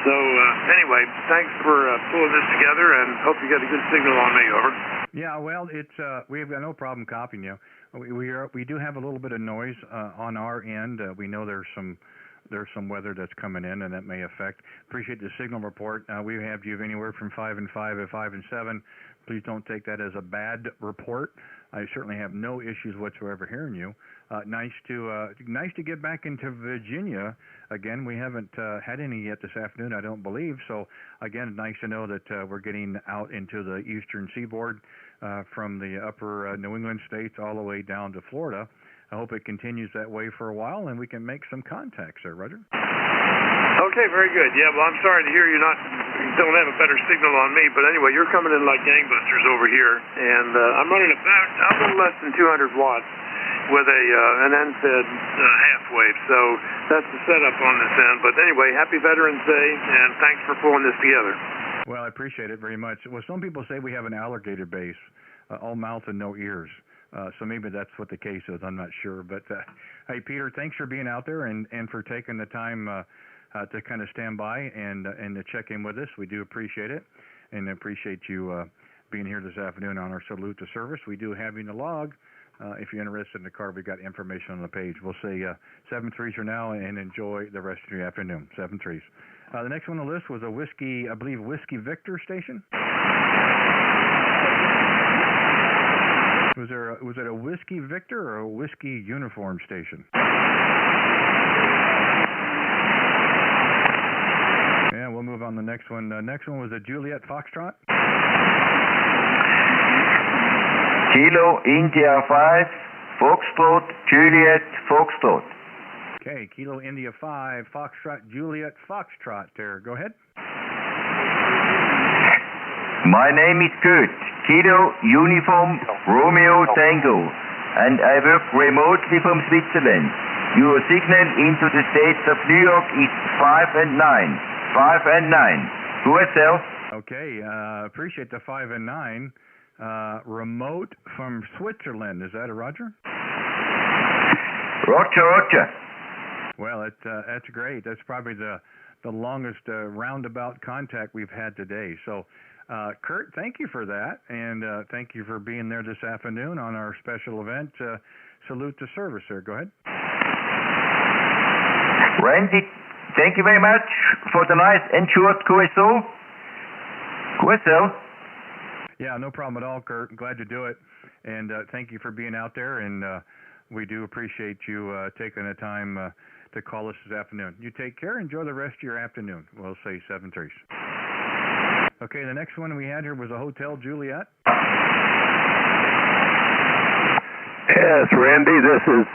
Speaker 8: So anyway, thanks for pulling this together, and hope you got a good signal on me. Over.
Speaker 1: Yeah, well, it's we've got no problem copying you. We do have a little bit of noise on our end. We know there's some weather that's coming in, and that may affect. Appreciate the signal report. We have you anywhere from 5 and 5 to 5 and 7. Please don't take that as a bad report. I certainly have no issues whatsoever hearing you. Nice to get back into Virginia again. We haven't had any yet this afternoon, I don't believe. So again, nice to know that we're getting out into the eastern seaboard from the upper New England states all the way down to Florida. I hope it continues that way for a while, and we can make some contacts there, Roger.
Speaker 8: Okay, very good. Yeah, well, I'm sorry to hear you don't have a better signal on me, but anyway, you're coming in like gangbusters over here, and I'm running about a little less than 200 watts.
Speaker 21: with an NSAID half wave. So that's the setup on this end. But anyway, happy Veterans Day, and thanks for pulling this together.
Speaker 1: Well, I appreciate it very much. Well, some people say we have an alligator base, all mouth and no ears. So maybe that's what the case is. I'm not sure. But, hey, Peter, thanks for being out there and for taking the time to kind of stand by and to check in with us. We do appreciate it, and appreciate you being here this afternoon on our Salute to Service. We do have you in the log. If you're interested in the card, we've got information on the page. We'll say 7-3s for now, and enjoy the rest of your afternoon. 7-3s. The next one on the list was a Whiskey, I believe, Whiskey Victor station. Was it a Whiskey Victor or a Whiskey Uniform station? Yeah, we'll move on to the next one. Next one was a Juliet Foxtrot.
Speaker 22: Kilo India 5, Foxtrot, Juliet Foxtrot.
Speaker 1: Okay, Kilo India 5, Foxtrot, Juliet Foxtrot there. Go ahead.
Speaker 22: My name is Kurt, Kilo Uniform Romeo Tango, and I work remotely from Switzerland. Your signal into the states of New York is 5 and 9. 5 and 9. Who is there?
Speaker 1: Okay, appreciate the 5 and 9. Remote from Switzerland. Is that a Roger?
Speaker 22: Roger, Roger.
Speaker 1: Well, that's great. That's probably the longest roundabout contact we've had today. So, Kurt, thank you for that, and thank you for being there this afternoon on our special event. Salute to Service, sir. Go ahead.
Speaker 22: Randy, thank you very much for the nice and short QSO. QSO.
Speaker 1: Yeah, no problem at all, Kurt. Glad to do it, and thank you for being out there, and we do appreciate you taking the time to call us this afternoon. You take care. Enjoy the rest of your afternoon. We'll say 7-3s. Okay, the next one we had here was a Hotel Juliet.
Speaker 16: Yes, Randy, this is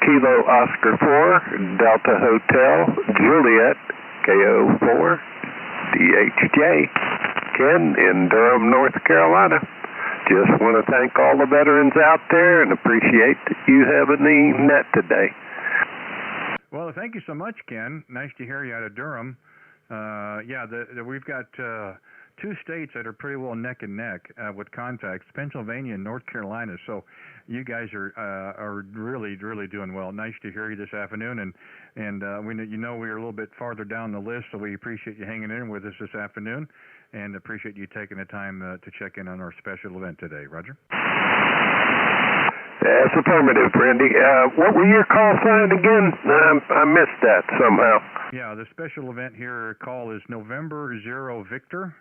Speaker 16: Kilo Oscar 4, Delta Hotel, Juliet, KO4, DHJ, Ken in Durham, North Carolina. Just want to thank all the veterans out there and appreciate you having the net today.
Speaker 1: Well, thank you so much, Ken. Nice to hear you out of Durham. We've got two states that are pretty well neck and neck with contacts, Pennsylvania and North Carolina. So you guys are really, really doing well. Nice to hear you this afternoon, and we know we're a little bit farther down the list, so we appreciate you hanging in with us this afternoon, and appreciate you taking the time to check in on our special event today. Roger.
Speaker 16: That's affirmative, Randy. What were your call sign again? I missed that somehow.
Speaker 1: Yeah, the special event here call is November 0 Victor,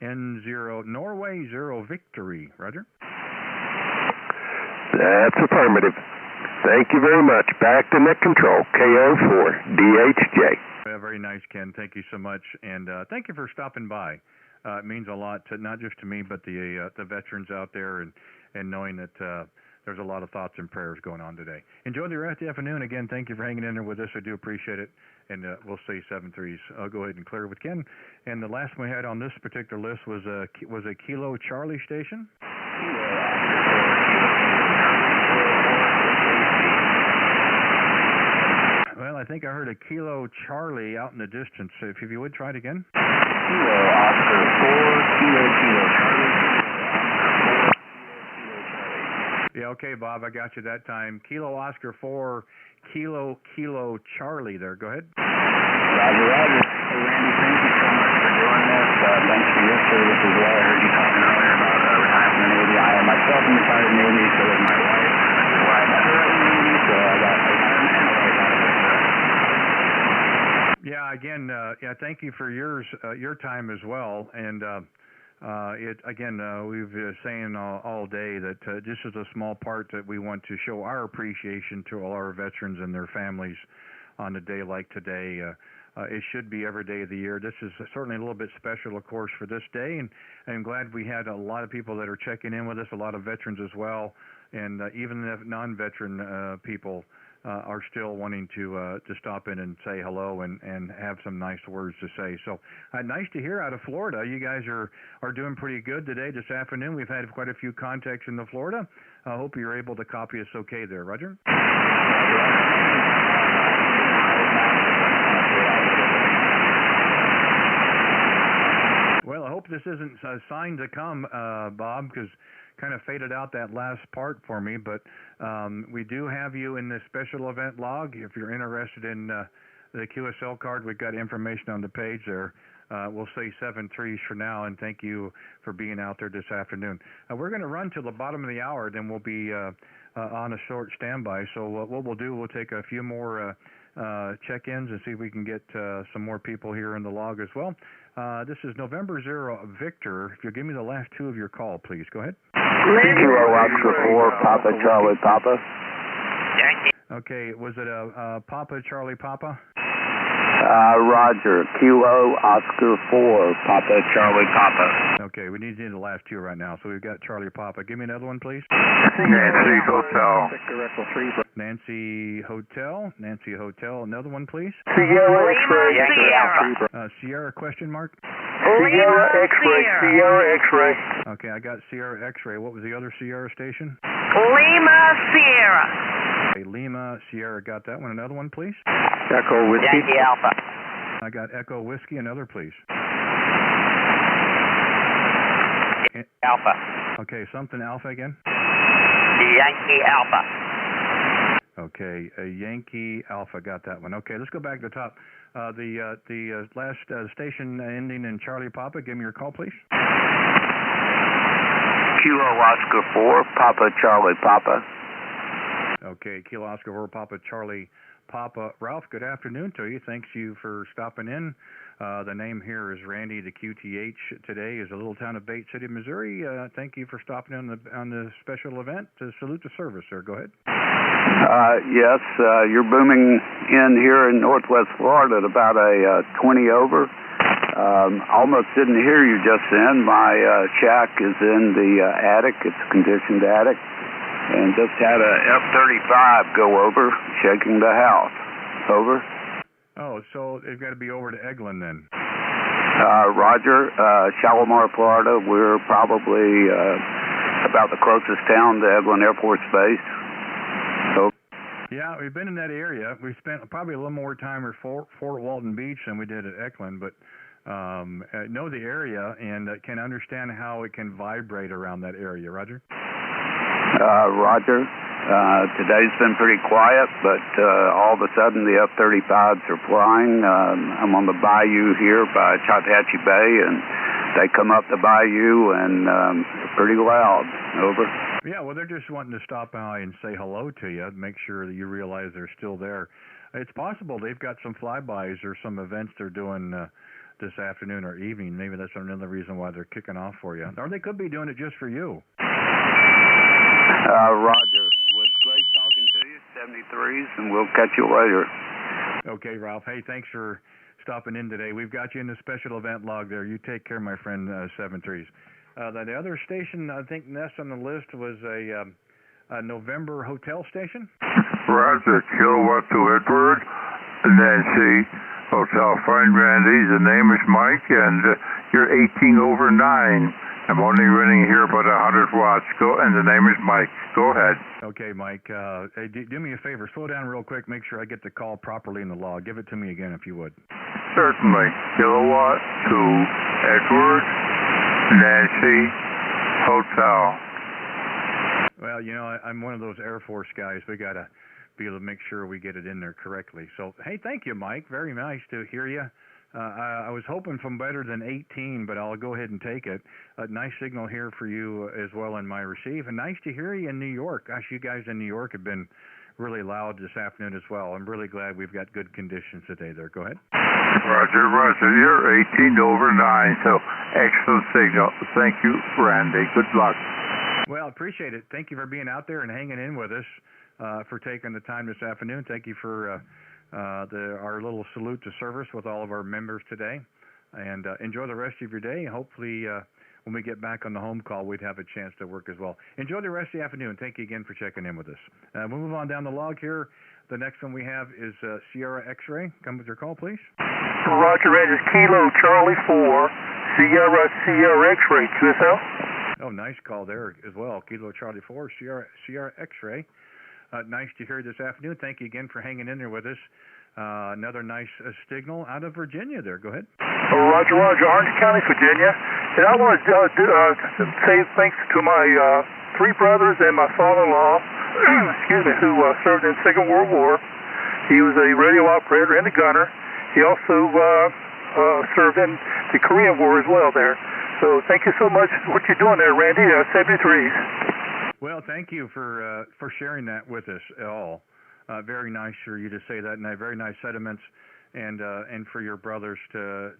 Speaker 1: N0 Norway 0 Victory. Roger.
Speaker 16: That's affirmative. Thank you very much. Back to net control, KO4, DHJ.
Speaker 1: Very nice, Ken. Thank you so much, and thank you for stopping by. It means a lot to not just to me, but the veterans out there, and knowing that there's a lot of thoughts and prayers going on today. Enjoy the rest of the afternoon. Again, thank you for hanging in there with us. I do appreciate it, and we'll say 7-3s. I'll go ahead and clear with Ken. And the last one we had on this particular list was a Kilo Charlie station. Well, I think I heard a Kilo Charlie out in the distance. If you would try it again.
Speaker 22: Kilo Oscar 4, Kilo Charlie.
Speaker 1: Yeah, okay, Bob, I got you that time. Kilo Oscar 4, Kilo Charlie there. Go ahead.
Speaker 22: Roger, Roger. Hey, Randy, thank you so much for doing this. Thanks for your service as well. I heard you talking earlier about retirement from the Navy. I myself am retired Navy, so is my wife. I met her in the Navy, so I got retirement and a life out of it.
Speaker 1: Yeah, again, thank you for your time as well. And we've been saying all day that just as a small part that we want to show our appreciation to all our veterans and their families on a day like today. It should be every day of the year. This is certainly a little bit special, of course, for this day, and I'm glad we had a lot of people that are checking in with us, a lot of veterans as well, and even the non-veteran people are still wanting to stop in and say hello and have some nice words to say. So nice to hear out of Florida. You guys are doing pretty good today, this afternoon. We've had quite a few contacts in the Florida. I hope you're able to copy us okay there, Roger. Well, I hope this isn't a sign to come, Bob, because kind of faded out that last part for me. But we do have you in the special event log. If you're interested in the QSL card, we've got information on the page there. We'll say 7-3s for now, and thank you for being out there this afternoon. We're going to run till the bottom of the hour, then we'll be on a short standby. So what we'll do, we'll take a few more check-ins and see if we can get some more people here in the log as well. This is November 0 Victor. If you'll give me the last two of your call, please. Go ahead.
Speaker 2: Kilo Oscar 4, Papa Charlie Papa.
Speaker 1: Okay, was it a Papa Charlie Papa?
Speaker 2: Roger. Kilo Oscar 4, Papa Charlie Papa.
Speaker 1: Okay, we need the last two right now. So we've got Charlie Papa. Give me another one, please.
Speaker 2: Nancy Hotel.
Speaker 1: Nancy Hotel. Nancy Hotel. Another one, please.
Speaker 2: Sierra X-ray.
Speaker 1: Sierra question mark?
Speaker 2: Sierra X-ray. Sierra X-ray.
Speaker 1: Okay, I got Sierra X-ray. What was the other Sierra station?
Speaker 3: Lima Sierra.
Speaker 1: Okay, Lima Sierra. Got that one. Another one, please.
Speaker 2: Echo Whiskey.
Speaker 3: Yankee Alpha.
Speaker 1: I got Echo Whiskey. Another, please.
Speaker 3: Alpha.
Speaker 1: Okay, something Alpha again.
Speaker 3: Yankee Alpha.
Speaker 1: Okay, a Yankee Alpha. Got that one. Okay, let's go back to the top. The last station ending in Charlie Papa. Give me your call, please.
Speaker 2: Kilo Oscar 4, Papa Charlie Papa.
Speaker 1: Okay, Kilo Oscar 4, Papa Charlie Papa. Ralph, good afternoon to you. Thanks you for stopping in. The name here is Randy. The QTH today is a little town of Bate City, Missouri. Thank you for stopping in on the special event. Salute the service, sir. Go ahead.
Speaker 2: Yes, you're booming in here in Northwest Florida at about a 20 over. Almost didn't hear you just then. My shack is in the attic. It's a conditioned attic. And just had a F-35 go over, shaking the house. Over.
Speaker 1: Oh, so they've got to be over to Eglin then.
Speaker 2: Roger. Shalimar, Florida. We're probably about the closest town to Eglin Air Force Base. So.
Speaker 1: Yeah, we've been in that area. We spent probably a little more time at Fort Walton Beach than we did at Eglin, but know the area and can understand how it can vibrate around that area. Roger?
Speaker 2: Roger. Today's been pretty quiet, but all of a sudden the F-35s are flying. I'm on the bayou here by Chattahoochee Bay, and they come up the bayou and they're pretty loud. Over.
Speaker 1: Yeah, well, they're just wanting to stop by and say hello to you, make sure that you realize they're still there. It's possible they've got some flybys or some events they're doing this afternoon or evening. Maybe that's another reason why they're kicking off for you. Or they could be doing it just for you.
Speaker 2: Roger. Well, it's great talking to you, 73s, and we'll catch you later.
Speaker 1: Okay, Ralph. Hey, thanks for stopping in today. We've got you in the special event log there. You take care, my friend, 73s. The other station, I think, next on the list was a November hotel station.
Speaker 23: Roger. Kilowatt to Edward, Nancy, Hotel. Fine, Randy. The name is Mike, and you're 18 over 9. I'm only running here about 100 watts. Go, and the name is Mike. Go ahead.
Speaker 1: Okay, Mike. Hey, do me a favor. Slow down real quick. Make sure I get the call properly in the log. Give it to me again, if you would.
Speaker 23: Certainly. Kilowatt to Edward, Nancy, Hotel.
Speaker 1: Well, you know, I'm one of those Air Force guys. We got to be able to make sure we get it in there correctly. So, hey, thank you, Mike. Very nice to hear you. I was hoping for better than 18, but I'll go ahead and take it. A nice signal here for you as well in my receive. And nice to hear you in New York. Gosh, you guys in New York have been really loud this afternoon as well. I'm really glad we've got good conditions today there. Go ahead.
Speaker 23: Roger, Roger. You're 18 over 9, so excellent signal. Thank you, Randy. Good luck.
Speaker 1: Well, appreciate it. Thank you for being out there and hanging in with us, for taking the time this afternoon. Thank you for our little salute to service with all of our members today. And enjoy the rest of your day. Hopefully when we get back on the home call, we'd have a chance to work as well. Enjoy the rest of the afternoon. Thank you again for checking in with us. We'll move on down the log here. The next one we have is Sierra X-Ray. Come with your call, please.
Speaker 5: Roger, Randy. Kilo Charlie 4, Sierra X-Ray, QSL.
Speaker 1: Oh, nice call there as well. Kilo Charlie 4, Sierra X-Ray. Nice to hear you this afternoon. Thank you again for hanging in there with us. Another nice signal out of Virginia there. Go ahead.
Speaker 5: Roger, Orange County, Virginia. And I want to say thanks to my 3 brothers and my father-in-law, excuse me, who served in the Second World War. He was a radio operator and a gunner. He also served in the Korean War as well there. So thank you so much for what you're doing there, Randy. 73s.
Speaker 1: Well, thank you for sharing that with us all. Very nice for you to say that, and very nice sentiments, and for your brothers to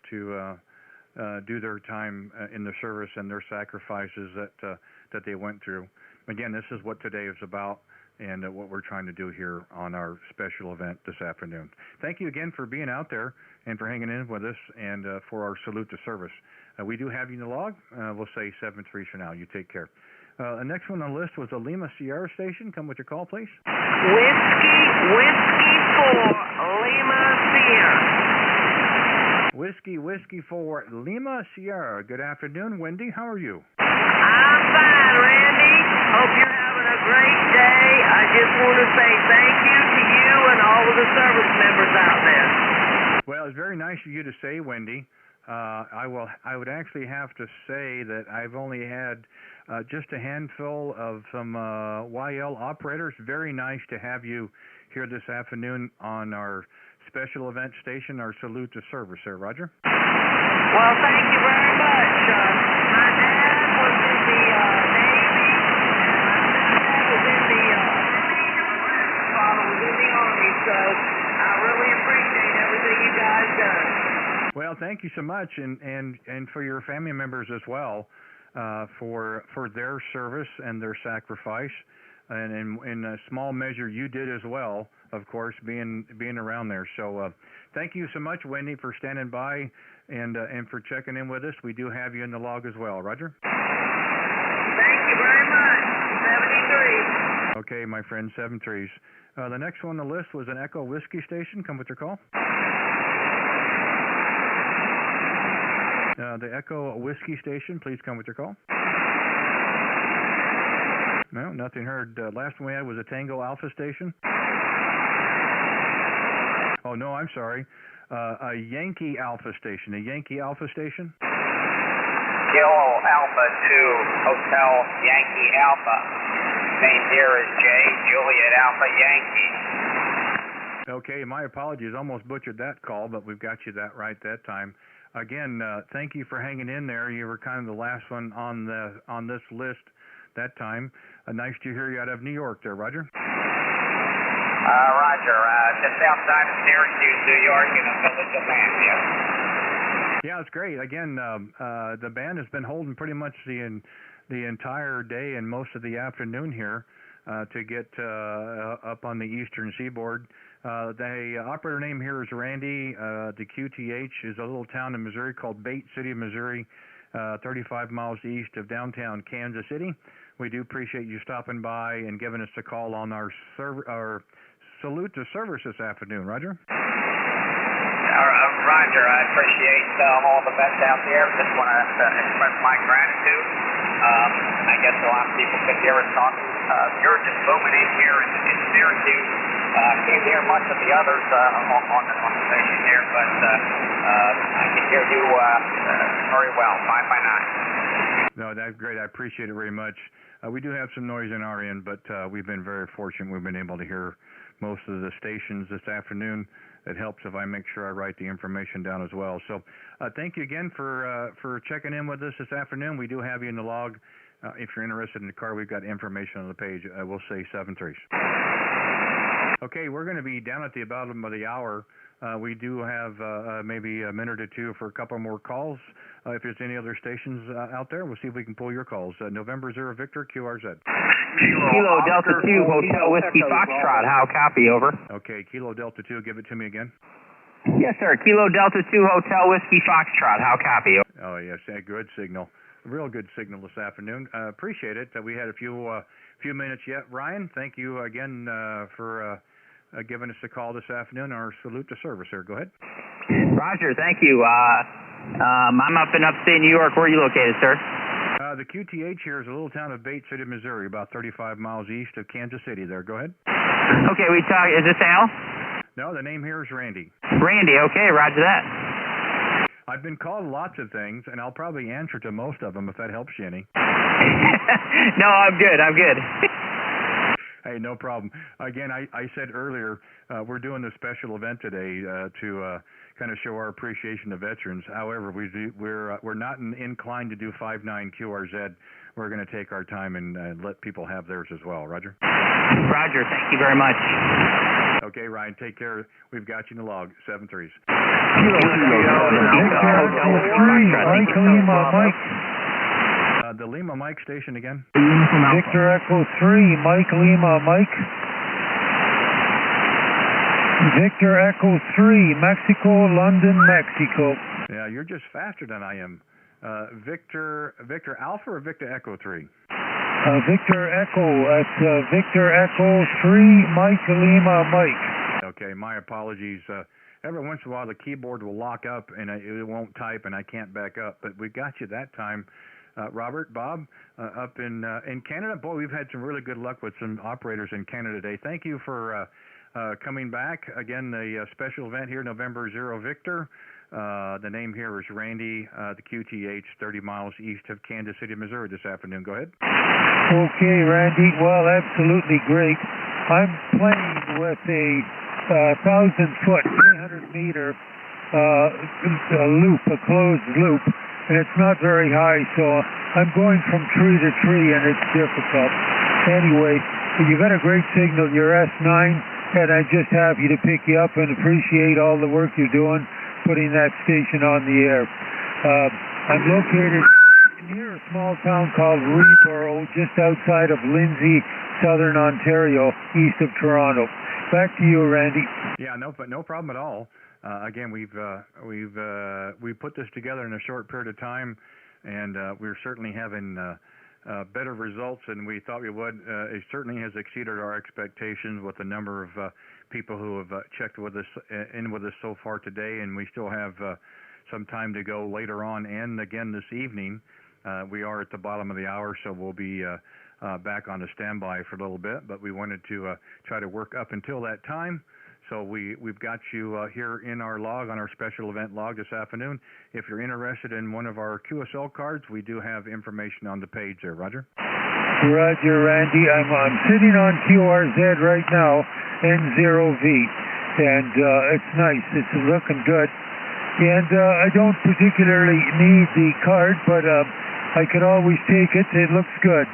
Speaker 1: do their time in the service and their sacrifices that they went through. Again, this is what today is about, and what we're trying to do here on our special event this afternoon. Thank you again for being out there and for hanging in with us, and for our salute to service. We do have you in the log. We'll say 7-3 for now. You take care. The next one on the list was the Lima Sierra station. Come with your call, please.
Speaker 3: Whiskey 4, Lima Sierra.
Speaker 1: Whiskey 4, Lima Sierra. Good afternoon, Wendy. How are you?
Speaker 3: I'm fine, Randy. Hope you're having a great day. I just want to say thank you to you and all of the service members out there.
Speaker 1: Well, it's very nice of you to say, Wendy. I would actually have to say that I've only had just a handful of some YL operators. Very nice to have you here this afternoon on our special event station, our salute to service, sir. Roger?
Speaker 3: Well, thank you very much. My dad was in the Navy, and my dad was in the Army, and my father was in the Army, so I really appreciate everything you guys done.
Speaker 1: Well, thank you so much, and for your family members as well, for their service and their sacrifice, and in a small measure you did as well, of course, being around there. So thank you so much, Wendy, for standing by and for checking in with us. We do have you in the log as well. Roger?
Speaker 3: Thank you very much. 73.
Speaker 1: Okay, my friend, 7-3s. The next one on the list was an Echo Whiskey station. Come with your call. The Echo Whiskey station, please come with your call. No, nothing heard. Last one we had was a Tango Alpha station. Oh, no, I'm sorry. A Yankee Alpha station. A Yankee Alpha station?
Speaker 3: Kilo Alpha 2, Hotel Yankee Alpha. Name here is Jay, Juliet Alpha Yankee.
Speaker 1: Okay, my apologies. Almost butchered that call, but we've got you that right that time. Again, thank you for hanging in there. You were kind of the last one on this list that time. Nice to hear you out of New York there, Roger.
Speaker 3: Roger. Just outside of Syracuse, New York, in a village of Manchester.
Speaker 1: Yeah, it's great. Again, the band has been holding pretty much the entire day and most of the afternoon here to get up on the eastern seaboard. The operator name here is Randy. The QTH is a little town in Missouri called Bate City, Missouri, 35 miles east of downtown Kansas City. We do appreciate you stopping by and giving us a call on our salute to service this afternoon. Roger?
Speaker 3: Roger, I appreciate all the vets out there. Just want to express my gratitude. I guess a lot of people could hear us talking. You're just booming in here in Syracuse. Can't hear much of the others on the station here, but I can hear you very well. 5 by 9.
Speaker 1: No, that's great. I appreciate it very much. We do have some noise in our end, but we've been very fortunate. We've been able to hear most of the stations this afternoon. It helps if I make sure I write the information down as well. So thank you again for checking in with us this afternoon. We do have you in the log. If you're interested in the car, we've got information on the page. We'll say 7-3. Okay, we're going to be down at the bottom of the hour. We do have maybe a minute or two for a couple more calls. If there's any other stations out there, we'll see if we can pull your calls. November 0 Victor, QRZ.
Speaker 6: Kilo Delta 2, Hotel Whiskey Foxtrot. How copy, over?
Speaker 1: Okay, Kilo Delta 2, give it to me again.
Speaker 6: Yes, sir. Kilo Delta 2, Hotel Whiskey Foxtrot. How copy, over?
Speaker 1: Oh, yes, a good signal. real good signal this afternoon. Appreciate it. We had a few minutes yet. Ryan, thank you again for giving us a call this afternoon. Our salute to service here. Go ahead.
Speaker 3: Roger, thank you. I'm up in upstate New York. Where are you located, sir?
Speaker 1: The QTH here is a little town of Bate City, Missouri, about 35 miles east of Kansas City there. Go ahead.
Speaker 3: Okay, is this Al?
Speaker 1: No, the name here is Randy.
Speaker 3: Randy, okay, roger that.
Speaker 1: I've been called lots of things, and I'll probably answer to most of them if that helps you any.
Speaker 3: No, I'm good.
Speaker 1: Hey, no problem. Again, I said earlier, we're doing a special event today to kind of show our appreciation to veterans. However, we're not inclined to do 5.9 QRZ. We're going to take our time and let people have theirs as well. Roger?
Speaker 3: Roger, thank you very much.
Speaker 1: Okay, Ryan, take care. We've got you in the log, 7-3s. The Lima Mike station again.
Speaker 7: Victor Echo 3, Mike Lima Mike. Victor Echo 3, Mexico, London, Mexico.
Speaker 1: Yeah, you're just faster than I am. Victor Alpha or Victor Echo 3?
Speaker 7: Victor Echo, that's Victor Echo 3, Mike Lima Mike.
Speaker 1: Okay, my apologies. Every once in a while the keyboard will lock up and it won't type and I can't back up, but we got you that time. Bob, up in Canada. Boy, we've had some really good luck with some operators in Canada today. Thank you for coming back. Again, the special event here, November 0 Victor. The name here is Randy, the QTH, 30 miles east of Kansas City, Missouri this afternoon. Go ahead.
Speaker 7: Okay, Randy. Well, absolutely great. I'm playing with a 1,000-foot, 300-meter loop, a closed loop. And it's not very high, so I'm going from tree to tree, and it's difficult. Anyway, you got a great signal. You're S9, and I'm just happy to pick you up and appreciate all the work you're doing, putting that station on the air. I'm located near a small town called Reboro, just outside of Lindsay, southern Ontario, east of Toronto. Back to you, Randy.
Speaker 1: Yeah, no problem at all. Again, we've put this together in a short period of time, and we're certainly having better results than we thought we would. It certainly has exceeded our expectations with the number of people who have checked with us so far today, and we still have some time to go later on. And again this evening, we are at the bottom of the hour, so we'll be back on the standby for a little bit. But we wanted to try to work up until that time. So we've got you here in our log, on our special event log this afternoon. If you're interested in one of our QSL cards, we do have information on the page there. Roger?
Speaker 7: Roger, Randy. I'm sitting on QRZ right now, N0V, and it's nice. It's looking good. And I don't particularly need the card, but I could always take it. It looks good.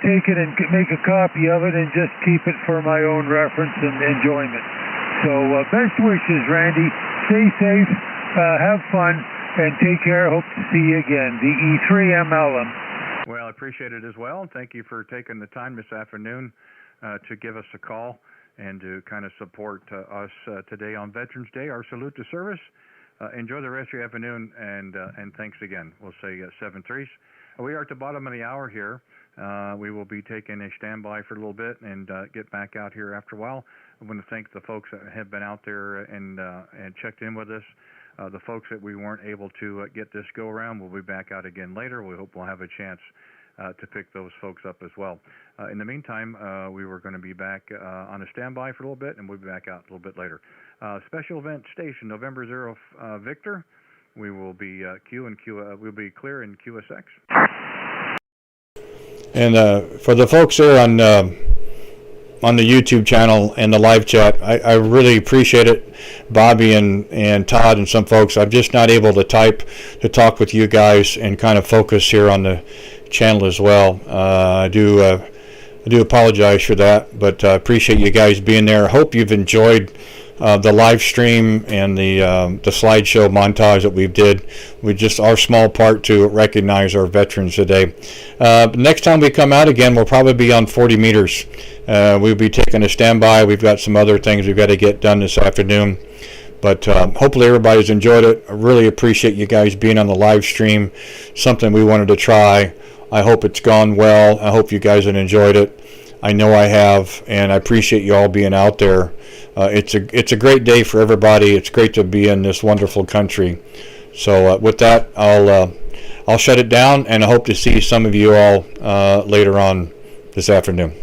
Speaker 7: Take it and make a copy of it and just keep it for my own reference and enjoyment. So best wishes, Randy. Stay safe, have fun, and take care. Hope to see you again. The E3MLM.
Speaker 1: Well, I appreciate it as well. Thank you for taking the time this afternoon to give us a call and to kind of support us today on Veterans Day. Our salute to service. Enjoy the rest of your afternoon, and thanks again. We'll say 7-3s. We are at the bottom of the hour here. We will be taking a standby for a little bit and get back out here after a while. I want to thank the folks that have been out there and checked in with us. The folks that we weren't able to get this go around will be back out again later. We hope we'll have a chance to pick those folks up as well. In the meantime, we were going to be back on a standby for a little bit, and we'll be back out a little bit later. Special event station, November 0 Victor. We will be we'll be clear in QSX.
Speaker 13: And for the folks there on the YouTube channel and the live chat, I really appreciate it, Bobby and Todd and some folks. I'm just not able to type to talk with you guys and kind of focus here on the channel as well. I do apologize for that, but I appreciate you guys being there. I hope you've enjoyed the live stream and the slideshow montage that we did. We just our small part to recognize our veterans today. Next time we come out again, we'll probably be on 40 meters. We'll be taking a standby. We've got some other things we've got to get done this afternoon. But hopefully everybody's enjoyed it. I really appreciate you guys being on the live stream. Something we wanted to try. I hope it's gone well. I hope you guys have enjoyed it. I know I have, and I appreciate you all being out there. It's a great day for everybody. It's great to be in this wonderful country. So with that, I'll shut it down, and I hope to see some of you all later on this afternoon.